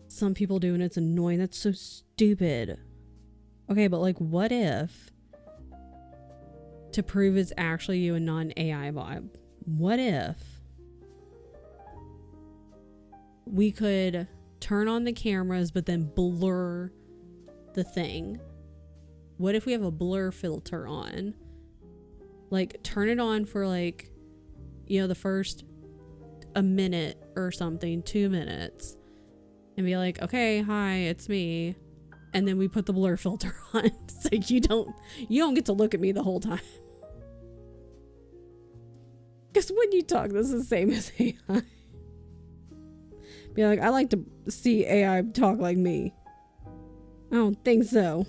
Some people do and it's annoying. That's so stupid. Okay, but like, what if, to prove it's actually you and not an AI bot, what if we could turn on the cameras but then blur the thing? What if we have a blur filter on? Like, turn it on for like, you know, the first a minute or something, 2 minutes, and be like, okay, hi, it's me. And then we put the blur filter on so you don't get to look at me the whole time. Because when you talk, this is the same as AI. Be like, I like to see AI talk like me. I don't think so.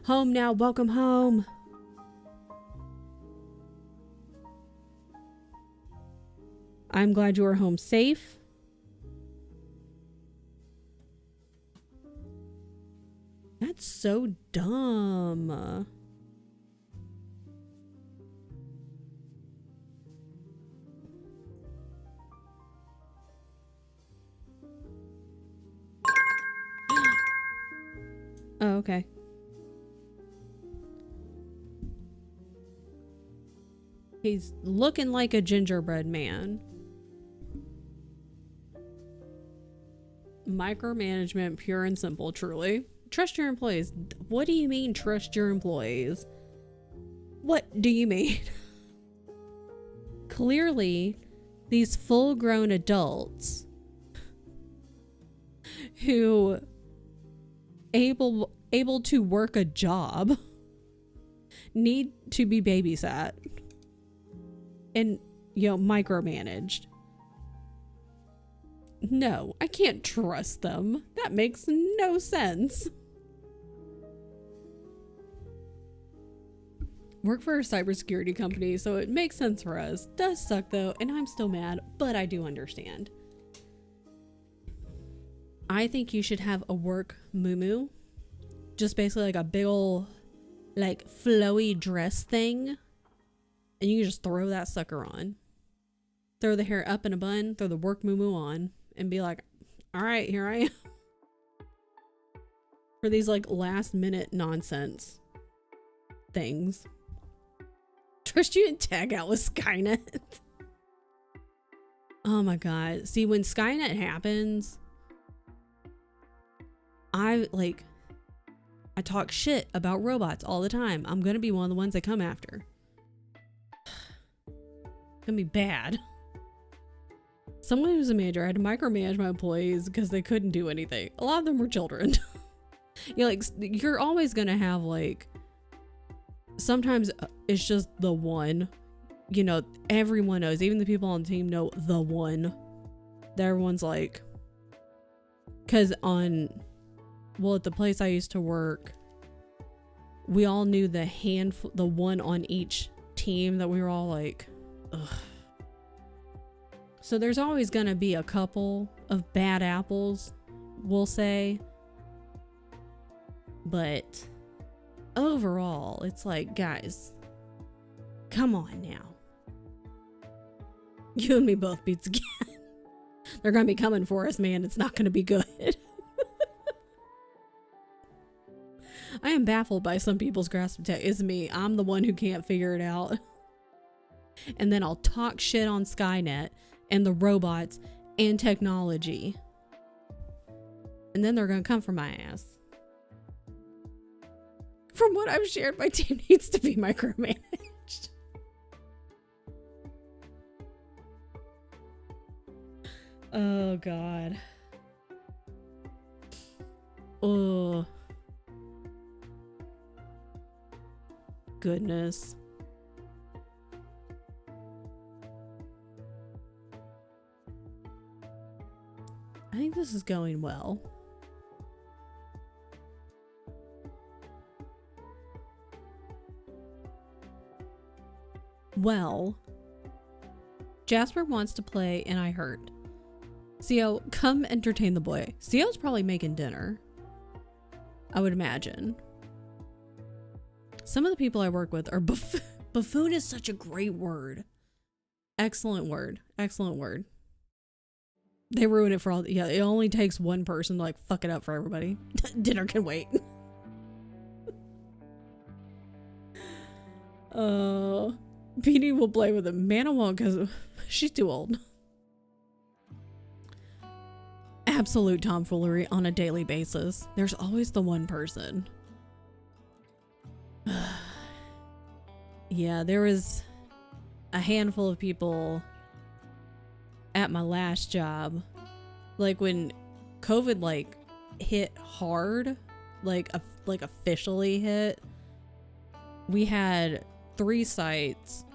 Home now, welcome home. I'm glad you are home safe. That's so dumb. Oh, okay. He's looking like a gingerbread man. Micromanagement, pure and simple, truly. Trust your employees. What do you mean, trust your employees? What do you mean? Clearly, these full-grown adults who able to work a job need to be babysat and, you know, micromanaged. No, I can't trust them. That makes no sense. Work for a cybersecurity company, so it makes sense for us. Does suck though, and I'm still mad, but I do understand. I think you should have a work muumuu. Just basically like a big ol' like flowy dress thing. And you can just throw that sucker on. Throw the hair up in a bun, throw the work muumuu on, and be like, all right, here I am. For these like last minute nonsense things. Trust you and tag out with Skynet. Oh my god. See, when Skynet happens, I talk shit about robots all the time. I'm gonna be one of the ones they come after. It's gonna be bad. Someone who's a manager had to micromanage my employees because they couldn't do anything. A lot of them were children. You're always gonna have like, sometimes it's just the one, you know, everyone knows, even the people on the team know the one that everyone's like, because at the place I used to work, we all knew the one on each team that we were all like, ugh. So there's always gonna be a couple of bad apples, we'll say, but overall, it's like, guys, come on now. You and me both beats again. They're gonna be coming for us, man. It's not gonna be good. I am baffled by some people's grasp of tech. It's me. I'm the one who can't figure it out. And then I'll talk shit on Skynet and the robots and technology. And then they're gonna come for my ass. From what I've shared, my team needs to be micromanaged. Oh god. Oh goodness. I think this is going well. Well, Jasper wants to play and I hurt. Co, come entertain the boy. Co's probably making dinner, I would imagine. Some of the people I work with are buffoon is such a great word. Excellent word. Excellent word. They ruin it for all. Yeah, it only takes one person to like fuck it up for everybody. Dinner can wait. Beanie will play with him. Mana won't because she's too old. Absolute tomfoolery on a daily basis. There's always the one person. Yeah, there was a handful of people at my last job, like when COVID like hit hard, like officially hit. We had 3 sites.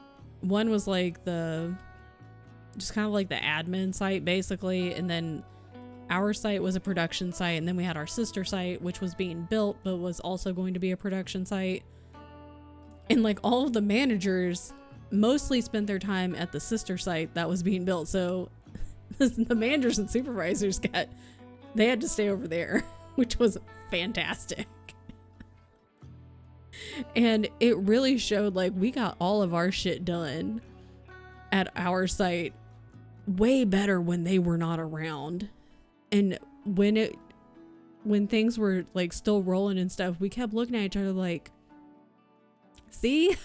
One was like just kind of like the admin site basically, and then our site was a production site, and then we had our sister site which was being built but was also going to be a production site. And like all of the managers mostly spent their time at the sister site that was being built, so the managers and supervisors they had to stay over there, which was fantastic. And it really showed like we got all of our shit done at our site way better when they were not around. And when things were like still rolling and stuff, we kept looking at each other like, see,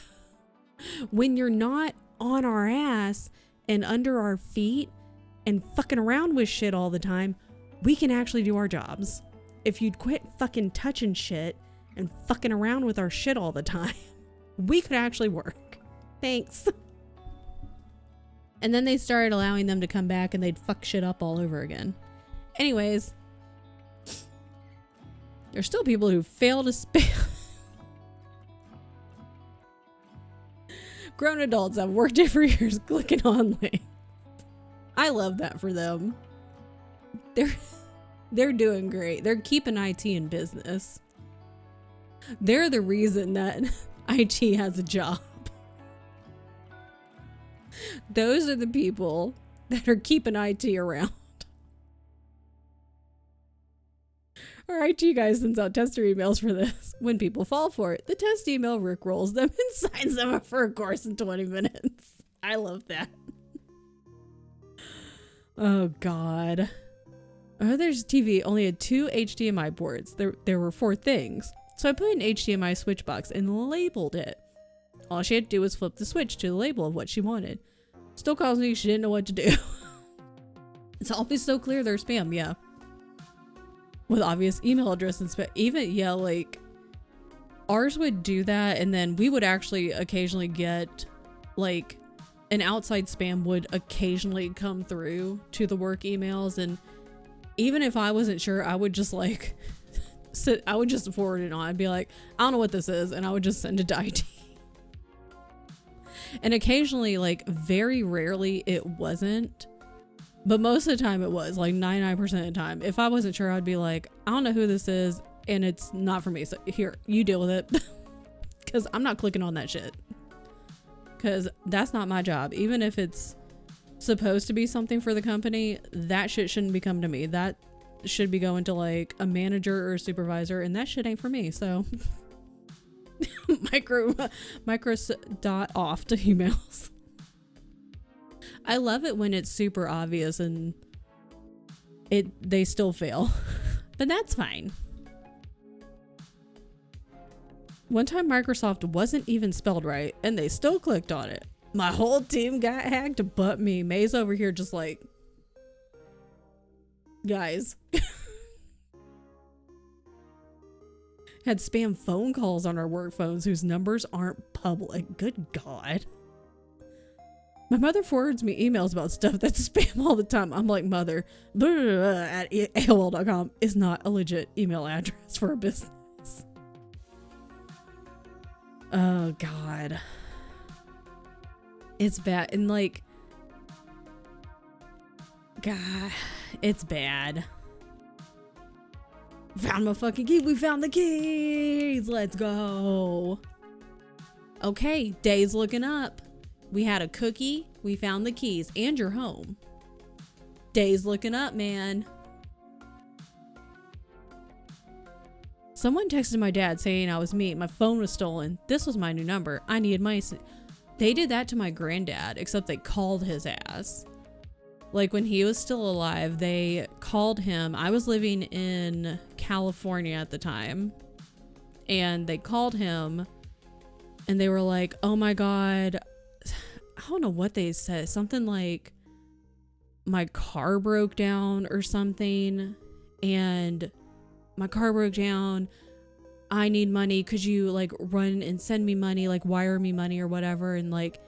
when you're not on our ass and under our feet and fucking around with shit all the time, we can actually do our jobs. If you'd quit fucking touching shit and fucking around with our shit all the time, we could actually work. Thanks. And then they started allowing them to come back and they'd fuck shit up all over again. Anyways, there's still people who fail to spam. Grown adults have worked it for years clicking on links. I love that for them. They're doing great. They're keeping IT in business. They're the reason that IT has a job. Those are the people that are keeping IT around. Our IT guy sends out tester emails for this. When people fall for it, the test email rickrolls them and signs them up for a course in 20 minutes. I love that. Oh, God. Oh, there's TV. Only had 2 HDMI ports. There were 4 things. So I put an HDMI switch box and labeled it. All she had to do was flip the switch to the label of what she wanted. Still calls me, she didn't know what to do. It's always so clear they're spam, yeah. With obvious email address and spam. Even, yeah, like, ours would do that, and then we would actually occasionally get, like, an outside spam would occasionally come through to the work emails, and even if I wasn't sure, I would just, like, I would just forward it on. I'd be like, I don't know what this is, and I would just send it to IT. And occasionally, like, very rarely it wasn't, but most of the time it was, like 99% of the time. If I wasn't sure, I'd be like, I don't know who this is and it's not for me. So here, you deal with it. Because I'm not clicking on that shit. Because that's not my job. Even if it's supposed to be something for the company, that shit shouldn't be coming to me. That should be going to like a manager or a supervisor, and that shit ain't for me. So micros dot off to emails. I love it when it's super obvious and they still fail, but that's fine. One time Microsoft wasn't even spelled right and they still clicked on it. My whole team got hacked but me. May's over here just like, guys. Had spam phone calls on our work phones whose numbers aren't public. Good God. My mother forwards me emails about stuff that's spam all the time. I'm like, mother, blah, blah, blah, at AOL.com is not a legit email address for a business. Oh, God. It's bad. And like, God, it's bad. Found my fucking key. We found the keys. Let's go. Okay, day's looking up. We had a cookie. We found the keys. And you're home. Day's looking up, man. Someone texted my dad saying I was me. My phone was stolen. This was my new number. I needed money. They did that to my granddad, except they called his ass. Like when he was still alive, they called him. I was living in California at the time. And they called him and they were like, oh my God. I don't know what they said. Something like my car broke down or something. And my car broke down. I need money. Could you like run and send me money, like wire me money or whatever? And like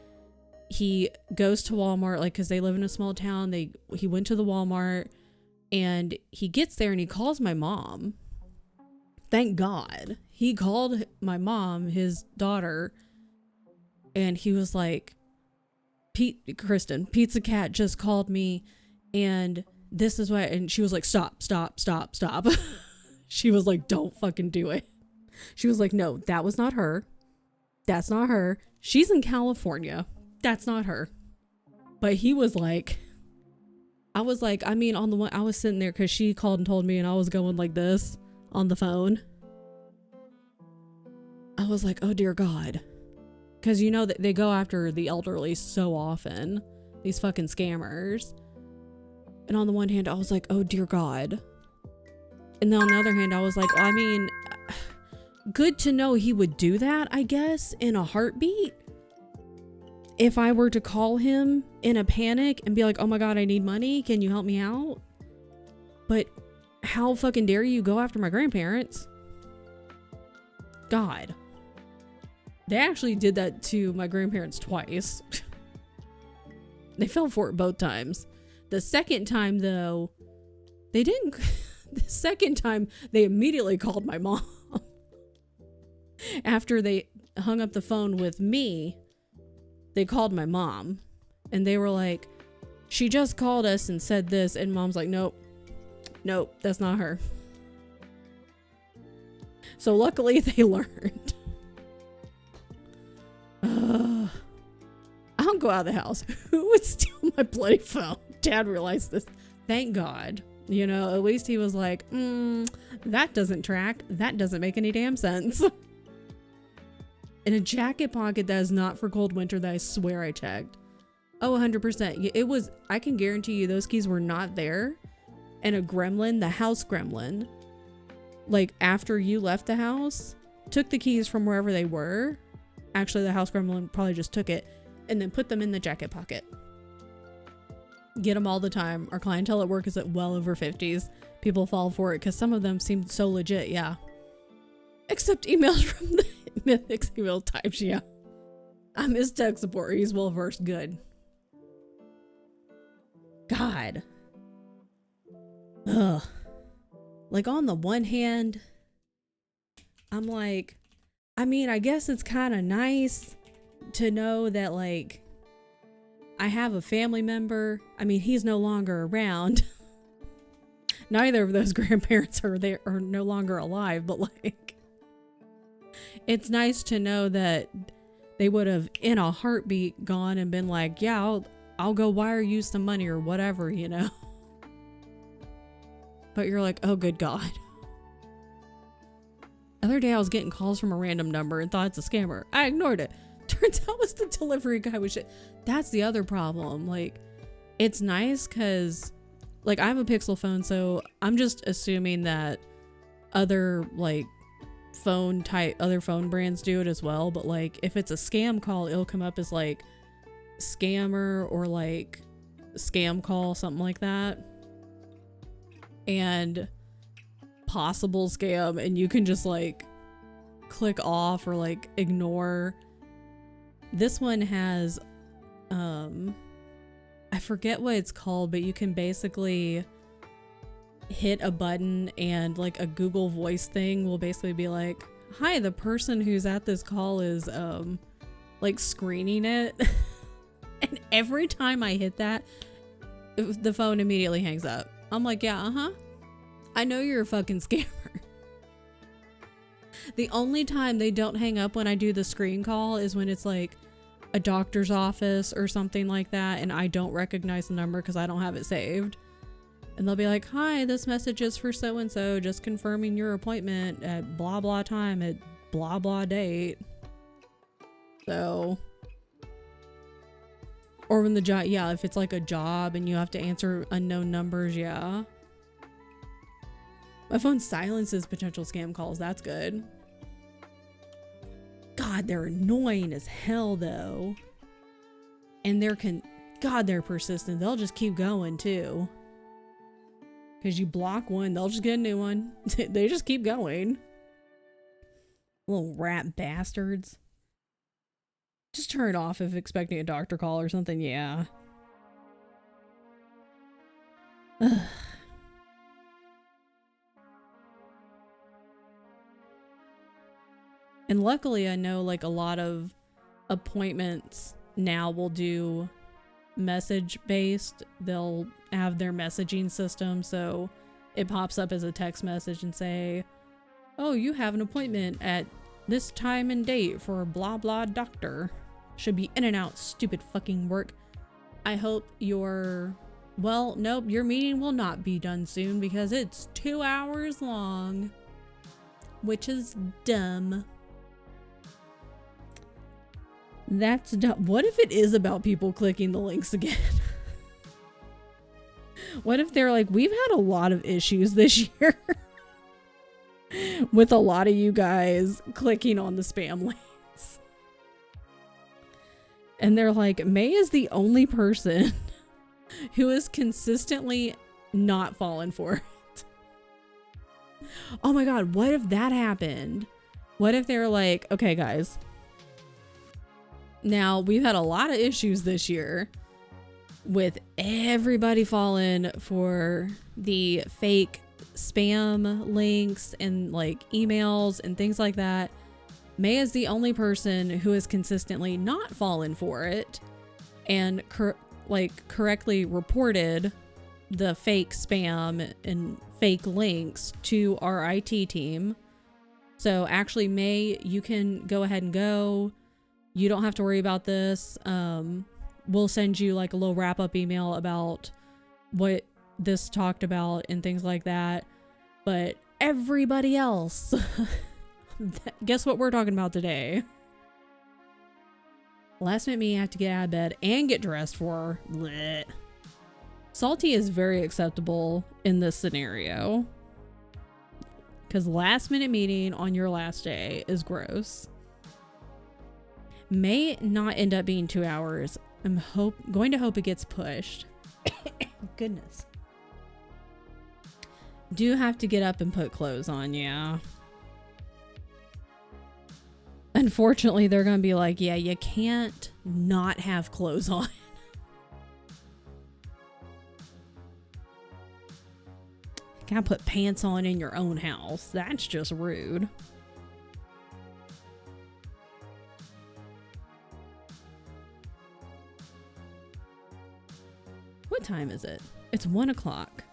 he goes to Walmart, like, cause they live in a small town. He went to the Walmart and he gets there and he calls my mom. Thank God. He called my mom, his daughter, and he was like, Kristen, Pizza Cat just called me and this is what, and she was like, stop. She was like, don't fucking do it. She was like, no, that was not her. That's not her. She's in California. That's not her. But he was like, I was like, I mean, on the one, I was sitting there because she called and told me and I was going like this on the phone. I was like, oh dear God. Because you know that they go after the elderly so often. These fucking scammers. And on the one hand, I was like, oh dear God. And then on the other hand, I was like, I mean, good to know he would do that, I guess, in a heartbeat. if I were to call him in a panic and be like, oh my God, I need money. Can you help me out? But how fucking dare you go after my grandparents? God. They actually did that to my grandparents twice. They fell for it both times. The second time, though, they didn't. The second time, they immediately called my mom. After they hung up the phone with me, they called my mom. And they were like, she just called us and said this. And mom's like, nope, that's not her. So luckily, they learned. I don't go out of the house. Who would steal my bloody phone? Dad realized this. Thank God. You know, at least he was like, that doesn't track. That doesn't make any damn sense. In a jacket pocket that is not for cold winter that I swear I checked. Oh, 100%. It was, I can guarantee you those keys were not there. And a gremlin, the house gremlin, like after you left the house, took the keys from wherever they were. Actually, the house gremlin probably just took it and then put them in the jacket pocket. Get them all the time. Our clientele at work is at well over 50s. People fall for it because some of them seem so legit, yeah. Except emails from the Mythics email types, yeah. I'm his tech support. He's well versed. Good. God. Ugh. Like, on the one hand, I'm like, I mean, I guess it's kind of nice to know that, like, I have a family member. I mean, he's no longer around. Neither of those grandparents are no longer alive, but like, it's nice to know that they would have in a heartbeat gone and been like, yeah, I'll go wire you some money or whatever, you know. But you're like, oh, good God. The other day I was getting calls from a random number and thought it's a scammer. I ignored it. Turns out it was the delivery guy with shit. That's the other problem. Like, it's nice because, like, I have a Pixel phone, so I'm just assuming that other, like, other phone brands do it as well. But, like, if it's a scam call, it'll come up as, like, scammer or, like, scam call, something like that. And possible scam, and you can just, like, click off or, like, ignore. This one has, I forget what it's called, but you can basically hit a button and like a Google Voice thing will basically be like, hi, the person who's at this call is, like screening it. And every time I hit that, the phone immediately hangs up. I'm like, yeah, I know you're a fucking scammer. The only time they don't hang up when I do the screen call is when it's like a doctor's office or something like that, and I don't recognize the number because I don't have it saved. And they'll be like, hi, this message is for so-and-so, just confirming your appointment at blah blah time at blah blah date. So, or when the job, yeah, if it's like a job and you have to answer unknown numbers, yeah. My phone silences potential scam calls. That's good. God, they're annoying as hell though. And they're persistent. They'll just keep going too. Because you block one, they'll just get a new one. They just keep going. Little rat bastards. Just turn it off if expecting a doctor call or something, yeah. Ugh. And luckily I know like a lot of appointments now will do message based. They'll have their messaging system, so it pops up as a text message and say, oh, you have an appointment at this time and date for blah blah doctor. Should be in and out, stupid fucking work. I hope well, nope, your meeting will not be done soon because it's 2 hours long, which is dumb. That's dumb. What if it is about people clicking the links again? What if they're like, we've had a lot of issues this year with a lot of you guys clicking on the spam links. And they're like, May is the only person who has consistently not fallen for it. Oh my God, what if that happened? What if they're like, okay, guys. Now, we've had a lot of issues this year with everybody falling for the fake spam links and like emails and things like that. May is the only person who has consistently not fallen for it and correctly reported the fake spam and fake links to our IT team. So actually, May, you can go ahead and go. You don't have to worry about this. We'll send you like a little wrap-up email about what this talked about and things like that. But everybody else, guess what we're talking about today? Last minute me have to get out of bed and get dressed for. Blech. Salty is very acceptable in this scenario. Because last minute meeting on your last day is gross. May not end up being 2 hours. I'm going to hope it gets pushed. Goodness. Do have to get up and put clothes on, yeah. Unfortunately, they're going to be like, yeah, you can't not have clothes on. You can't put pants on in your own house. That's just rude. What time is it? It's 1 o'clock.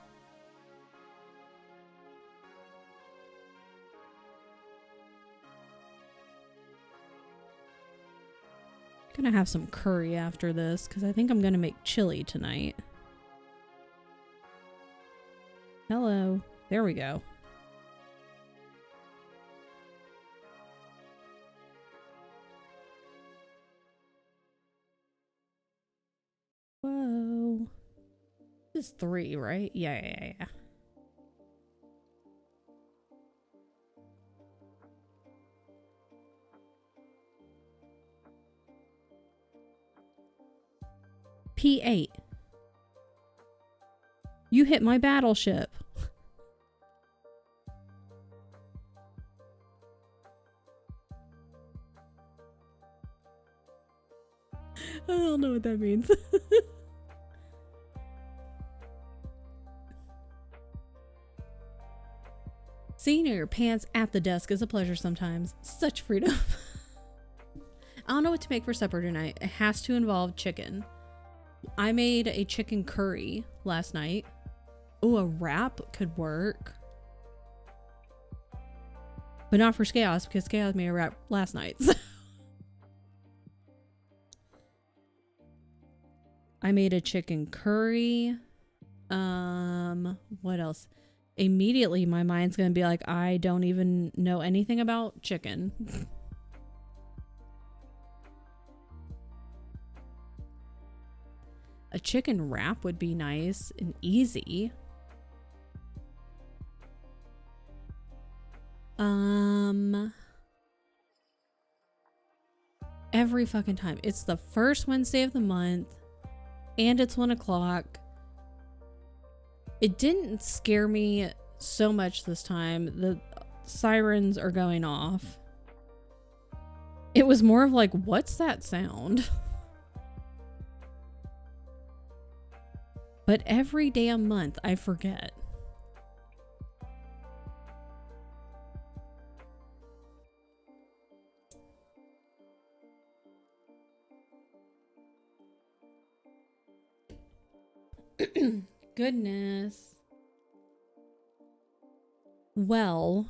Gonna have some curry after this because I think I'm gonna make chili tonight. Hello. There we go. Whoa. This is 3, right? Yeah. P8. You hit my battleship. I don't know what that means. Seeing your pants at the desk is a pleasure sometimes. Such freedom. I don't know what to make for supper tonight. It has to involve chicken. I made a chicken curry last night. Oh, a wrap could work. But not for Chaos because Chaos made a wrap last night. So. I made a chicken curry. What else? Immediately my mind's gonna be like, I don't even know anything about chicken. A chicken wrap would be nice and easy. Every fucking time. It's the first Wednesday of the month and it's 1 o'clock. It didn't scare me so much this time. The sirens are going off. It was more of like, what's that sound? But every damn month I forget. Goodness. Well,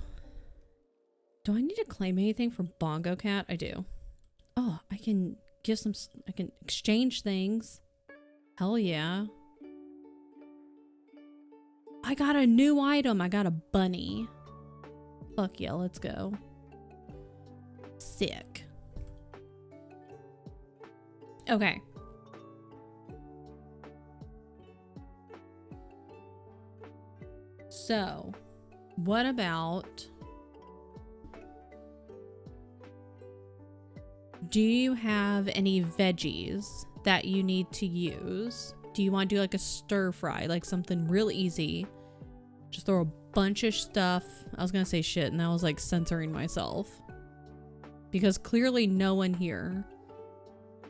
do I need to claim anything for Bongo Cat? I do. Oh, I can give some, I can exchange things. Hell yeah. I got a new item. I got a bunny. Fuck yeah, let's go. Sick. Okay. So, what about Do you have any veggies that you need to use? Do you want to do like a stir fry, like something real easy? Just throw a bunch of stuff. I was gonna say shit and I was like censoring myself. Because clearly no one here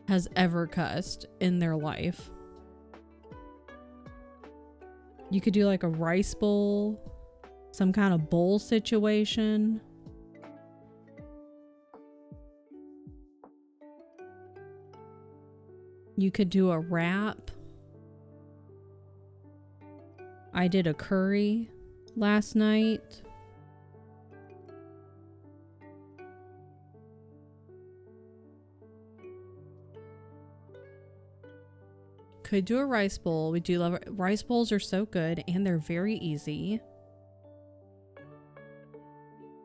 has ever cussed in their life. You could do like a rice bowl, some kind of bowl situation. You could do a wrap. I did a curry last night. Could do a rice bowl. We do love rice bowls, are so good and they're very easy.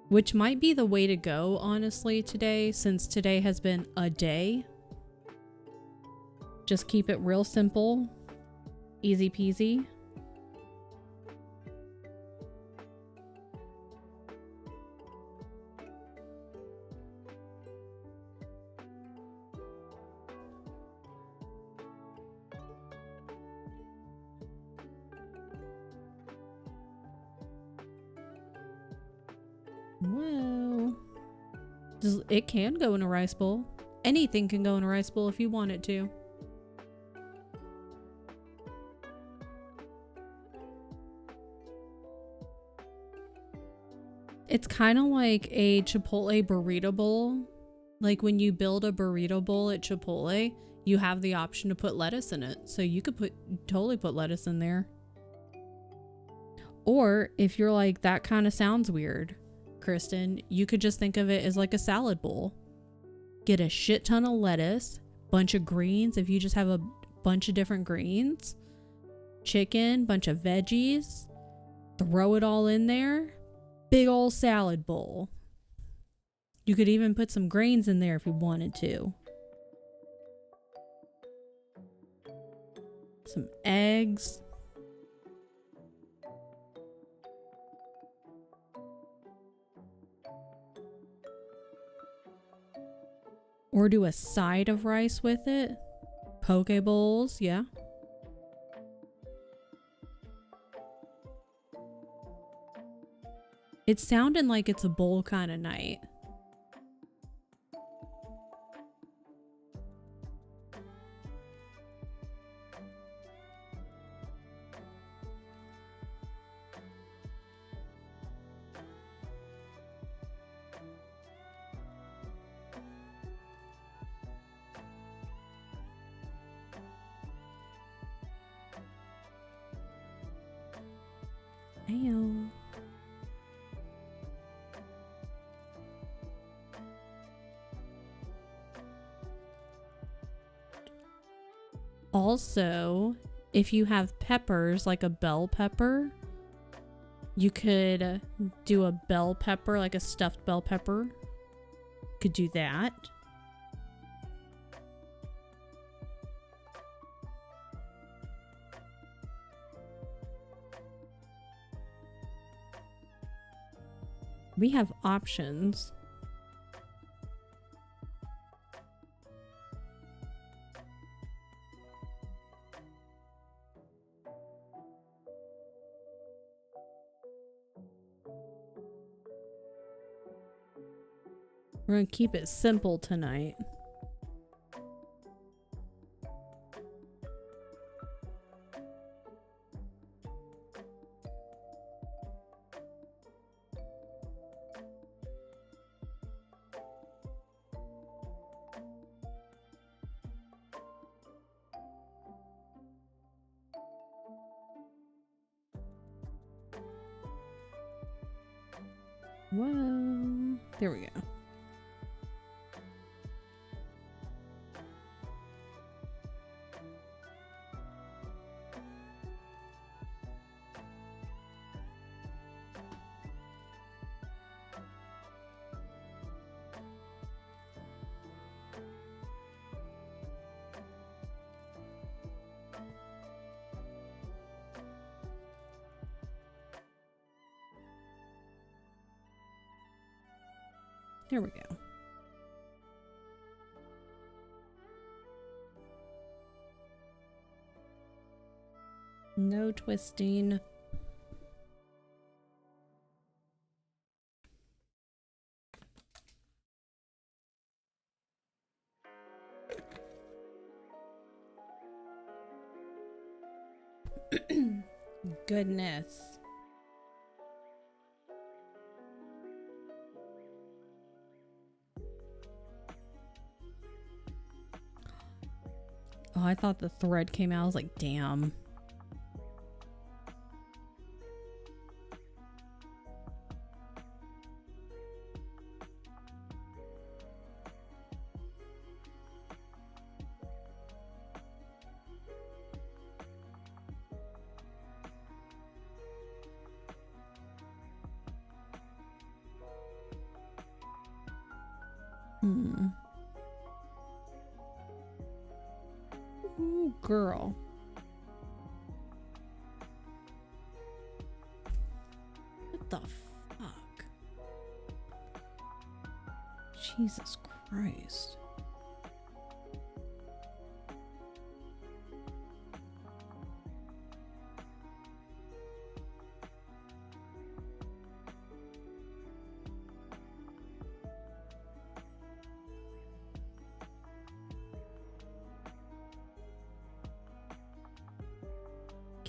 Which might be the way to go, honestly, today, since today has been a day. Just keep it real simple, easy peasy. Well, it can go in a rice bowl. Anything can go in a rice bowl if you want it to. It's kind of like a Chipotle burrito bowl. Like when you build a burrito bowl at Chipotle, you have the option to put lettuce in it. So you could totally put lettuce in there. Or if you're like, that kind of sounds weird, Kristen, you could just think of it as like a salad bowl. Get a shit ton of lettuce, bunch of greens. If you just have a bunch of different greens, chicken, bunch of veggies, throw it all in there. Big old salad bowl. You could even put some grains in there if you wanted to. Some eggs. Or do a side of rice with it. Poke bowls, yeah. It's sounding like it's a bowl kind of night. Ayo. Also, if you have peppers, like a bell pepper, you could do a bell pepper, like a stuffed bell pepper. Could do that. We have options. We're gonna keep it simple tonight. Whoa. There we go. There we go. No twisting. Goodness. Oh, I thought the thread came out. I was like, damn. Ooh, girl. What the fuck? Jesus Christ.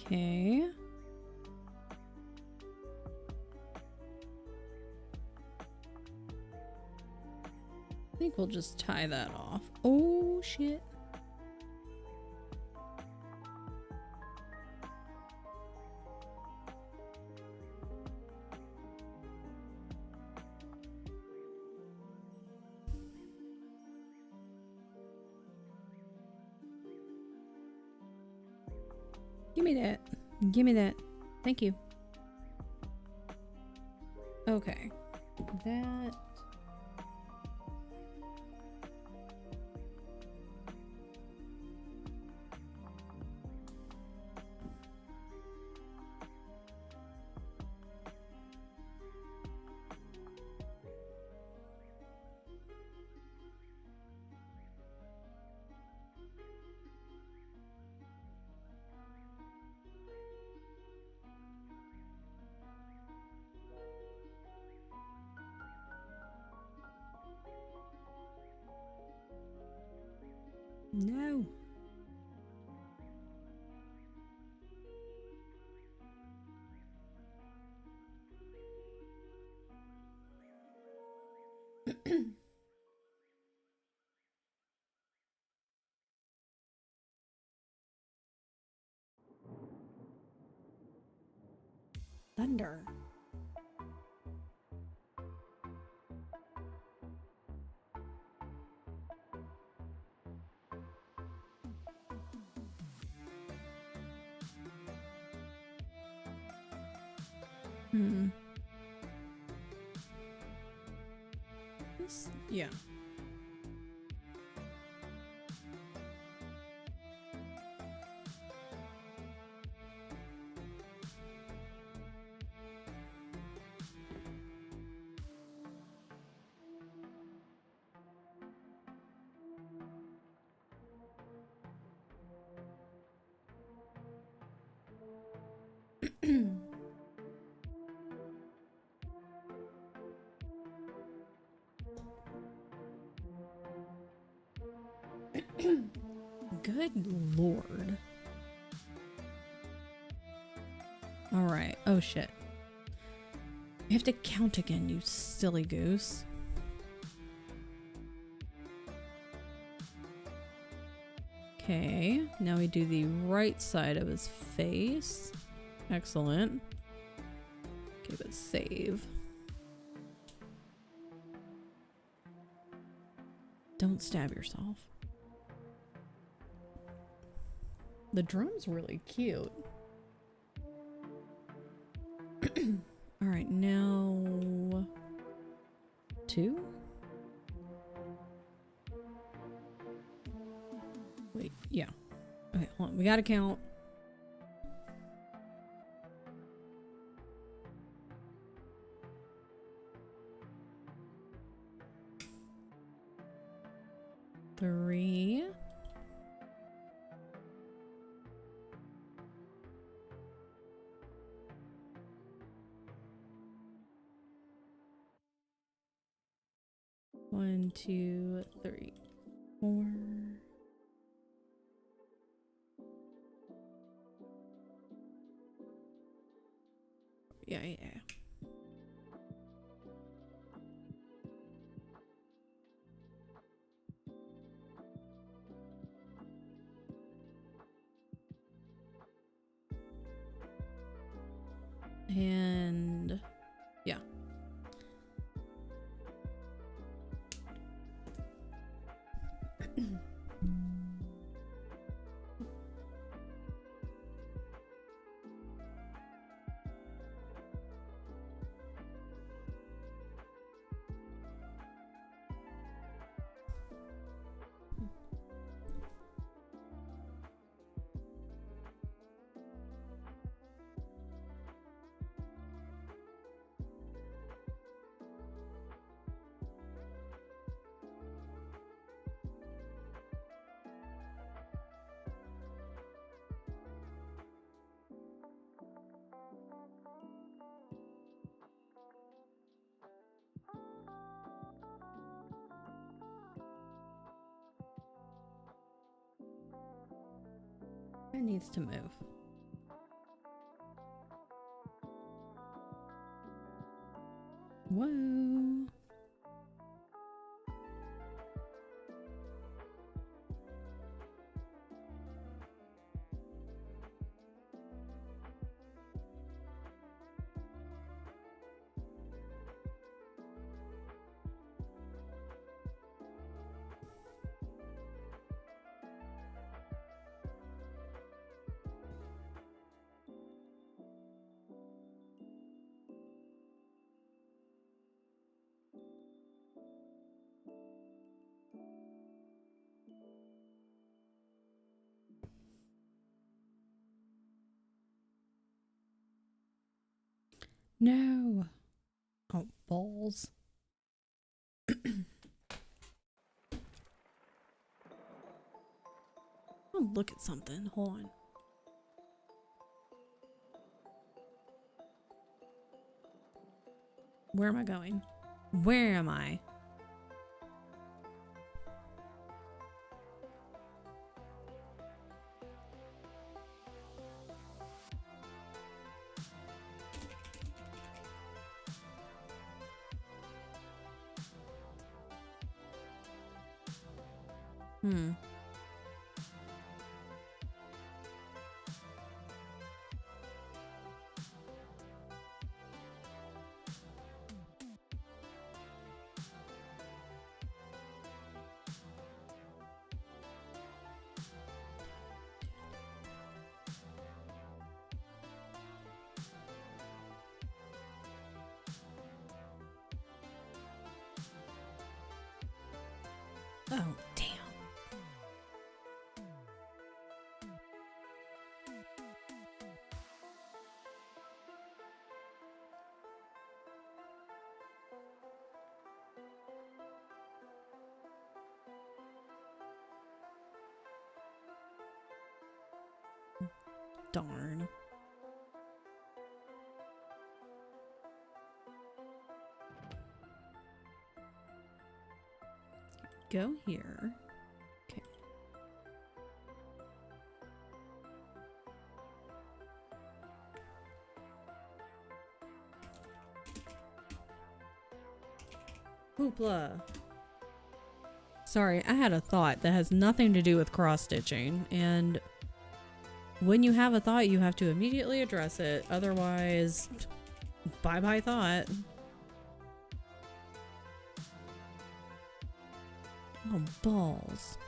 Okay. I think we'll just tie that off. Oh, shit. Give me that. Give me that. Thank you. Okay. That. No. Thunder. This, yeah. Good lord. All right. Oh shit. You have to count again, you silly goose. Okay, now we do the right side of his face. Excellent. Okay, but save. Don't stab yourself. The drum's really cute. All right, now 2. Wait, yeah. Okay, hold on. We gotta count. Three. 2, 3, 4. Yeah. And yeah. It needs to move. Whoa. No. Oh, balls. I'll look at something. Hold on. Where am I going? Where am I? Oh, damn. Darn. Go here. Okay. Hoopla. Sorry, I had a thought that has nothing to do with cross-stitching, and when you have a thought, you have to immediately address it. Otherwise, bye-bye thought. Oh, balls.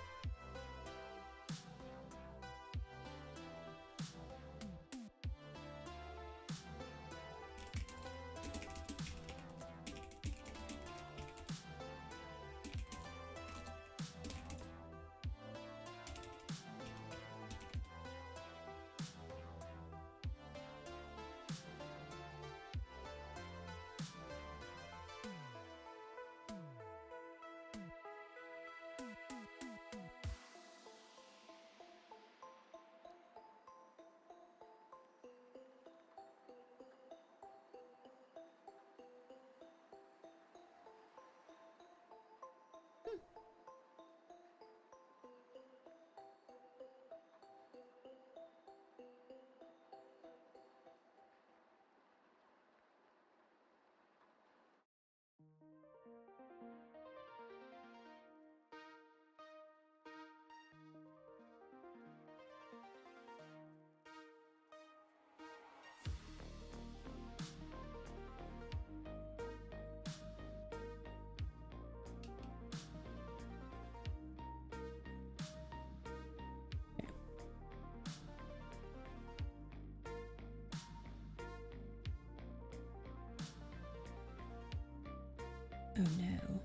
Oh no.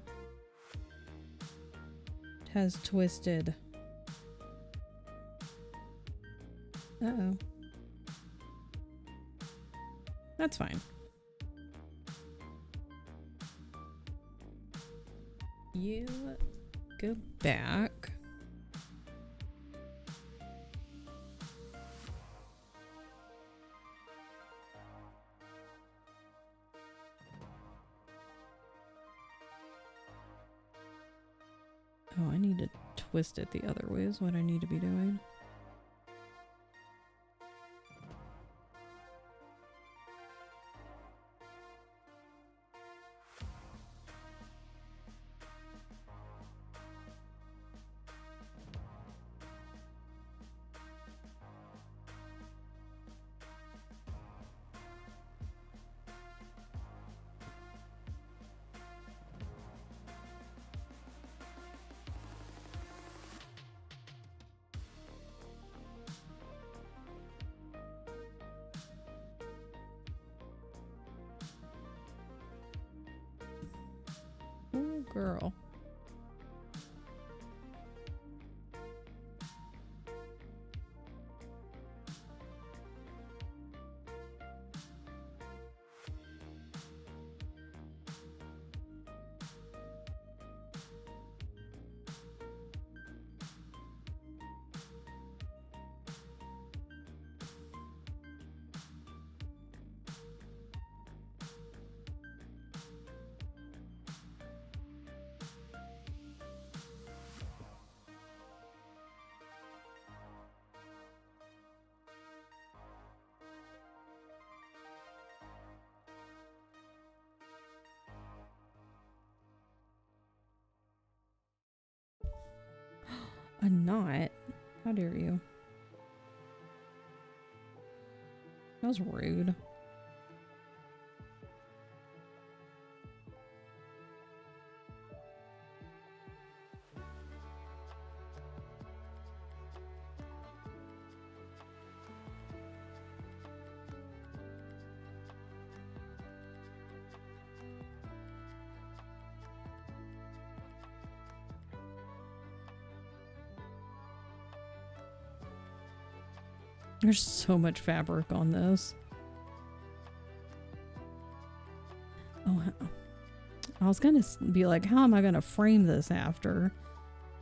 It has twisted. Uh-oh. That's fine. You go back. Oh, I need to twist it the other way is what I need to be doing. Oh, girl. A knot? How dare you? That was rude. There's so much fabric on this. Oh, I was gonna be like, how am I gonna frame this after?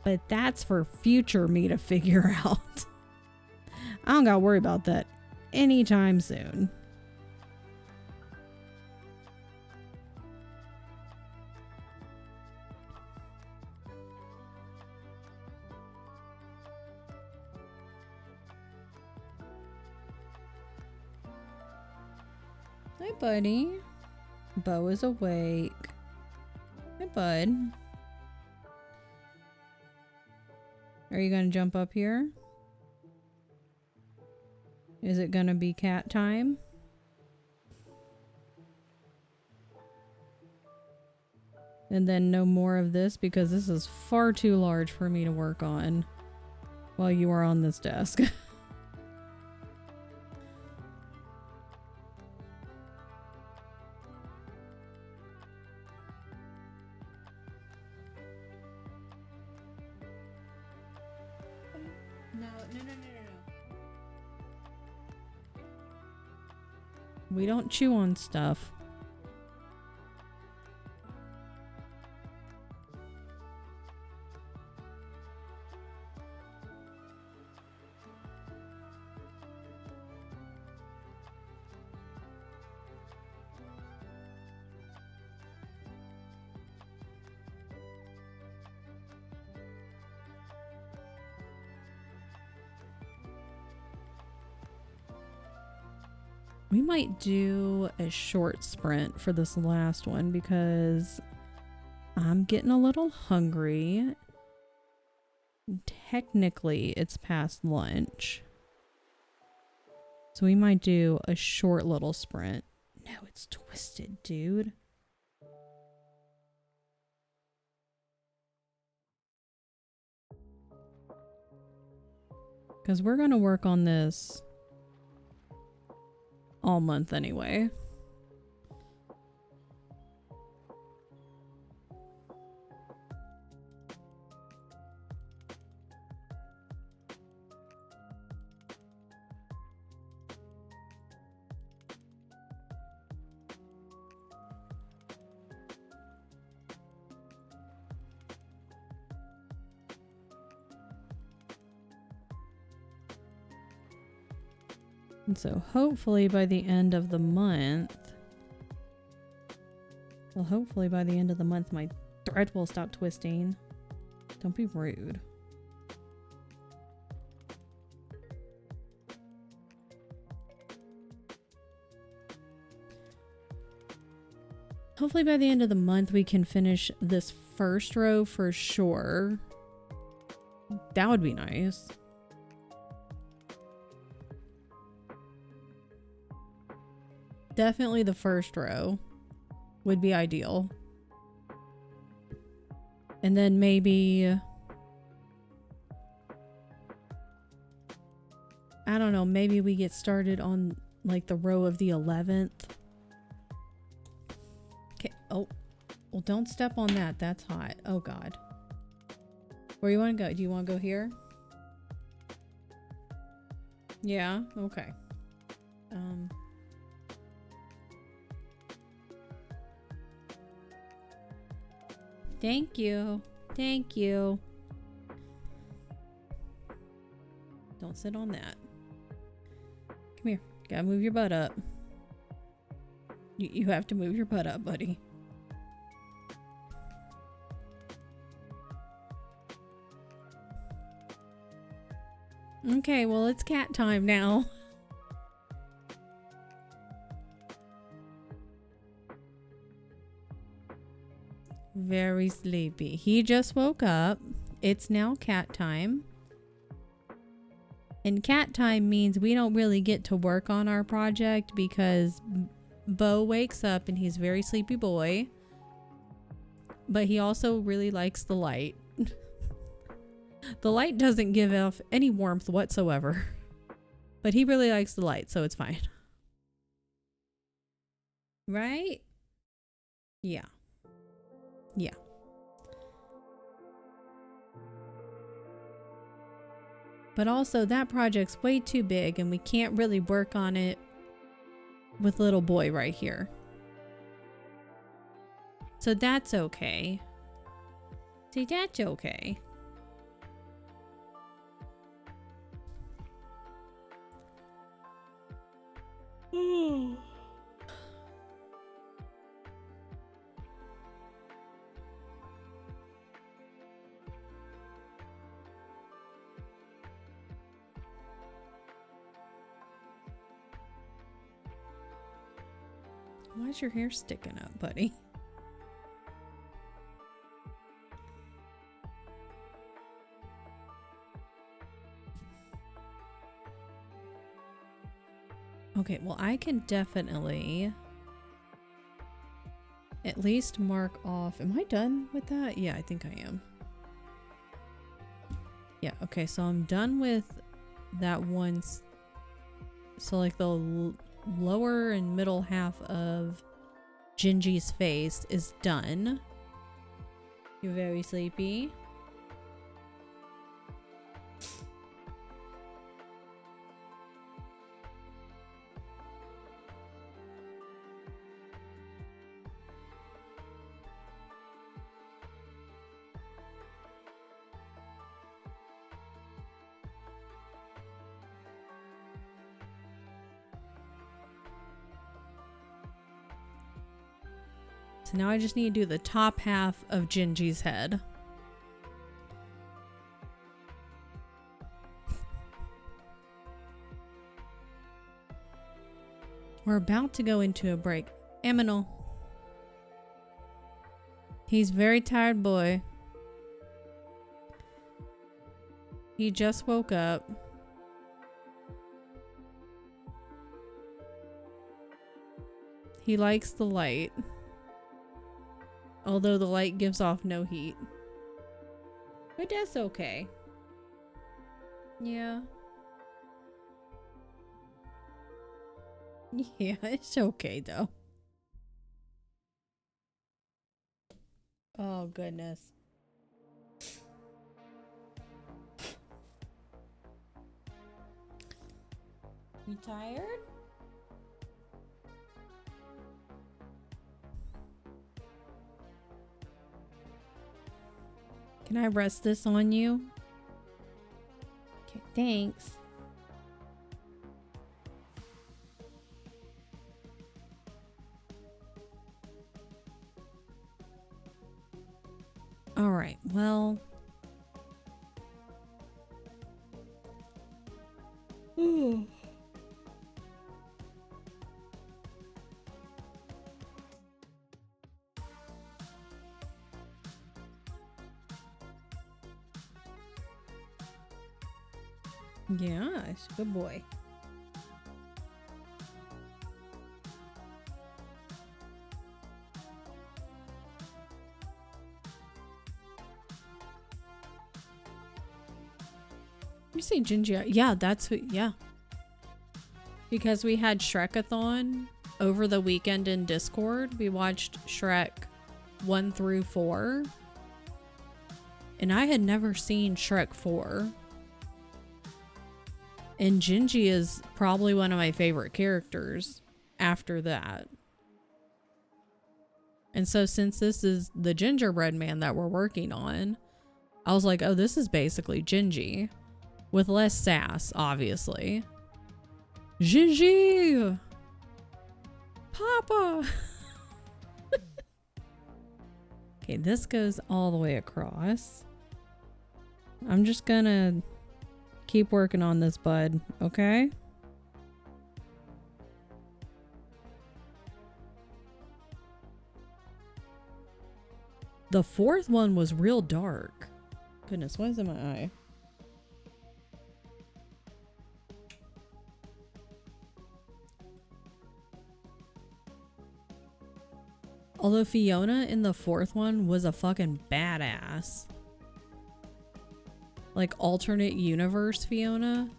But that's for future me to figure out. I don't gotta worry about that anytime soon. Hi, buddy. Bo is awake. Hi, bud. Are you gonna jump up here? Is it gonna be cat time? And then no more of this because this is far too large for me to work on while you are on this desk. We don't chew on stuff. We might do a short sprint for this last one because I'm getting a little hungry. Technically, it's past lunch. So we might do a short little sprint. No, it's twisted, dude. Because we're going to work on this all month anyway. And so hopefully by the end of the month, well, hopefully by the end of the month, my thread will stop twisting. Don't be rude. Hopefully by the end of the month, we can finish this first row for sure. That would be nice. Definitely the first row would be ideal. And then maybe, I don't know, maybe we get started on like the row of the 11th. Okay. Oh, well, don't step on that. That's hot. Oh God. Where you want to go? Do you want to go here? Yeah. Okay. Thank you. Thank you. Don't sit on that. Come here. Gotta move your butt up. You have to move your butt up, buddy. Okay, well, it's cat time now. Very sleepy. He just woke up. It's now cat time. And cat time means we don't really get to work on our project because Bo wakes up and he's a very sleepy boy. But he also really likes the light. The light doesn't give off any warmth whatsoever. But he really likes the light, so it's fine. Right? Yeah. Yeah. But also that project's way too big and we can't really work on it with little boy right here. So that's okay. See, that's okay. Why's your hair sticking up, buddy? Okay, well, I can definitely at least mark off. Am I done with that? Yeah, I think I am. Yeah, okay, so I'm done with that one. So like the lower and middle half of Gingy's face is done. You're very sleepy. So now I just need to do the top half of Gingy's head. We're about to go into a break. Aminal. He's a very tired boy. He just woke up. He likes the light. Although the light gives off no heat. But that's okay. Yeah. Yeah, it's okay though. Oh goodness. You tired? Can I rest this on you? Okay, thanks. All right, well. Yes, good boy. You say Gingy? Yeah, that's who. Yeah, because we had Shrek-a-thon over the weekend in Discord. We watched Shrek 1 through 4, and I had never seen Shrek 4. And Gingy is probably one of my favorite characters after that. And so since this is the gingerbread man that we're working on, I was like, oh, this is basically Gingy. With less sass, obviously. Gingy! Papa! Okay, this goes all the way across. I'm just gonna keep working on this, bud, okay? The fourth one was real dark. Goodness, what is in my eye? Although Fiona in the fourth one was a fucking badass. Like alternate universe Fiona.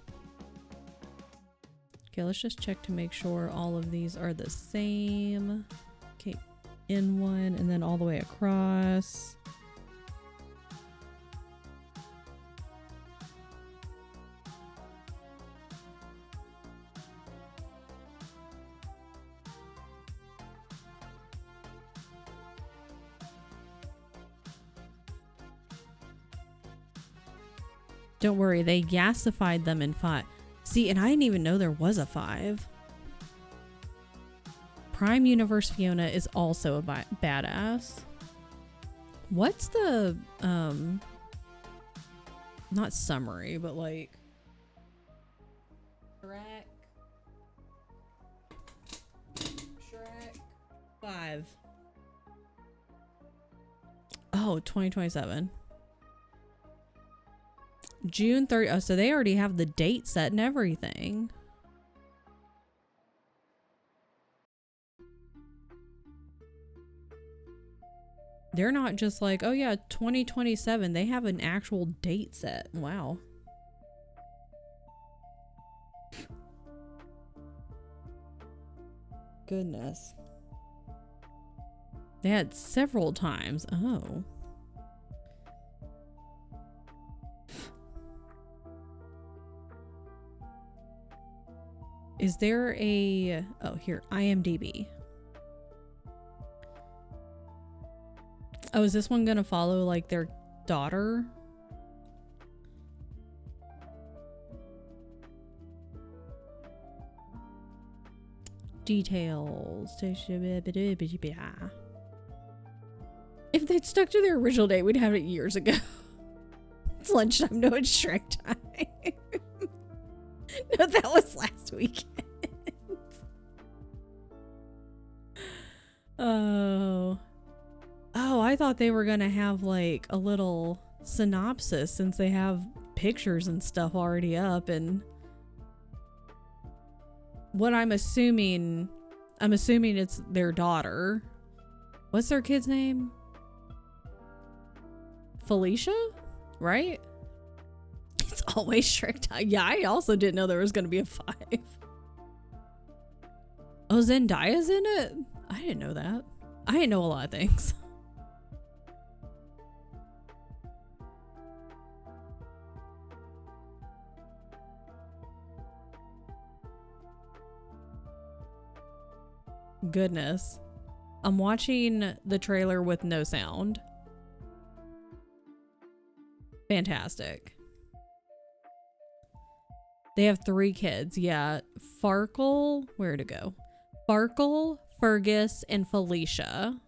Okay, let's just check to make sure all of these are the same. Okay, in one and then all the way across. Don't worry, they yassified them in 5. See, and I didn't even know there was a 5. Prime Universe Fiona is also a badass. What's the, not summary, but like, Shrek 5. Oh, 2027. June 30th. Oh, so they already have the date set and everything. They're not just like, oh yeah, 2027. They have an actual date set. Wow. Goodness. They had several times. Oh. Is there a... Oh, here. IMDb. Oh, is this one gonna follow, like, their daughter? Details. If they'd stuck to their original date, we'd have it years ago. It's lunchtime. No, it's Shrek time. No, that was last weekend. Oh. Oh, I thought they were gonna have like a little synopsis since they have pictures and stuff already up, and what I'm assuming it's their daughter. What's their kid's name? Felicia? Right? It's always Shrek time. Yeah, I also didn't know there was gonna be a 5. Oh, Zendaya's in it? I didn't know that. I didn't know a lot of things. Goodness. I'm watching the trailer with no sound. Fantastic. They have 3 kids. Yeah. Farkle. Where to go? Farkle, Fergus, and Felicia.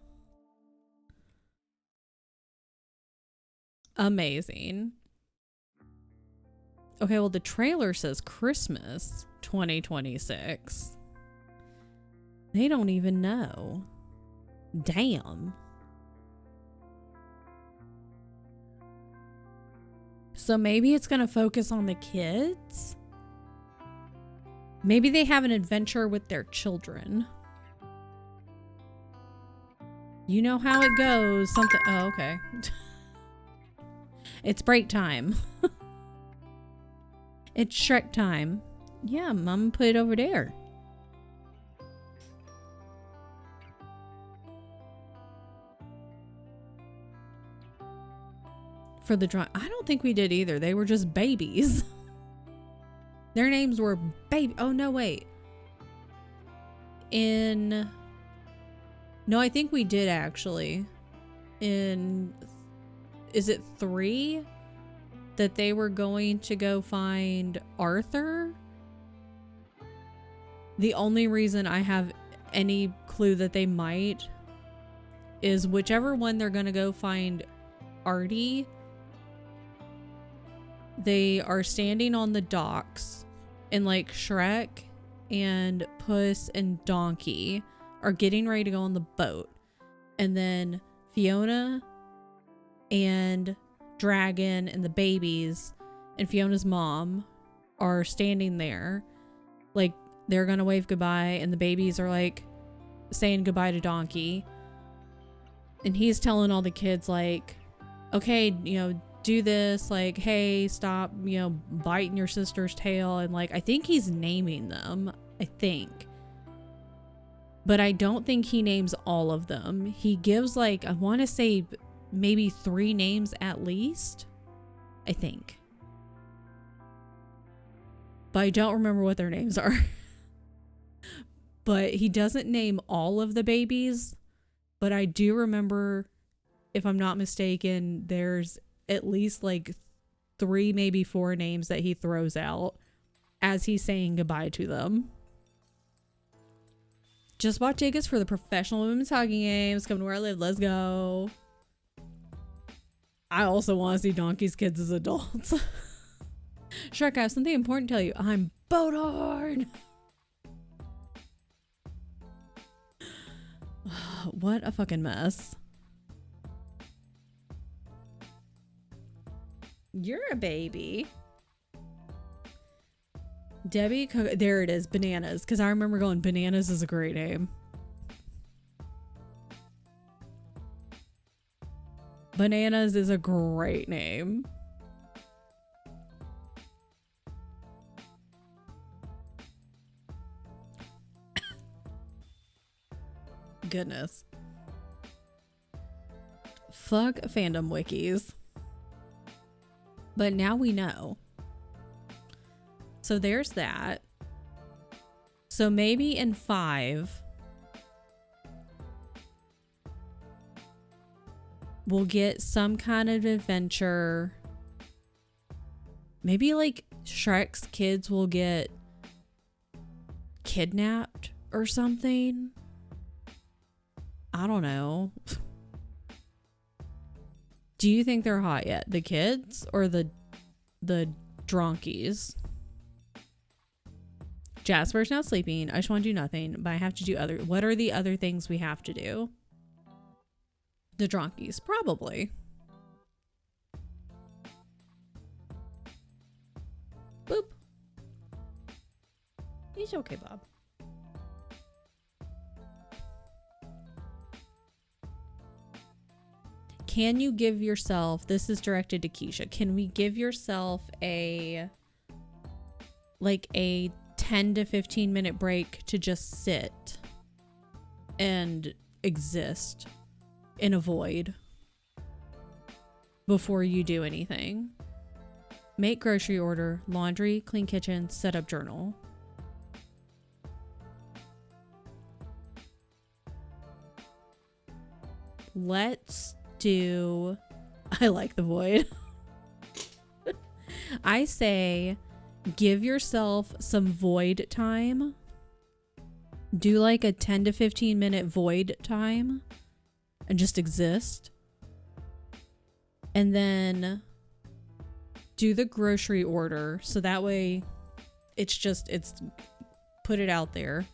Amazing. Okay, well, the trailer says Christmas 2026. They don't even know. Damn. So maybe it's going to focus on the kids? Maybe they have an adventure with their children. You know how it goes. Something. Oh, okay. It's break time. It's Shrek time. Yeah, Mom put it over there. For the drawing. I don't think we did either. They were just babies. Their names were baby. Oh, no, wait. No, I think we did actually. Is it 3? That they were going to go find Arthur? The only reason I have any clue that they might is whichever one they're going to go find Artie. They are standing on the docks and like Shrek and Puss and Donkey are getting ready to go on the boat. And then Fiona and Dragon and the babies and Fiona's mom are standing there. Like they're gonna wave goodbye and the babies are like saying goodbye to Donkey. And he's telling all the kids like, okay, you know, do this, like, hey, stop, you know, biting your sister's tail. And like, I think he's naming them, I think. But I don't think he names all of them. He gives like, I want to say maybe 3 names at least, I think. But I don't remember what their names are. But he doesn't name all of the babies. But I do remember, if I'm not mistaken, there's at least like 3, maybe 4 names that he throws out as he's saying goodbye to them. Just bought tickets for the professional women's hockey games. Come to where I live. Let's go. I also want to see Donkey's kids as adults. Shrek, I have something important to tell you. I'm boat hard. What a fucking mess. You're a baby. Debbie, there it is, Bananas. Because I remember going, Bananas is a great name. Bananas is a great name. Goodness. Fuck fandom wikis. But now we know. So there's that. So maybe in 5, we'll get some kind of adventure. Maybe like Shrek's kids will get kidnapped or something. I don't know. Do you think they're hot yet? The kids or the dronkies? Jasper's now sleeping. I just want to do nothing, but I have to do other. What are the other things we have to do? The dronkies, probably. Boop. He's okay, Bob. Can you give yourself, this is directed to Keisha, can we give yourself a 10 to 15 minute break to just sit and exist in a void before you do anything? Make grocery order, laundry, clean kitchen, set up journal. Let's do, I like the void. I say give yourself some void time. Do like a 10 to 15 minute void time and just exist. And then do the grocery order. So that way it's put it out there.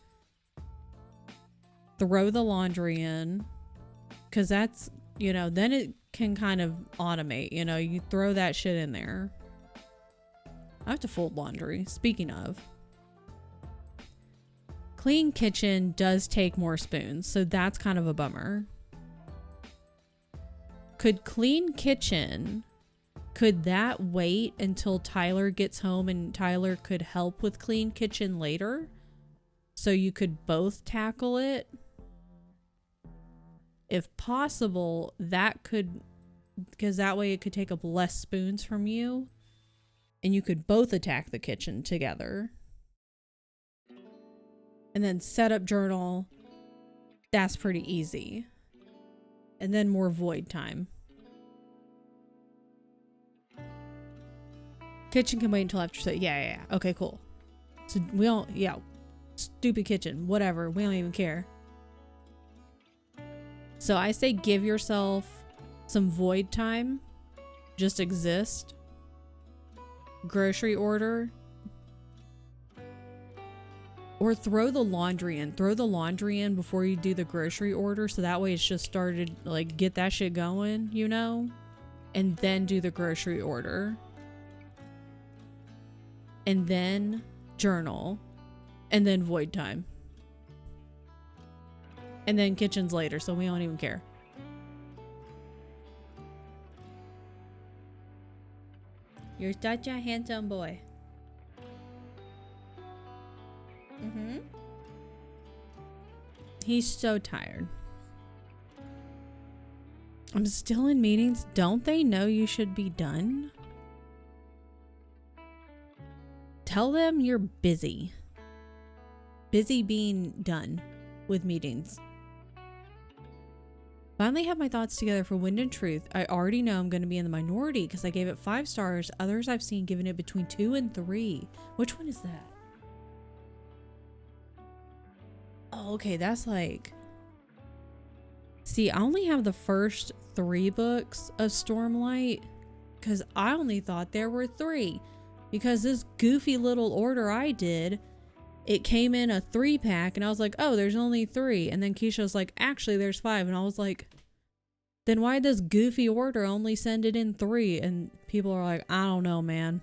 Throw the laundry in. Because that's, you know, then it can kind of automate. You know, you throw that shit in there. I have to fold laundry. Speaking of. Clean kitchen does take more spoons, so that's kind of a bummer. Could clean kitchen, could that wait until Tyler gets home and Tyler could help with clean kitchen later? So you could both tackle it? If possible, that could, because that way it could take up less spoons from you and you could both attack the kitchen together. And then set up journal, that's pretty easy. And then more void time. Kitchen can wait until after, so yeah. Okay, cool. So we don't, yeah. Stupid kitchen, whatever. We don't even care. So I say give yourself some void time. Just exist. Grocery order. Or throw the laundry in. Throw the laundry in before you do the grocery order. So that way it's just started, like, get that shit going, you know? And then do the grocery order. And then journal. And then void time. And then kitchen's later, so we don't even care. You're such a handsome boy. He's so tired. I'm still in meetings. Don't they know you should be done? Tell them you're busy. Busy being done with meetings. Finally have my thoughts together for Wind and Truth. I already know I'm going to be in the minority because I gave it 5 stars. Others I've seen giving it between 2 and 3. Which one is that? Oh, okay, that's like... See, I only have the first 3 books of Stormlight because I only thought there were 3. Because this goofy little order I did, it came in a 3-pack and I was like, oh, there's only 3. And then Keisha was like, actually, there's 5. And I was like, then why does goofy order only send it in 3? And people are like, I don't know, man.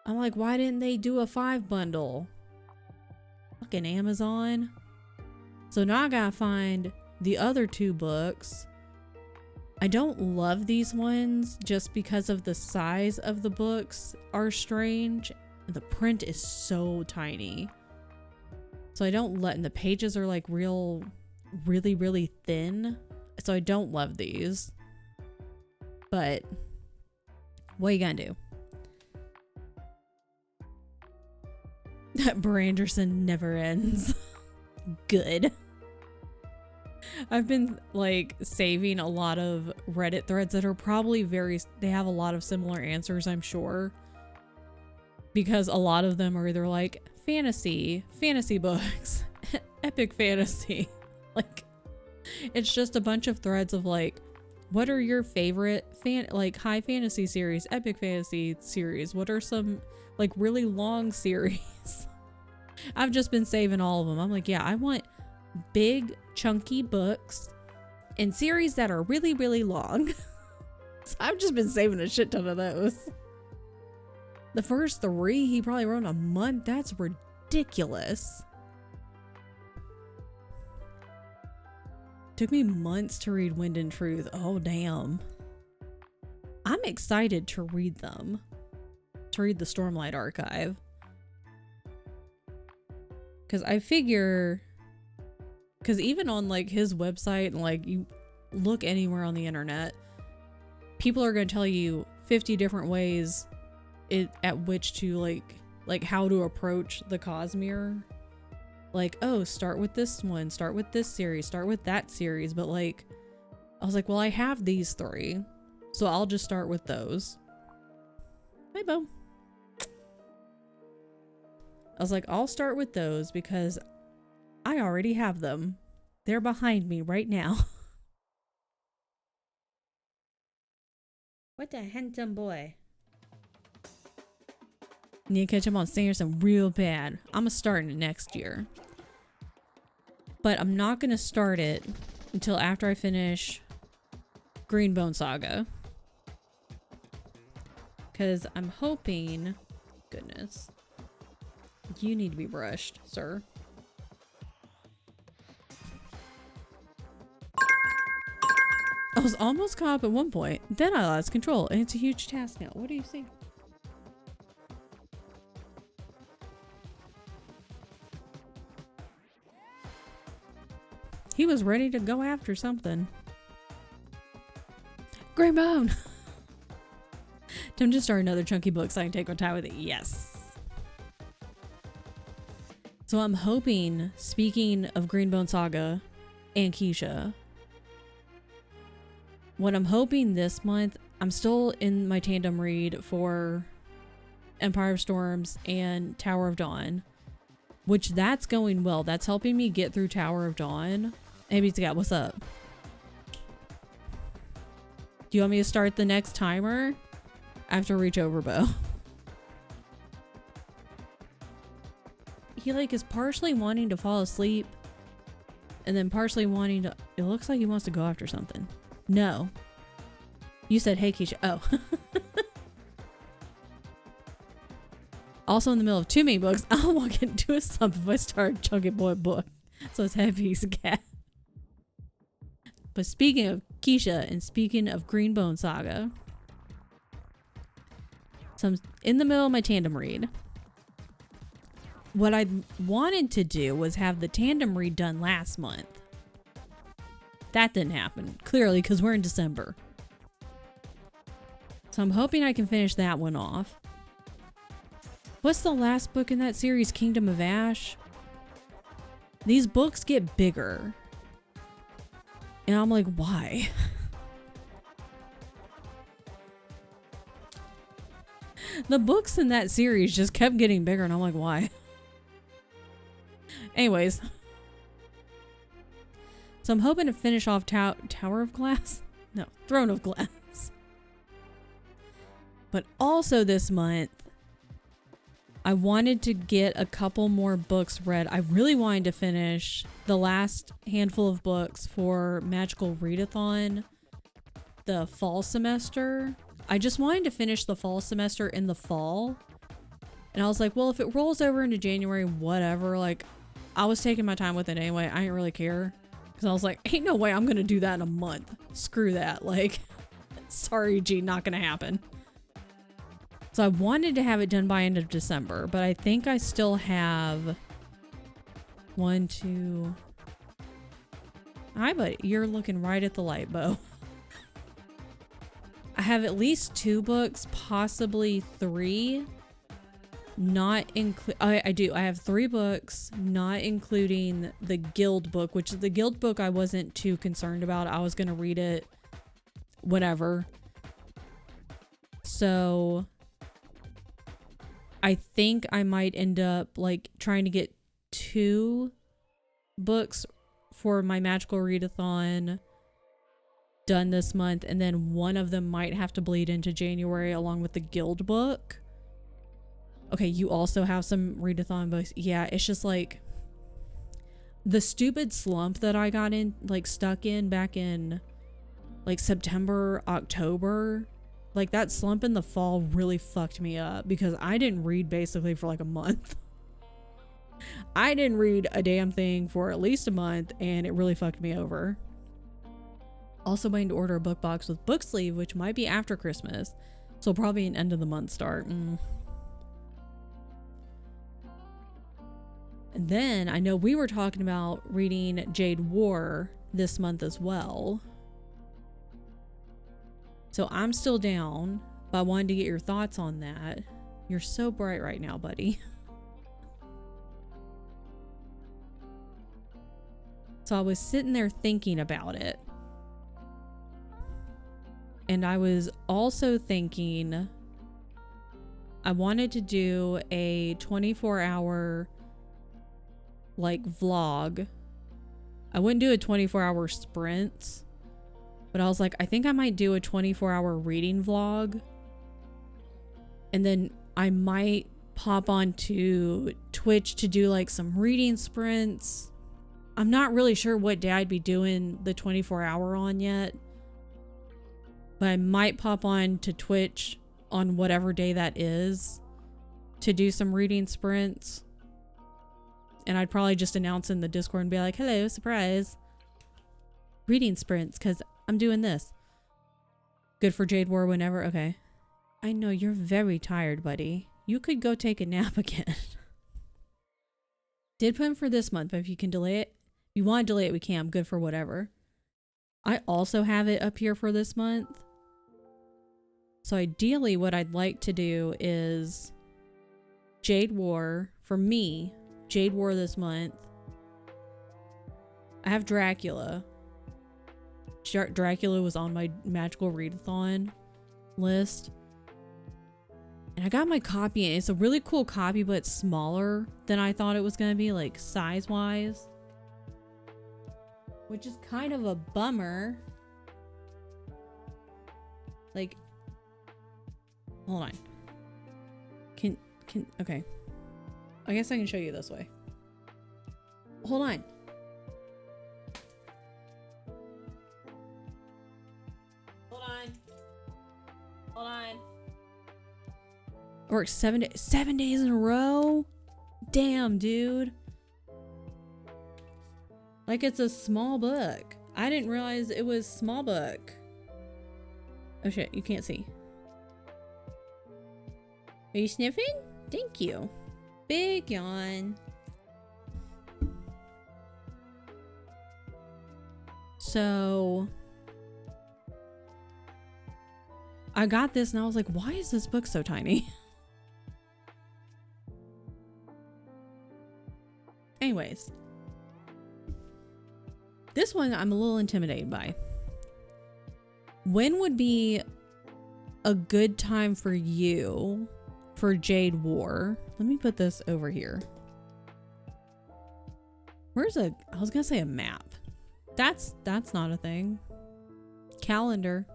I'm like, why didn't they do a 5 bundle? Fucking Amazon. So now I gotta find the other 2 books. I don't love these ones just because of the size of the books are strange. The print is so tiny. So I don't let, and the pages are like really thin. So I don't love these. But what are you gonna do? That Branderson never ends. Good. I've been like saving a lot of Reddit threads that are probably they have a lot of similar answers, I'm sure. Because a lot of them are either like fantasy books, epic fantasy. Like, it's just a bunch of threads of like, what are your favorite like high fantasy series, epic fantasy series? What are some like really long series? I've just been saving all of them. I'm like, yeah, I want big chunky books and series that are really long. So I've just been saving a shit ton of those. The first 3 he probably wrote in a month. That's ridiculous. Took me months to read Wind and Truth. Oh damn. I'm excited to read them. To read the Stormlight Archive. Because I figure, because even on like his website and like you look anywhere on the internet, people are going to tell you 50 different ways at which to like how to approach the Cosmere. Like, oh, start with this one, start with this series, start with that series. But like, I was like, well, I have these 3, so I'll just start with those. Hey, Bo. I was like, I'll start with those because I already have them. They're behind me right now. What a handsome boy. Need to catch up on Sanderson real bad. I'm gonna start it next year. But I'm not gonna start it until after I finish Greenbone Saga. Because I'm hoping... Goodness. You need to be brushed, sir. I was almost caught up at one point. Then I lost control, and it's a huge task now. What do you see? He was ready to go after something. Greenbone! Time to start another chunky book so I can take my time with it. Yes. So I'm hoping, speaking of Greenbone Saga and Keisha, what I'm hoping this month, I'm still in my tandem read for Empire of Storms and Tower of Dawn, which that's going well. That's helping me get through Tower of Dawn. Hey, Beats Cat, what's up? Do you want me to start the next timer? I have to reach over, Bo. He like is partially wanting to fall asleep and then partially wanting to... It looks like he wants to go after something. No. You said, hey, Keisha. Oh. Also in the middle of too many books, I'll walk into a slump if I start a Chunky Boy book. So it's heavy Piece of Cat. But speaking of Keisha and speaking of Greenbone Saga, so I'm in the middle of my tandem read. What I wanted to do was have the tandem read done last month. That didn't happen, clearly, because we're in December. So I'm hoping I can finish that one off. What's the last book in that series? Kingdom of Ash? These books get bigger. And I'm like, why? The books in that series just kept getting bigger and I'm like, why? Anyways. So I'm hoping to finish off Tower of Glass? No, Throne of Glass. But also this month, I wanted to get a couple more books read. I really wanted to finish the last handful of books for Magical Readathon, the fall semester. I just wanted to finish the fall semester in the fall. And I was like, well, if it rolls over into January, whatever. Like, I was taking my time with it anyway. I didn't really care. Because I was like, ain't no way I'm going to do that in a month. Screw that. Like, sorry, G, not going to happen. So I wanted to have it done by end of December, but I think I still have 1, 2... Hi, but you're looking right at the light, Bo. I have at least 2 books, possibly 3. Not include... I do. I have 3 books, not including the Guild book, which the Guild book I wasn't too concerned about. I was going to read it whenever. So... I think I might end up like trying to get 2 books for my Magical Readathon done this month, and then one of them might have to bleed into January along with the Guild book. Okay, you also have some Readathon books. Yeah, it's just like the stupid slump that I got in, like stuck in back in like September, October. Like, that slump in the fall really fucked me up because I didn't read basically for like a month. I didn't read a damn thing for at least a month, and it really fucked me over. Also waiting to order a book box with book sleeve, which might be after Christmas. So probably an end of the month start. And then I know we were talking about reading Jade War this month as well. So I'm still down, but I wanted to get your thoughts on that. You're so bright right now, buddy. So I was sitting there thinking about it. And I was also thinking I wanted to do a 24-hour like vlog. I wouldn't do a 24-hour sprint. But I was like, I think I might do a 24-hour reading vlog. And then I might pop onto Twitch to do like some reading sprints. I'm not really sure what day I'd be doing the 24-hour on yet. But I might pop on to Twitch on whatever day that is to do some reading sprints. And I'd probably just announce in the Discord and be like, hello, surprise. Reading sprints, because I'm doing this. Good for Jade War whenever. Okay. I know you're very tired, buddy. You could go take a nap again. Did put in for this month, but if you can delay it, if you want to delay it, we can. I'm good for whatever. I also have it up here for this month. So ideally what I'd like to do is Jade War for me. Jade War this month. I have Dracula. Dracula was on my magical readathon list. And I got my copy, and it's a really cool copy, but it's smaller than I thought it was going to be, like size-wise. Which is kind of a bummer. Like, hold on. Okay. I guess I can show you this way. Hold on. Hold on. I worked 7 days in a row? Damn, dude. Like it's a small book. I didn't realize it was small book. Oh shit, you can't see. Are you sniffing? Thank you. Big yawn. So I got this and I was like, why is this book so tiny? Anyways, this one I'm a little intimidated by. When would be a good time for you for Jade War? Let me put this over here. I was gonna say a map. That's not a thing. Calendar.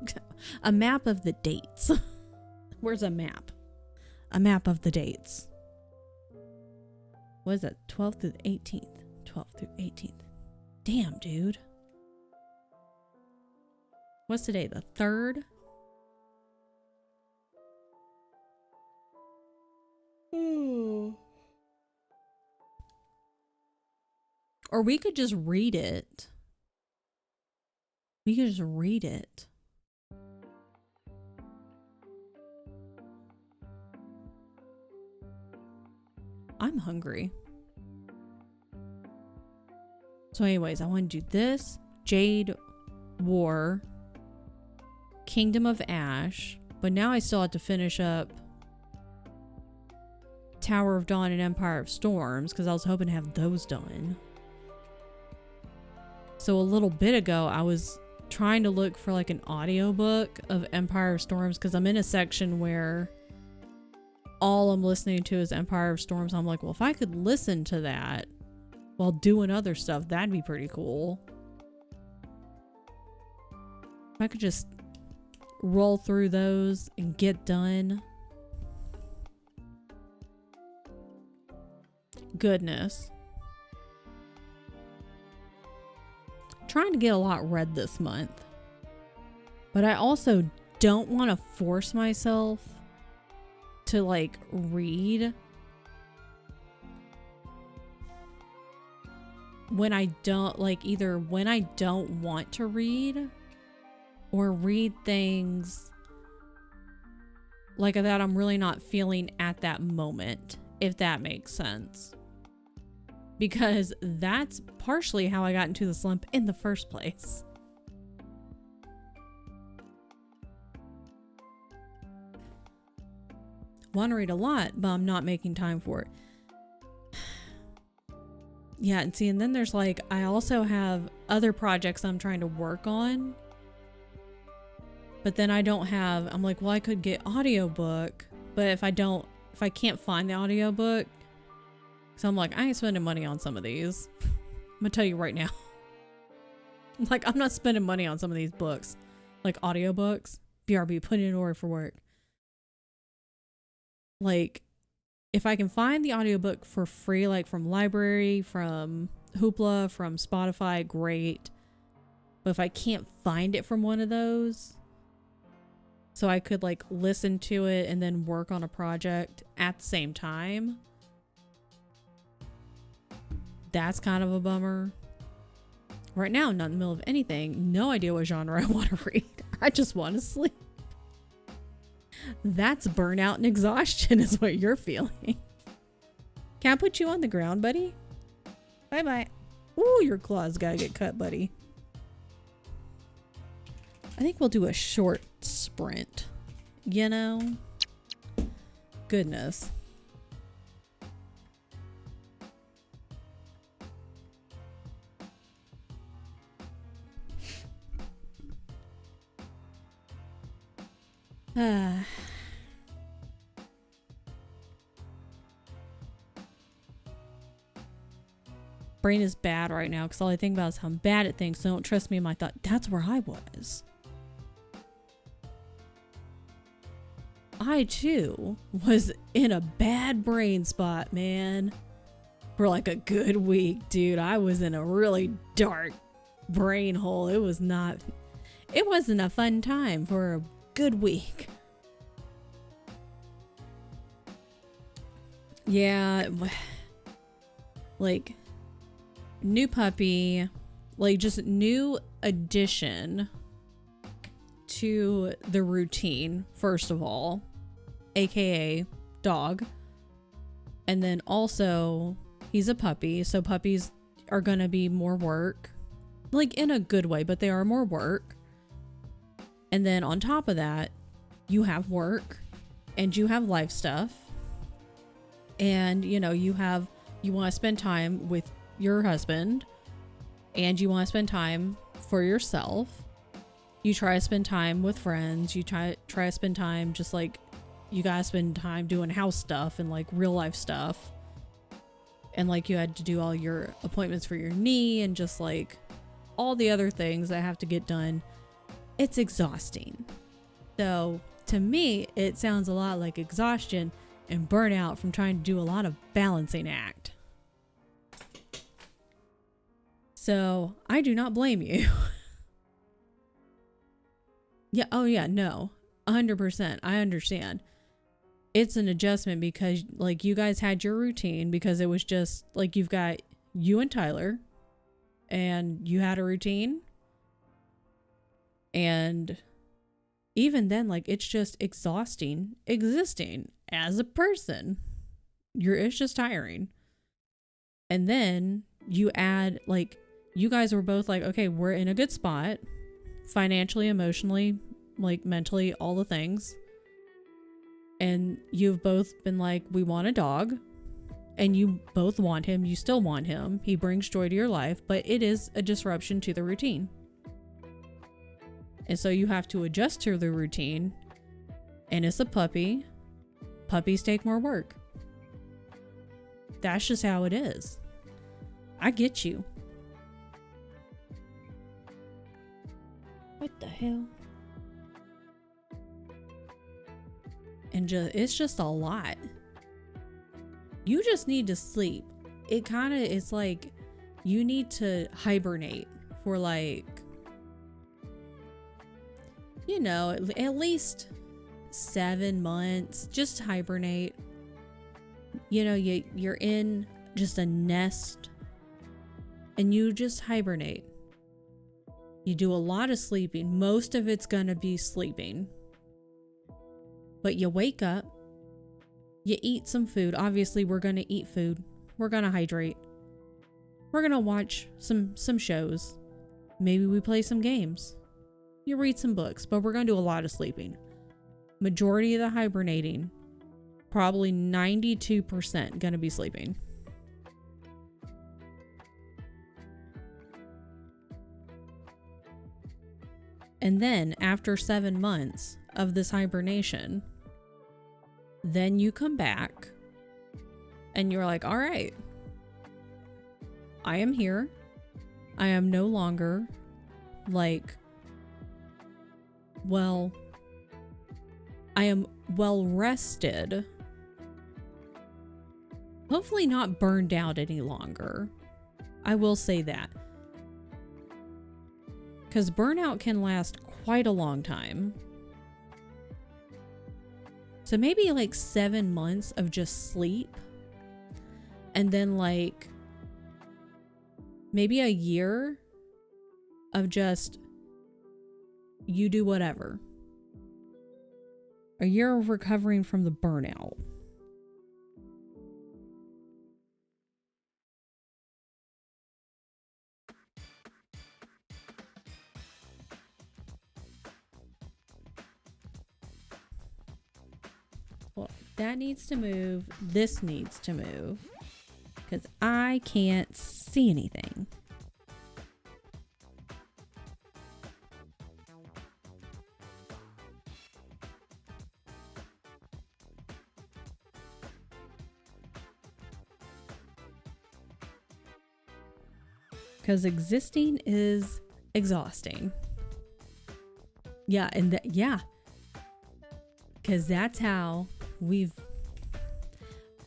A map of the dates. Where's a map? A map of the dates. What is that? 12th through the 18th. 12th through 18th. Damn, dude. What's today? The 3rd? Or we could just read it. We could just read it. I'm hungry. So anyways, I want to do this. Jade War. Kingdom of Ash. But now I still have to finish up Tower of Dawn and Empire of Storms, because I was hoping to have those done. So a little bit ago, I was trying to look for like an audiobook of Empire of Storms, because I'm in a section where all I'm listening to is Empire of Storms. I'm like, well, if I could listen to that while doing other stuff, that'd be pretty cool. If I could just roll through those and get done. Goodness. Trying to get a lot read this month. But I also don't want to force myself to like read when I don't either when I don't want to read or read things like that I'm really not feeling at that moment, if that makes sense. Because that's partially how I got into the slump in the first place. Want to read a lot, but I'm not making time for it. Yeah, and see, and then there's like, I also have other projects I'm trying to work on. But then I don't have, I'm like, well, I could get audiobook, but if I can't find the audiobook, so I'm like, I ain't spending money on some of these. I'm gonna tell you right now. Like, I'm not spending money on some of these books. like audiobooks. BRB, put in an order for work. Like, if I can find the audiobook for free, like from library, from Hoopla, from Spotify, great. But if I can't find it from one of those, so I could like listen to it and then work on a project at the same time, that's kind of a bummer. Right now, I'm not in the middle of anything. No idea what genre I want to read. I just want to sleep. That's burnout and exhaustion is what you're feeling. Can I put you on the ground, buddy? Bye-bye. Ooh, your claws gotta get cut, buddy. I think we'll do a short sprint. You know? Goodness. Brain is bad right now because all I think about is how I'm bad at things. So don't trust me in my thought. That's where I was. I too was in a bad brain spot, man. For like a good week, dude. I was in a really dark brain hole. It wasn't a fun time for a good week. Yeah, like new puppy, like just new addition to the routine, first of all, aka dog. And then also he's a puppy, so puppies are gonna be more work, like in a good way, but they are more work. And then on top of that, you have work and you have life stuff. And you know, you want to spend time with your husband and you want to spend time for yourself. You try to spend time with friends. You try to spend time just like you gotta spend time doing house stuff and like real life stuff. And like you had to do all your appointments for your knee and just like all the other things that have to get done. It's exhausting. So to me, it sounds a lot like exhaustion and burnout from trying to do a lot of balancing act. So I do not blame you. Yeah. Oh yeah. No, 100%. I understand. It's an adjustment because like you guys had your routine because it was just like you've got you and Tyler and you had a routine. And even then, like, it's just exhausting existing as a person. It's just tiring. And then you add, like, you guys were both like, okay, we're in a good spot. Financially, emotionally, like, mentally, all the things. And you've both been like, we want a dog. And you both want him. You still want him. He brings joy to your life. But it is a disruption to the routine. And so you have to adjust to the routine. And it's a puppy. Puppies take more work. That's just how it is. I get you. What the hell? And it's just a lot. You just need to sleep. It's like you need to hibernate for like, you know, at least 7 months. Just hibernate. You know, you're in just a nest and you just hibernate. You do a lot of sleeping. Most of it's gonna be sleeping. But you wake up, you eat some food. Obviously, we're gonna eat food. We're gonna hydrate. We're gonna watch some shows. Maybe we play some games. You read some books, but we're going to do a lot of sleeping. Majority of the hibernating, probably 92% going to be sleeping. And then after 7 months of this hibernation, then you come back and you're like, all right, I am here. I am no longer like well rested. Hopefully not burned out any longer. I will say that. Because burnout can last quite a long time. So maybe like 7 months of just sleep. And then like maybe a year of just you do whatever. A year of recovering from the burnout. Well, that needs to move. This needs to move. Because I can't see anything. Because existing is exhausting. Yeah, and yeah. Because that's how we've...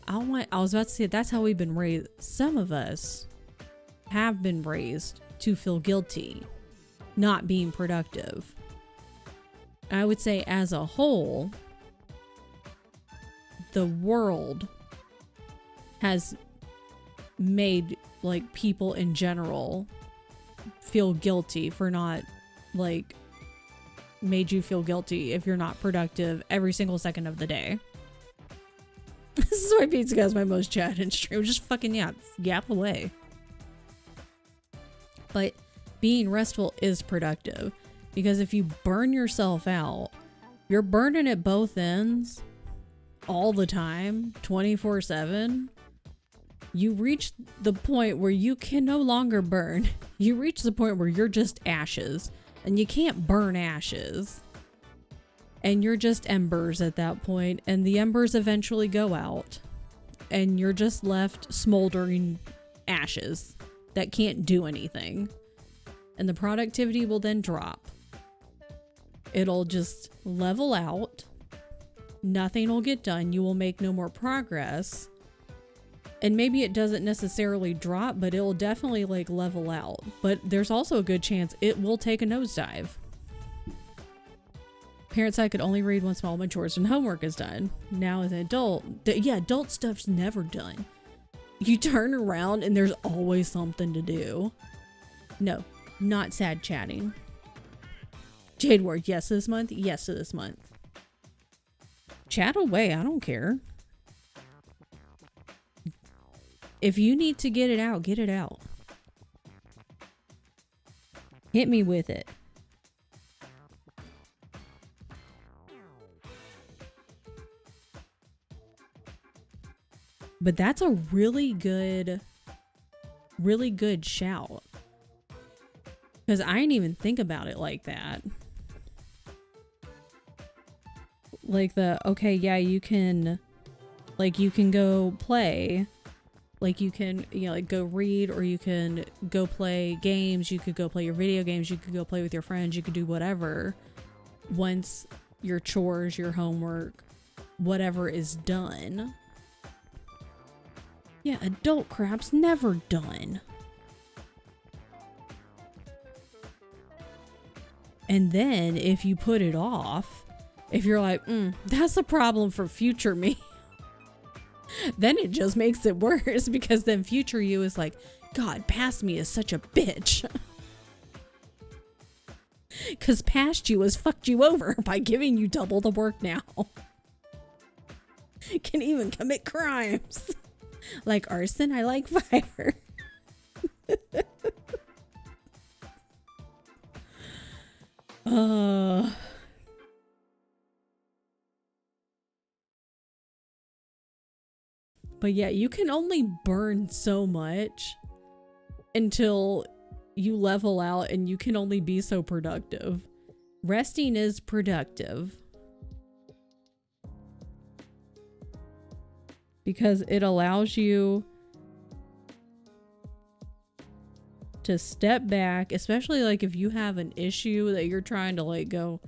I was about to say, that's how we've been raised. Some of us have been raised to feel guilty not being productive. I would say as a whole, the world has made like people in general feel guilty for not like made you feel guilty if you're not productive every single second of the day. This is why Pizza Guy's my most chat in stream. Just fucking yap away. But being restful is productive, because if you burn yourself out, you're burning at both ends all the time, 24/7. You reach the point where you can no longer burn. You reach the point where you're just ashes, and you can't burn ashes. And you're just embers at that point, and the embers eventually go out, and you're just left smoldering ashes that can't do anything. And the productivity will then drop. It'll just level out. Nothing will get done. You will make no more progress. And maybe it doesn't necessarily drop, but it will definitely like level out. But there's also a good chance it will take a nosedive. Parents, I could only read once all my chores and homework is done. Now as an adult, adult stuff's never done. You turn around and there's always something to do. No, not sad chatting. Jade Ward, yes this month, yes to this month. Chat away, I don't care. If you need to get it out, get it out. Hit me with it. But that's a really good shout. Because I didn't even think about it like that. Like okay, yeah, you can go play. Like you can, like go read, or you can go play games. You could go play your video games. You could go play with your friends. You could do whatever. Once your chores, your homework, whatever is done. Yeah, adult crap's never done. And then if you put it off, if you're like, that's a problem for future me, then it just makes it worse, because then future you is like, God, past me is such a bitch. Because past you has fucked you over by giving you double the work now. Can even commit crimes. Like arson, I like fire. But yeah, you can only burn so much until you level out, and you can only be so productive. Resting is productive. Because it allows you to step back, especially like if you have an issue that you're trying to like go,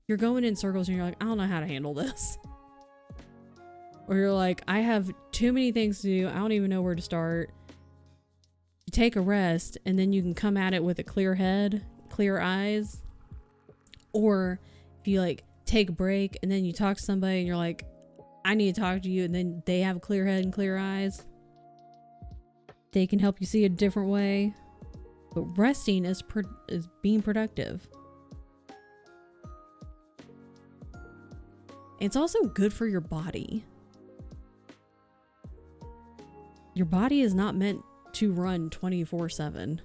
you're going in circles and you're like, I don't know how to handle this. Or you're like, I have too many things to do. I don't even know where to start. You take a rest and then you can come at it with a clear head, clear eyes. Or if you like take a break and then you talk to somebody and you're like, I need to talk to you, and then they have a clear head and clear eyes. They can help you see a different way. But resting is being productive. It's also good for your body. Your body is not meant to run 24/7.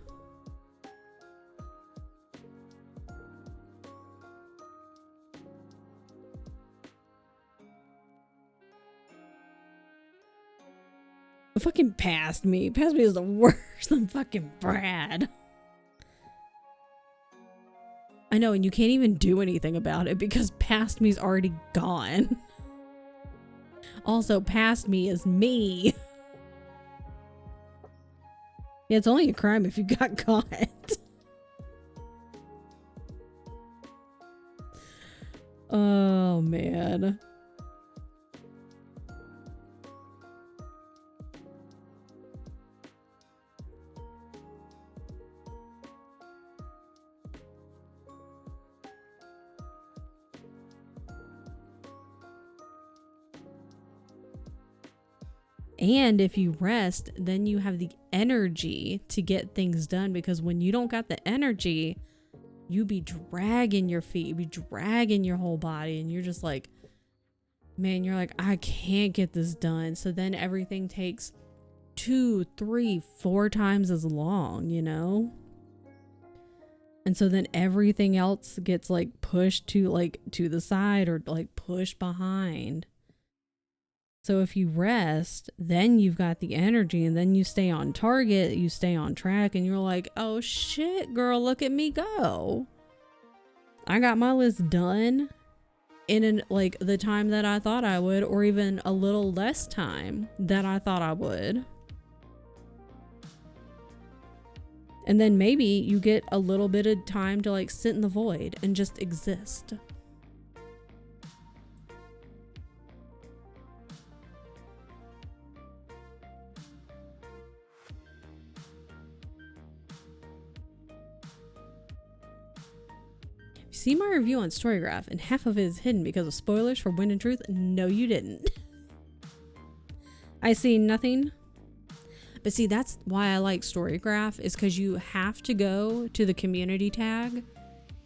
Fucking past me. Past me is the worst than fucking Brad. I know, and you can't even do anything about it because past me's already gone. Also, past me is me. Yeah, it's only a crime if you got caught. Oh, man. And if you rest, then you have the energy to get things done, because when you don't got the energy, you be dragging your feet, you be dragging your whole body, and you're just like, man, you're like, I can't get this done. So then everything takes 2, 3, 4 times as long, you know? And so then everything else gets like pushed to the side or like pushed behind. So if you rest, then you've got the energy, and then you stay on target, you stay on track, and you're like, oh shit, girl, look at me go. I got my list done in like the time that I thought I would, or even a little less time that I thought I would. And then maybe you get a little bit of time to like sit in the void and just exist. See my review on Storygraph, and half of it is hidden because of spoilers for Wind and Truth? No, you didn't. I see nothing. But see, that's why I like Storygraph, is because you have to go to the community tag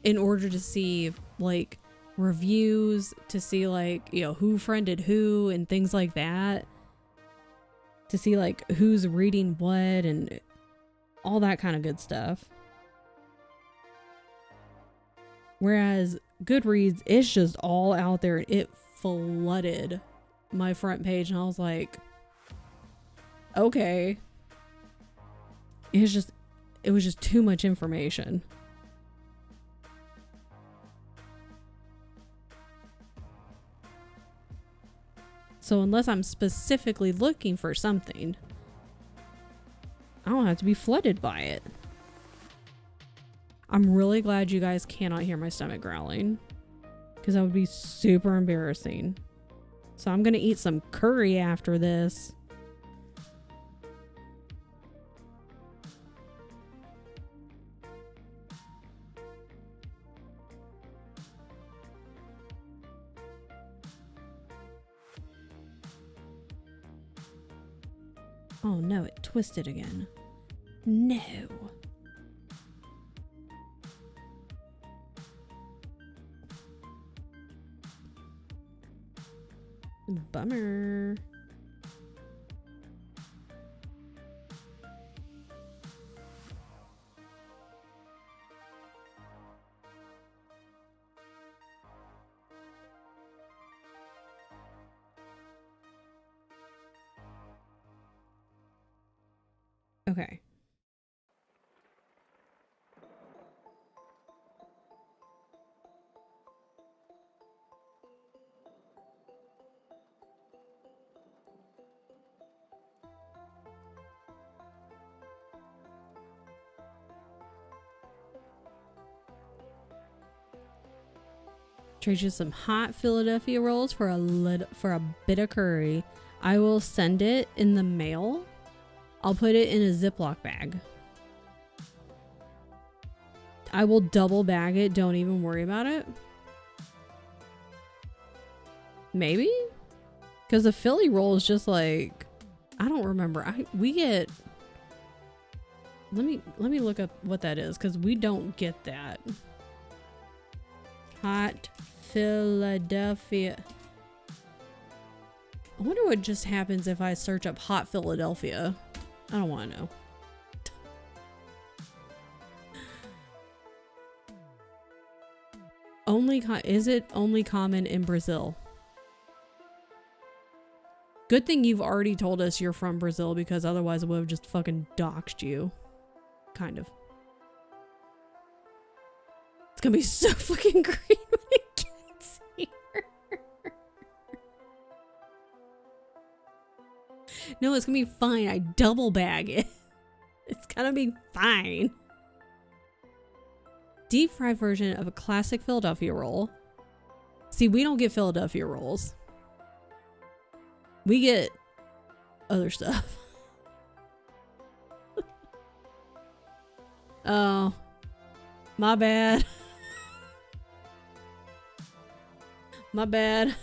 in order to see like reviews, to see like, you know, who friended who and things like that. To see like who's reading what and all that kind of good stuff. Whereas Goodreads, it's just all out there. It flooded my front page, and I was like, okay. It was just too much information. So unless I'm specifically looking for something, I don't have to be flooded by it. I'm really glad you guys cannot hear my stomach growling, because that would be super embarrassing. So I'm gonna eat some curry after this. Oh no, it twisted again. No. Bummer. Okay. Trade you some hot Philadelphia rolls for a bit of curry. I will send it in the mail. I'll put it in a Ziploc bag. I will double bag it. Don't even worry about it. Maybe? Because a Philly roll is just like, I don't remember. We get, let me look up what that is, because we don't get that. Hot Philadelphia. I wonder what just happens if I search up hot Philadelphia. I don't want to know. Is it only common in Brazil? Good thing you've already told us you're from Brazil, because otherwise I would have just fucking doxed you. Kind of. It's gonna be so fucking green when it gets here. No, it's gonna be fine. I double bag it. It's gonna be fine. Deep fried version of a classic Philadelphia roll. See, we don't get Philadelphia rolls. We get other stuff. Oh, my bad. My bad.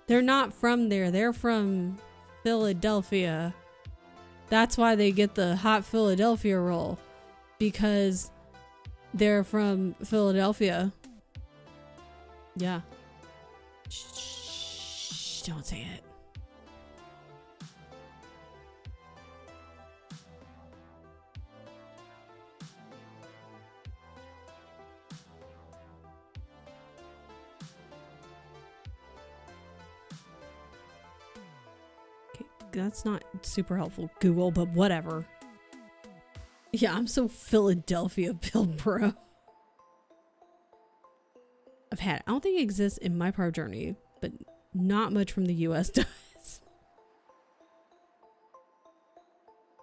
They're not from there. They're from Philadelphia. That's why they get the hot Philadelphia roll. Because they're from Philadelphia. Yeah. Shh, don't say it. Okay, that's not super helpful, Google, but whatever. Yeah, I'm so Philadelphia built, bro. I've had it. I don't think it exists in my part of Germany, but not much from the US does.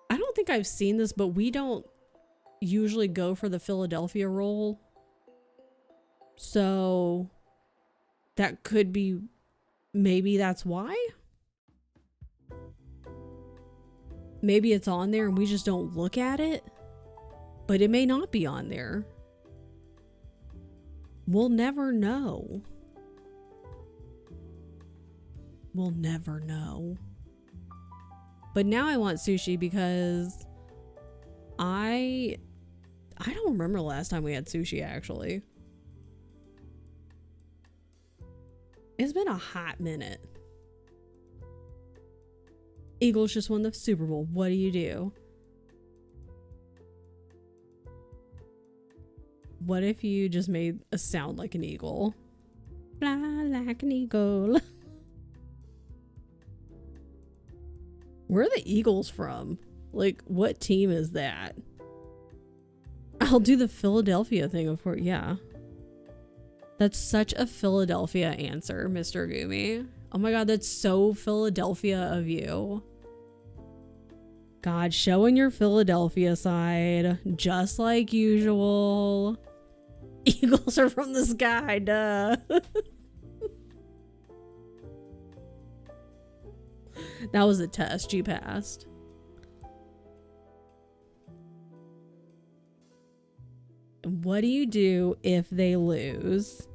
I don't think I've seen this, but we don't usually go for the Philadelphia roll. So that could be, maybe that's why. Maybe it's on there and we just don't look at it. But it may not be on there. We'll never know. We'll never know. But now I want sushi because I don't remember the last time we had sushi, actually. It's been a hot minute. Eagles just won the Super Bowl. What do you do? What if you just made a sound like an eagle? Fly like an eagle. Where are the Eagles from? Like, what team is that? I'll do the Philadelphia thing, of course. Yeah. That's such a Philadelphia answer, Mr. Gumi. Oh my god, that's so Philadelphia of you. God, showing your Philadelphia side, just like usual. Eagles are from the sky, duh. That was a test. You passed. What do you do if they lose?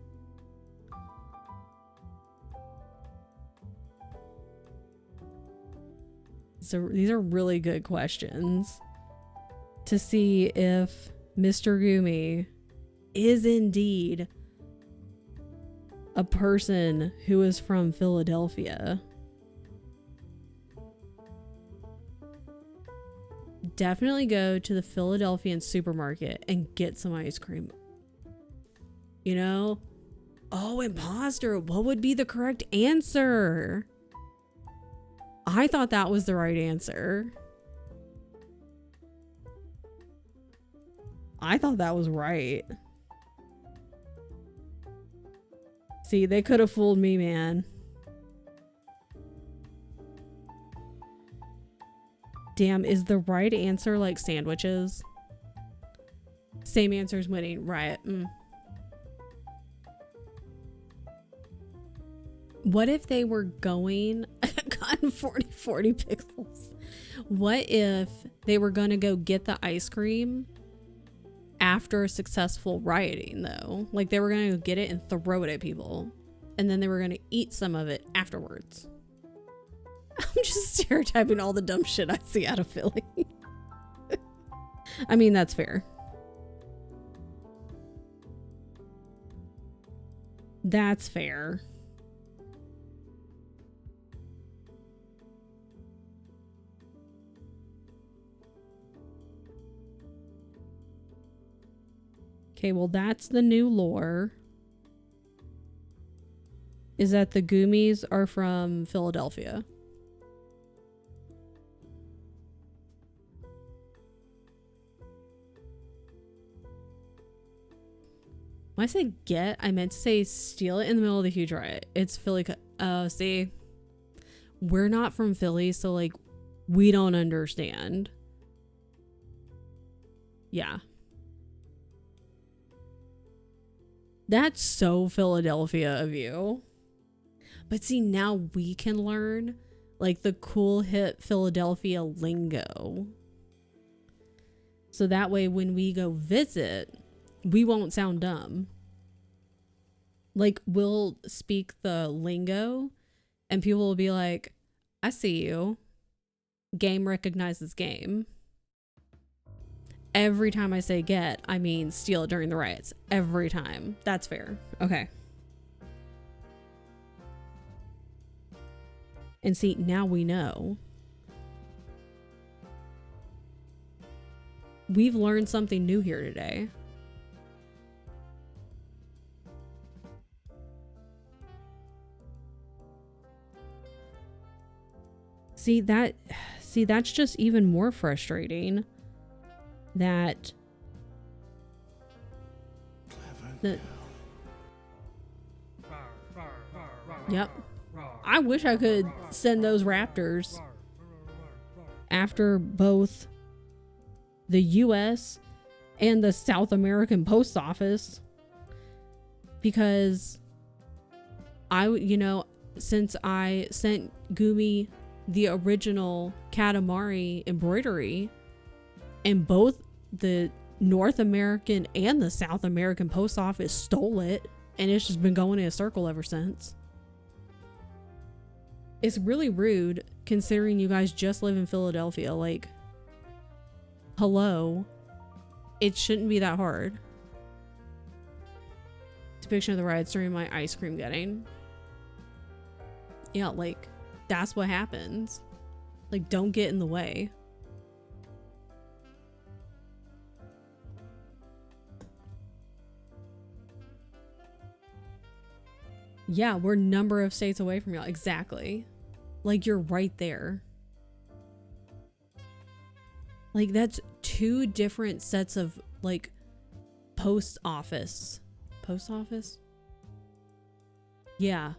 So these are really good questions to see if Mr. Gumi is indeed a person who is from Philadelphia. Definitely go to the Philadelphian supermarket and get some ice cream. You know? Oh, imposter. What would be the correct answer? I thought that was the right answer. I thought that was right. See, they could have fooled me, man. Damn, is the right answer like sandwiches? Same answer is winning, right? What if they were going gotten 40 pixels? What if they were going to go get the ice cream after a successful rioting though? Like they were going to go get it and throw it at people, and then they were going to eat some of it afterwards. I'm just stereotyping all the dumb shit I see out of Philly. I mean, that's fair. That's fair. Okay, well, that's the new lore. Is that the Goomies are from Philadelphia. When I say get, I meant to say steal it in the middle of the huge riot. It's Philly. See, we're not from Philly, so like, we don't understand. Yeah. That's so Philadelphia of you. But see, now we can learn like the cool hip Philadelphia lingo. So that way when we go visit, we won't sound dumb. Like we'll speak the lingo and people will be like, I see you. Game recognizes game. Every time I say get, I mean steal it during the riots. Every time. That's fair. Okay. And see, now we know. We've learned something new here today. See, that's just even more frustrating. That yep, I wish I could send those raptors after both the US and the South American Post Office, because since I sent Gumi the original Katamari embroidery, and both the North American and the South American Post Office stole it, and it's just been going in a circle ever since. It's really rude considering you guys just live in Philadelphia. Like, hello, it shouldn't be that hard. Depiction of the riots during my ice cream getting. Yeah, like, that's what happens. Like, don't get in the way. Yeah, we're a number of states away from y'all. Exactly. Like, you're right there. Like, that's two different sets of, like, post office. Post office? Yeah.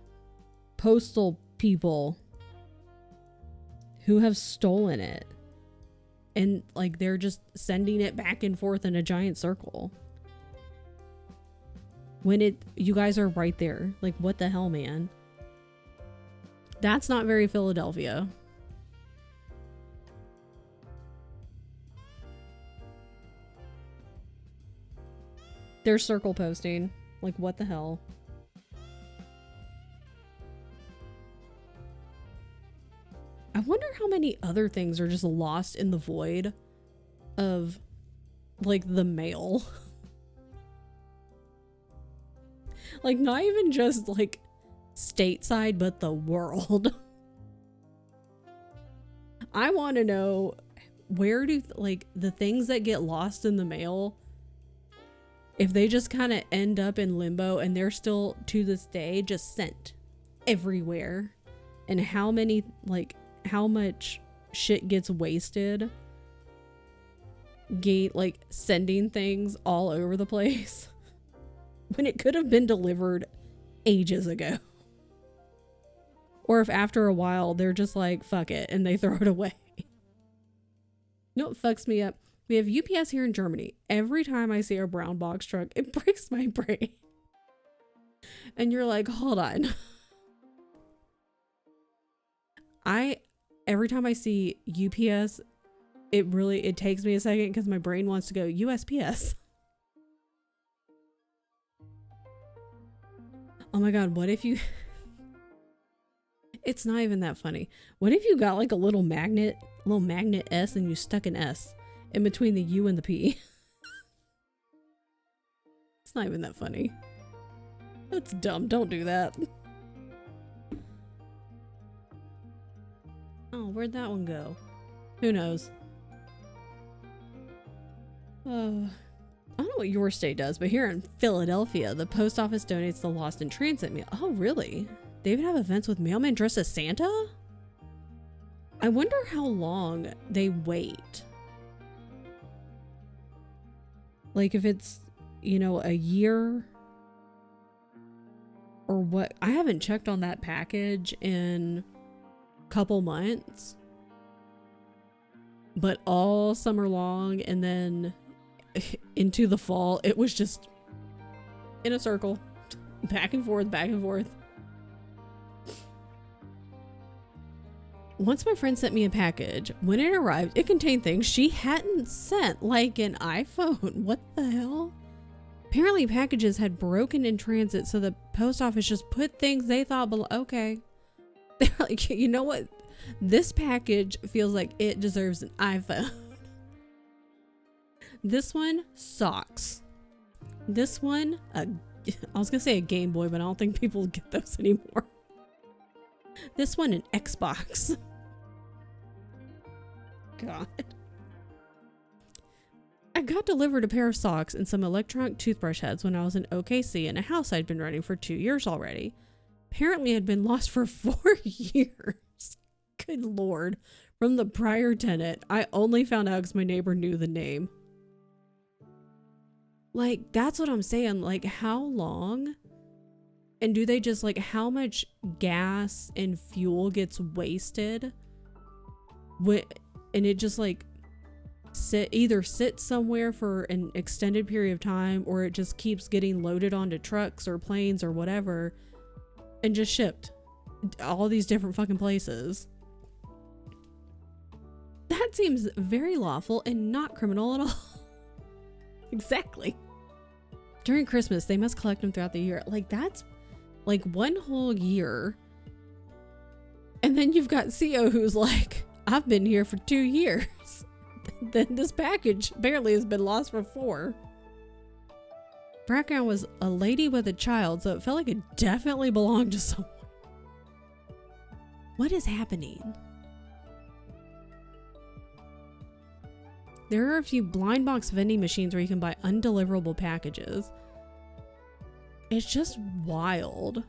Postal people who have stolen it. And, like, they're just sending it back and forth in a giant circle. When you guys are right there. Like, what the hell, man? That's not very Philadelphia. They're circle posting. Like, what the hell? I wonder how many other things are just lost in the void of, like, the mail. Like, not even just, like, stateside, but the world. I want to know, where do, like, the things that get lost in the mail, if they just kind of end up in limbo and they're still, to this day, just sent everywhere. And how many, like, how much shit gets wasted, like, sending things all over the place. When it could have been delivered ages ago. Or if after a while they're just like, fuck it, and they throw it away. You know what fucks me up? We have UPS here in Germany. Every time I see a brown box truck, it breaks my brain. And you're like, hold on. Every time I see UPS, it takes me a second because my brain wants to go USPS. Oh my God, what if you, it's not even that funny. What if you got like a little magnet S and you stuck an S in between the U and the P? It's not even that funny. That's dumb. Don't do that. Oh, where'd that one go? Who knows? I don't know what your state does, but here in Philadelphia, the post office donates the lost in transit mail. Oh, really? They even have events with mailmen dressed as Santa? I wonder how long they wait. Like if it's, you know, a year or what. I haven't checked on that package in a couple months, but all summer long and then into the fall, it was just in a circle, back and forth, back and forth. Once my friend sent me a package. When it arrived, it contained things she hadn't sent, like an iPhone. What the hell? Apparently packages had broken in transit, so the post office just put things they thought below. Okay. They're like, you know what? This package feels like it deserves an iPhone. This one, socks. This one, I was gonna say a Game Boy, but I don't think people get those anymore. This one, an Xbox. God. I got delivered a pair of socks and some electronic toothbrush heads when I was in OKC in a house I'd been renting for 2 years already. Apparently it had been lost for 4 years. Good Lord. From the prior tenant. I only found out because my neighbor knew the name. Like, that's what I'm saying. Like, how long? And do they just, like, how much gas and fuel gets wasted? And it just, like, either sits somewhere for an extended period of time, or it just keeps getting loaded onto trucks or planes or whatever and just shipped all these different fucking places. That seems very lawful and not criminal at all. Exactly. During Christmas, they must collect them throughout the year. Like, that's like one whole year. And then you've got CO who's like, I've been here for 2 years. Then this package apparently has been lost for 4. Background was a lady with a child, so it felt like it definitely belonged to someone. What is happening? There are a few blind box vending machines where you can buy undeliverable packages. It's just wild.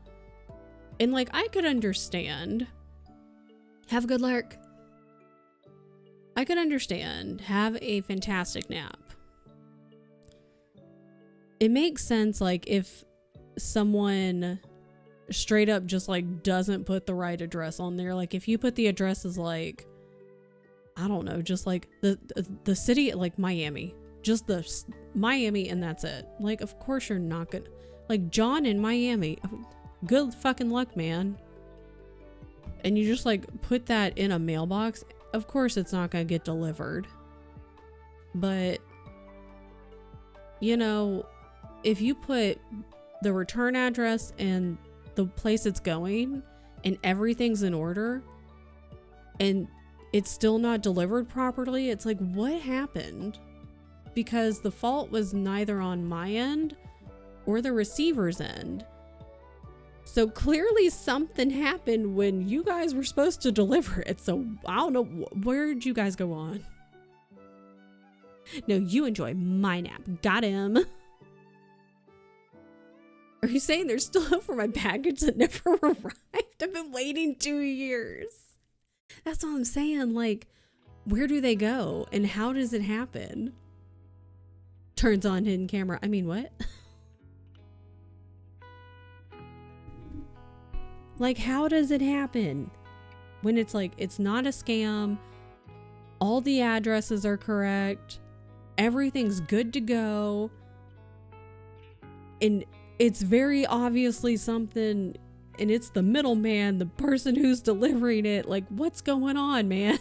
And like, I could understand. Have a good lark. I could understand. Have a fantastic nap. It makes sense, like, if someone straight up just like doesn't put the right address on there. Like, if you put the address as like, I don't know, just like the city, like Miami, just the Miami, and that's it. Like, of course you're not gonna, like, John in Miami, good fucking luck, man. And you just like put that in a mailbox. Of course it's not gonna get delivered. But, you know, if you put the return address and the place it's going and everything's in order and it's still not delivered properly, it's like, what happened? Because the fault was neither on my end or the receiver's end. So clearly something happened when you guys were supposed to deliver it. So I don't know, where did you guys go on? No, you enjoy my nap. Got him. Are you saying there's still hope for my package that never arrived? I've been waiting 2 years. That's what I'm saying. Like, where do they go? And how does it happen? Turns on hidden camera. I mean, what? Like, how does it happen? When it's like, it's not a scam. All the addresses are correct. Everything's good to go. And it's very obviously something and it's the middleman, the person who's delivering it. Like, what's going on, man?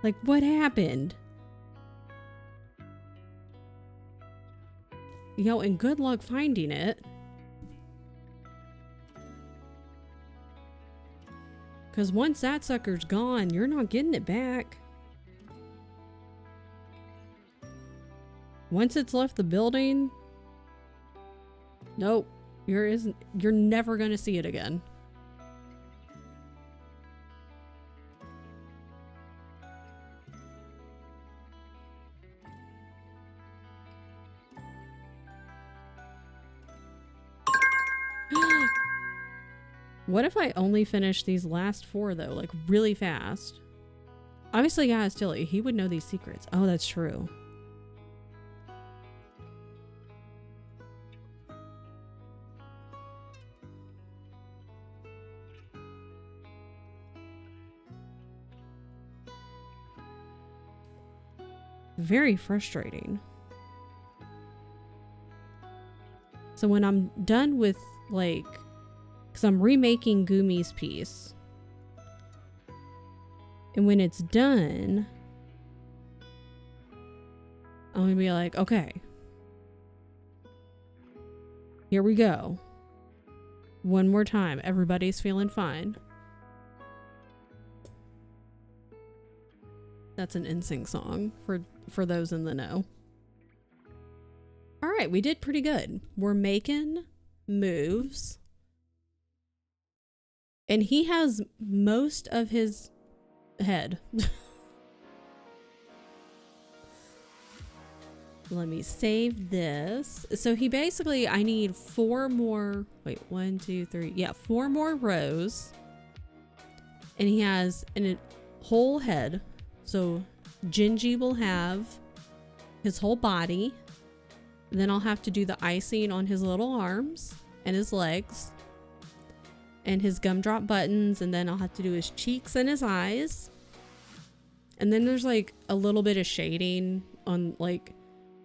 Like, what happened? Yo, and good luck finding it. Because once that sucker's gone, you're not getting it back. Once it's left the building, nope, you're never gonna see it again. What if I only finish these last 4 though, like really fast? Obviously, yeah, it's Tilly. He would know these secrets. Oh, that's true. Very frustrating. So when I'm done with, like, because I'm remaking Gumi's piece, and when it's done, I'm gonna be like, okay, here we go. One more time. Everybody's feeling fine. That's an NSYNC song for those in the know. All right, we did pretty good. We're making moves. And he has most of his head. Let me save this. So he basically, I need 4 more, wait, 1, 2, 3. Yeah, 4 more rows. And he has a whole head. So Gingy will have his whole body. Then I'll have to do the icing on his little arms and his legs and his gumdrop buttons, and then I'll have to do his cheeks and his eyes. And then there's like a little bit of shading on like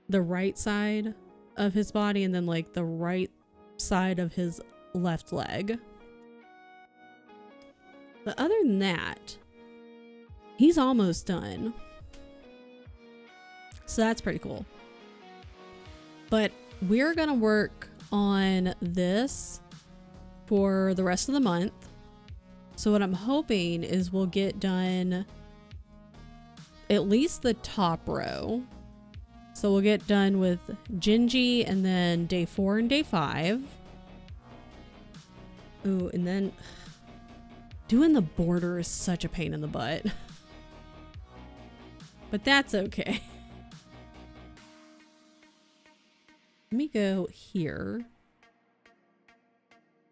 the right side of his body and then like the right side of his left leg. But other than that, he's almost done. So that's pretty cool. But we're gonna work on this for the rest of the month. So what I'm hoping is we'll get done at least the top row. So we'll get done with Gingy and then day 4 and day 5. Ooh, and then doing the border is such a pain in the butt. But that's okay. Let me go here.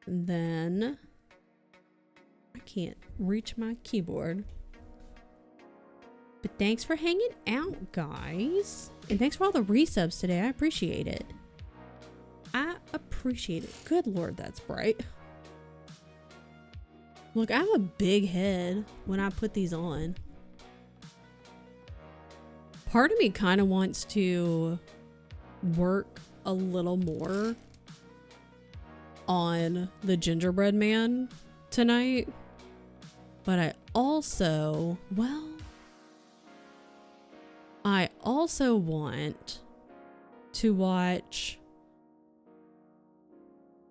And then I can't reach my keyboard. But thanks for hanging out, guys. And thanks for all the resubs today. I appreciate it. I appreciate it. Good Lord, that's bright. Look, I have a big head when I put these on. Part of me kind of wants to work a little more on the gingerbread man tonight. But I also, well, I also want to watch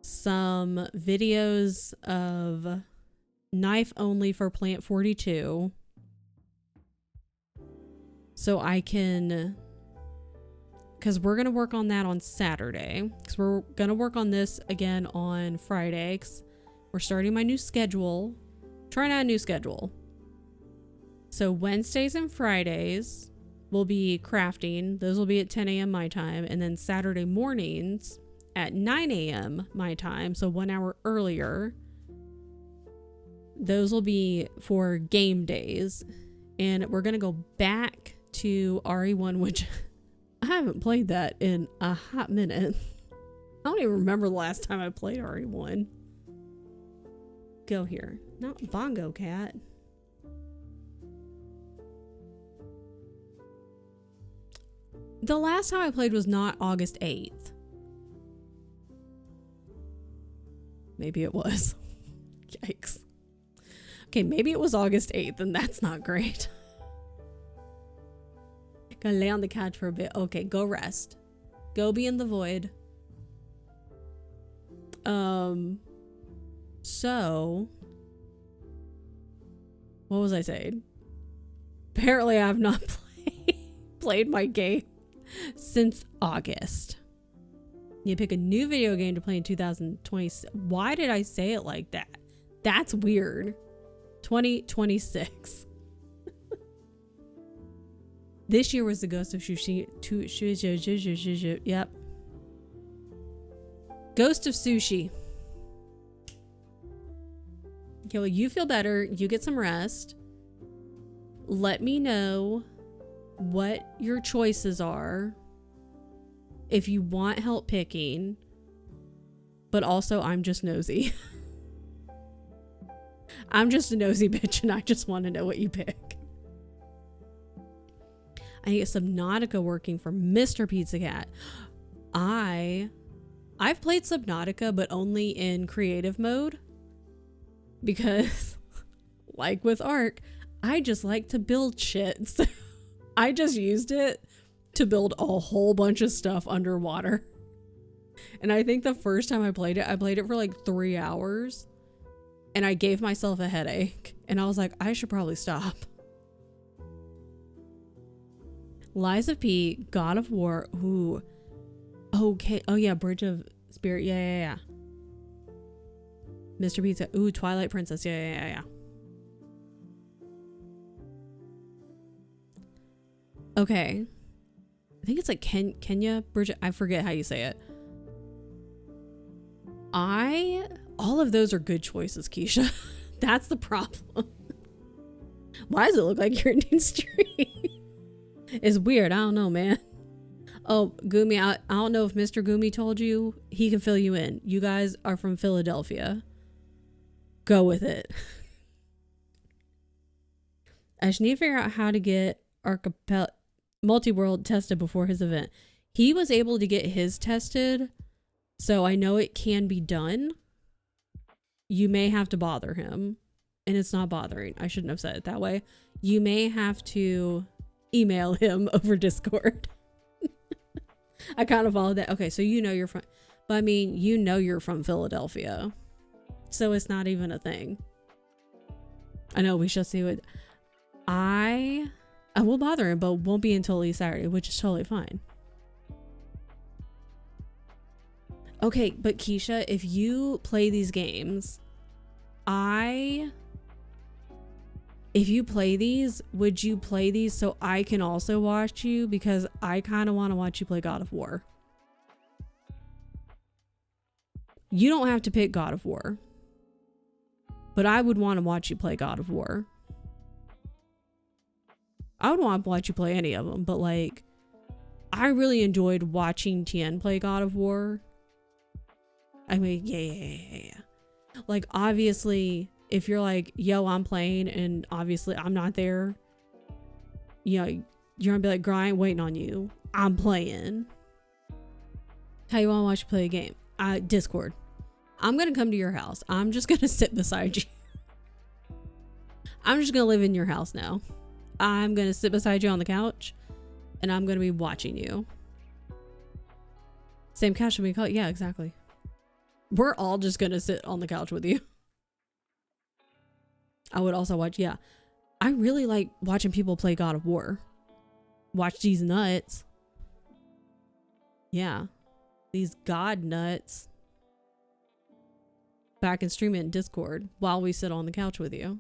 some videos of Knife Only for Plant 42 so I can, because we're going to work on that on Saturday, because we're going to work on this again on Friday, 'cause we're starting my new schedule, trying out a new schedule. So Wednesdays and Fridays will be crafting. Those will be at 10 a.m. my time. And then Saturday mornings at 9 a.m. my time, so 1 hour earlier, those will be for game days. And we're going to go back to RE1, which I haven't played that in a hot minute. I don't even remember the last time I played RE1. Go here. Not Bongo Cat. The last time I played was not August 8th. maybe it was. Yikes. Okay, maybe it was August 8th, and that's not great. Gonna lay on the couch for a bit. Okay, go rest. Go be in the void. So what was I saying? Apparently I have not played my game since August. You pick a new video game to play in 2020. Why did I say it like that? That's weird. 2026. This year was the Ghost of Sushi. Yep. Ghost of Sushi. Okay, well, you feel better. You get some rest. Let me know what your choices are. If you want help picking. But also, I'm just nosy. I'm just a nosy bitch and I just want to know what you pick. I get Subnautica working for Mr. Pizza Cat. I've played Subnautica, but only in creative mode. Because, like with Ark, I just like to build shit. So I just used it to build a whole bunch of stuff underwater. And I think the first time I played it for like 3 hours. And I gave myself a headache. And I was like, I should probably stop. Lies of P, God of War. Ooh. Okay. Oh yeah, Bridge of Spirit. Yeah. Mr. Pizza. Ooh, Twilight Princess. Yeah. Okay. I think it's like Kenya Bridget. I forget how you say it. All of those are good choices, Keisha. That's the problem. Why does it look like you're in stream? It's weird. I don't know, man. Oh, Gumi, I don't know if Mr. Gumi told you. He can fill you in. You guys are from Philadelphia. Go with it. I just need to figure out how to get Multi-World tested before his event. He was able to get his tested, so I know it can be done. You may have to bother him, and it's not bothering. I shouldn't have said it that way. You may have to email him over Discord. I kind of followed that. Okay, so you know you're from, but I mean, you know you're from Philadelphia, so it's not even a thing. I know we shall see what I will bother him, but won't be until at least Saturday, which is totally fine. Okay, but Keisha, if you play these games, if you play these, would you play these so I can also watch you? Because I kind of want to watch you play God of War. You don't have to pick God of War, but I would want to watch you play God of War. I would want to watch you play any of them, but like, I really enjoyed watching Tien play God of War. I mean, yeah. Like, obviously, if you're like, yo, I'm playing, and obviously I'm not there, you know, you're gonna be like, Grind, waiting on you. I'm playing. How you wanna watch you play a game? Discord. I'm gonna come to your house. I'm just gonna sit beside you. I'm just gonna live in your house now. I'm gonna sit beside you on the couch, and I'm gonna be watching you. Same couch that we call it. Yeah, exactly. We're all just gonna sit on the couch with you. I would also watch, yeah. I really like watching people play God of War. Watch these nuts. Yeah. These God nuts. Back and stream it in Discord while we sit on the couch with you.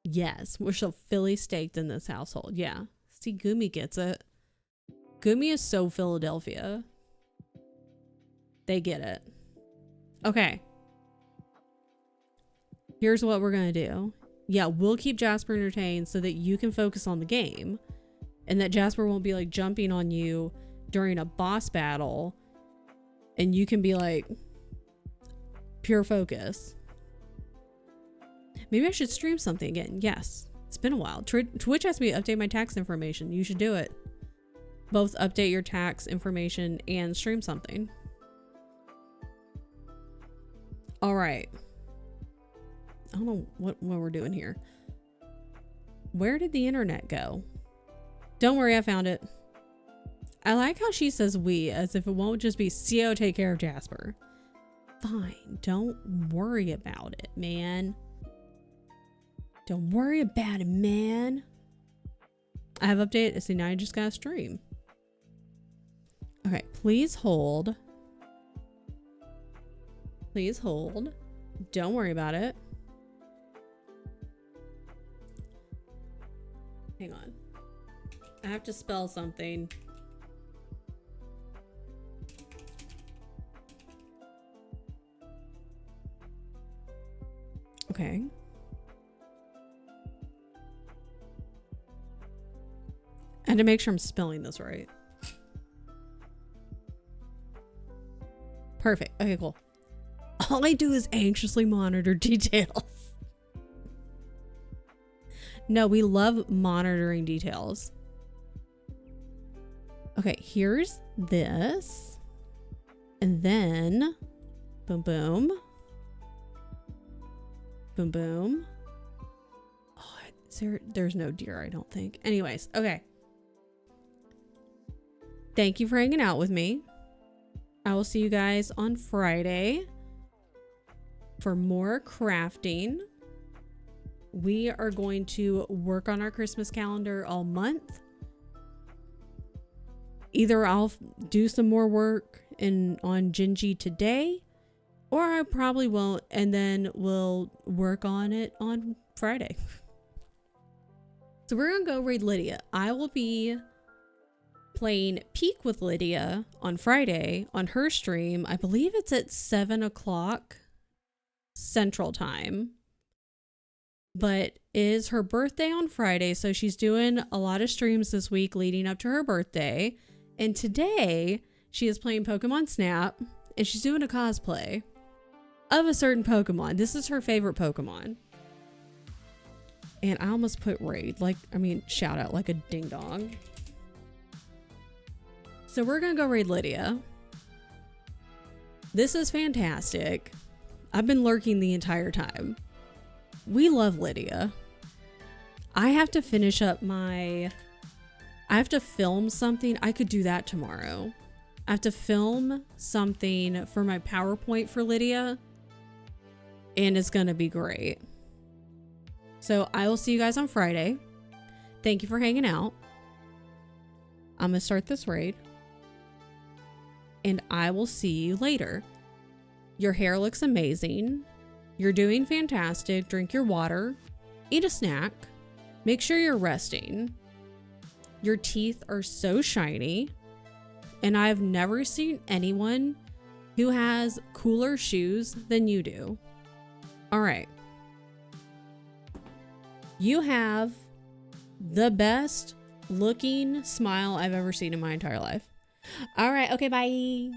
Yes, we're so Philly staked in this household. Yeah. See, Gumi gets it. Gumi is so Philadelphia. They get it. Okay. Here's what we're going to do. Yeah, we'll keep Jasper entertained so that you can focus on the game. And that Jasper won't be like jumping on you during a boss battle. And you can be like pure focus. Maybe I should stream something again. Yes. It's been a while. Twitch asked me to update my tax information. You should do it. both update your tax information and stream something. All right. I don't know what we're doing here. Where did the internet go? Don't worry, I found it. I like how she says we, as if it won't just be CO take care of Jasper. Fine, don't worry about it, man. Don't worry about it, man. I have updated. See, now I just got to stream. Okay, please hold. Please hold. Don't worry about it. Hang on. I have to spell something. Okay. I had to make sure I'm spelling this right. Perfect. Okay, cool. All I do is anxiously monitor details. No, we love monitoring details. Okay, here's this. And then, boom, boom. Boom, boom. Oh, there's no deer, I don't think. Anyways, okay. Thank you for hanging out with me. I will see you guys on Friday for more crafting. We are going to work on our Christmas calendar all month. Either I'll do some more work on Gingy today, or I probably won't, and then we'll work on it on Friday. So we're gonna go raid Lydia. I will be playing Peak with Lydia on Friday on her stream. I believe it's at 7 o'clock Central Time. But it is her birthday on Friday, so she's doing a lot of streams this week leading up to her birthday. And today, she is playing Pokemon Snap, and she's doing a cosplay of a certain Pokemon. This is her favorite Pokemon. And I almost put raid, shout out like a ding dong. So we're gonna go raid Lydia. This is fantastic. I've been lurking the entire time. We love Lydia. I have to finish up I have to film something. I could do that tomorrow. I have to film something for my PowerPoint for Lydia. And it's gonna be great. So I will see you guys on Friday. Thank you for hanging out. I'm gonna start this raid. And I will see you later. Your hair looks amazing. You're doing fantastic. Drink your water. Eat a snack. Make sure you're resting. Your teeth are so shiny. And I've never seen anyone who has cooler shoes than you do. All right. You have the best looking smile I've ever seen in my entire life. All right. Okay. Bye.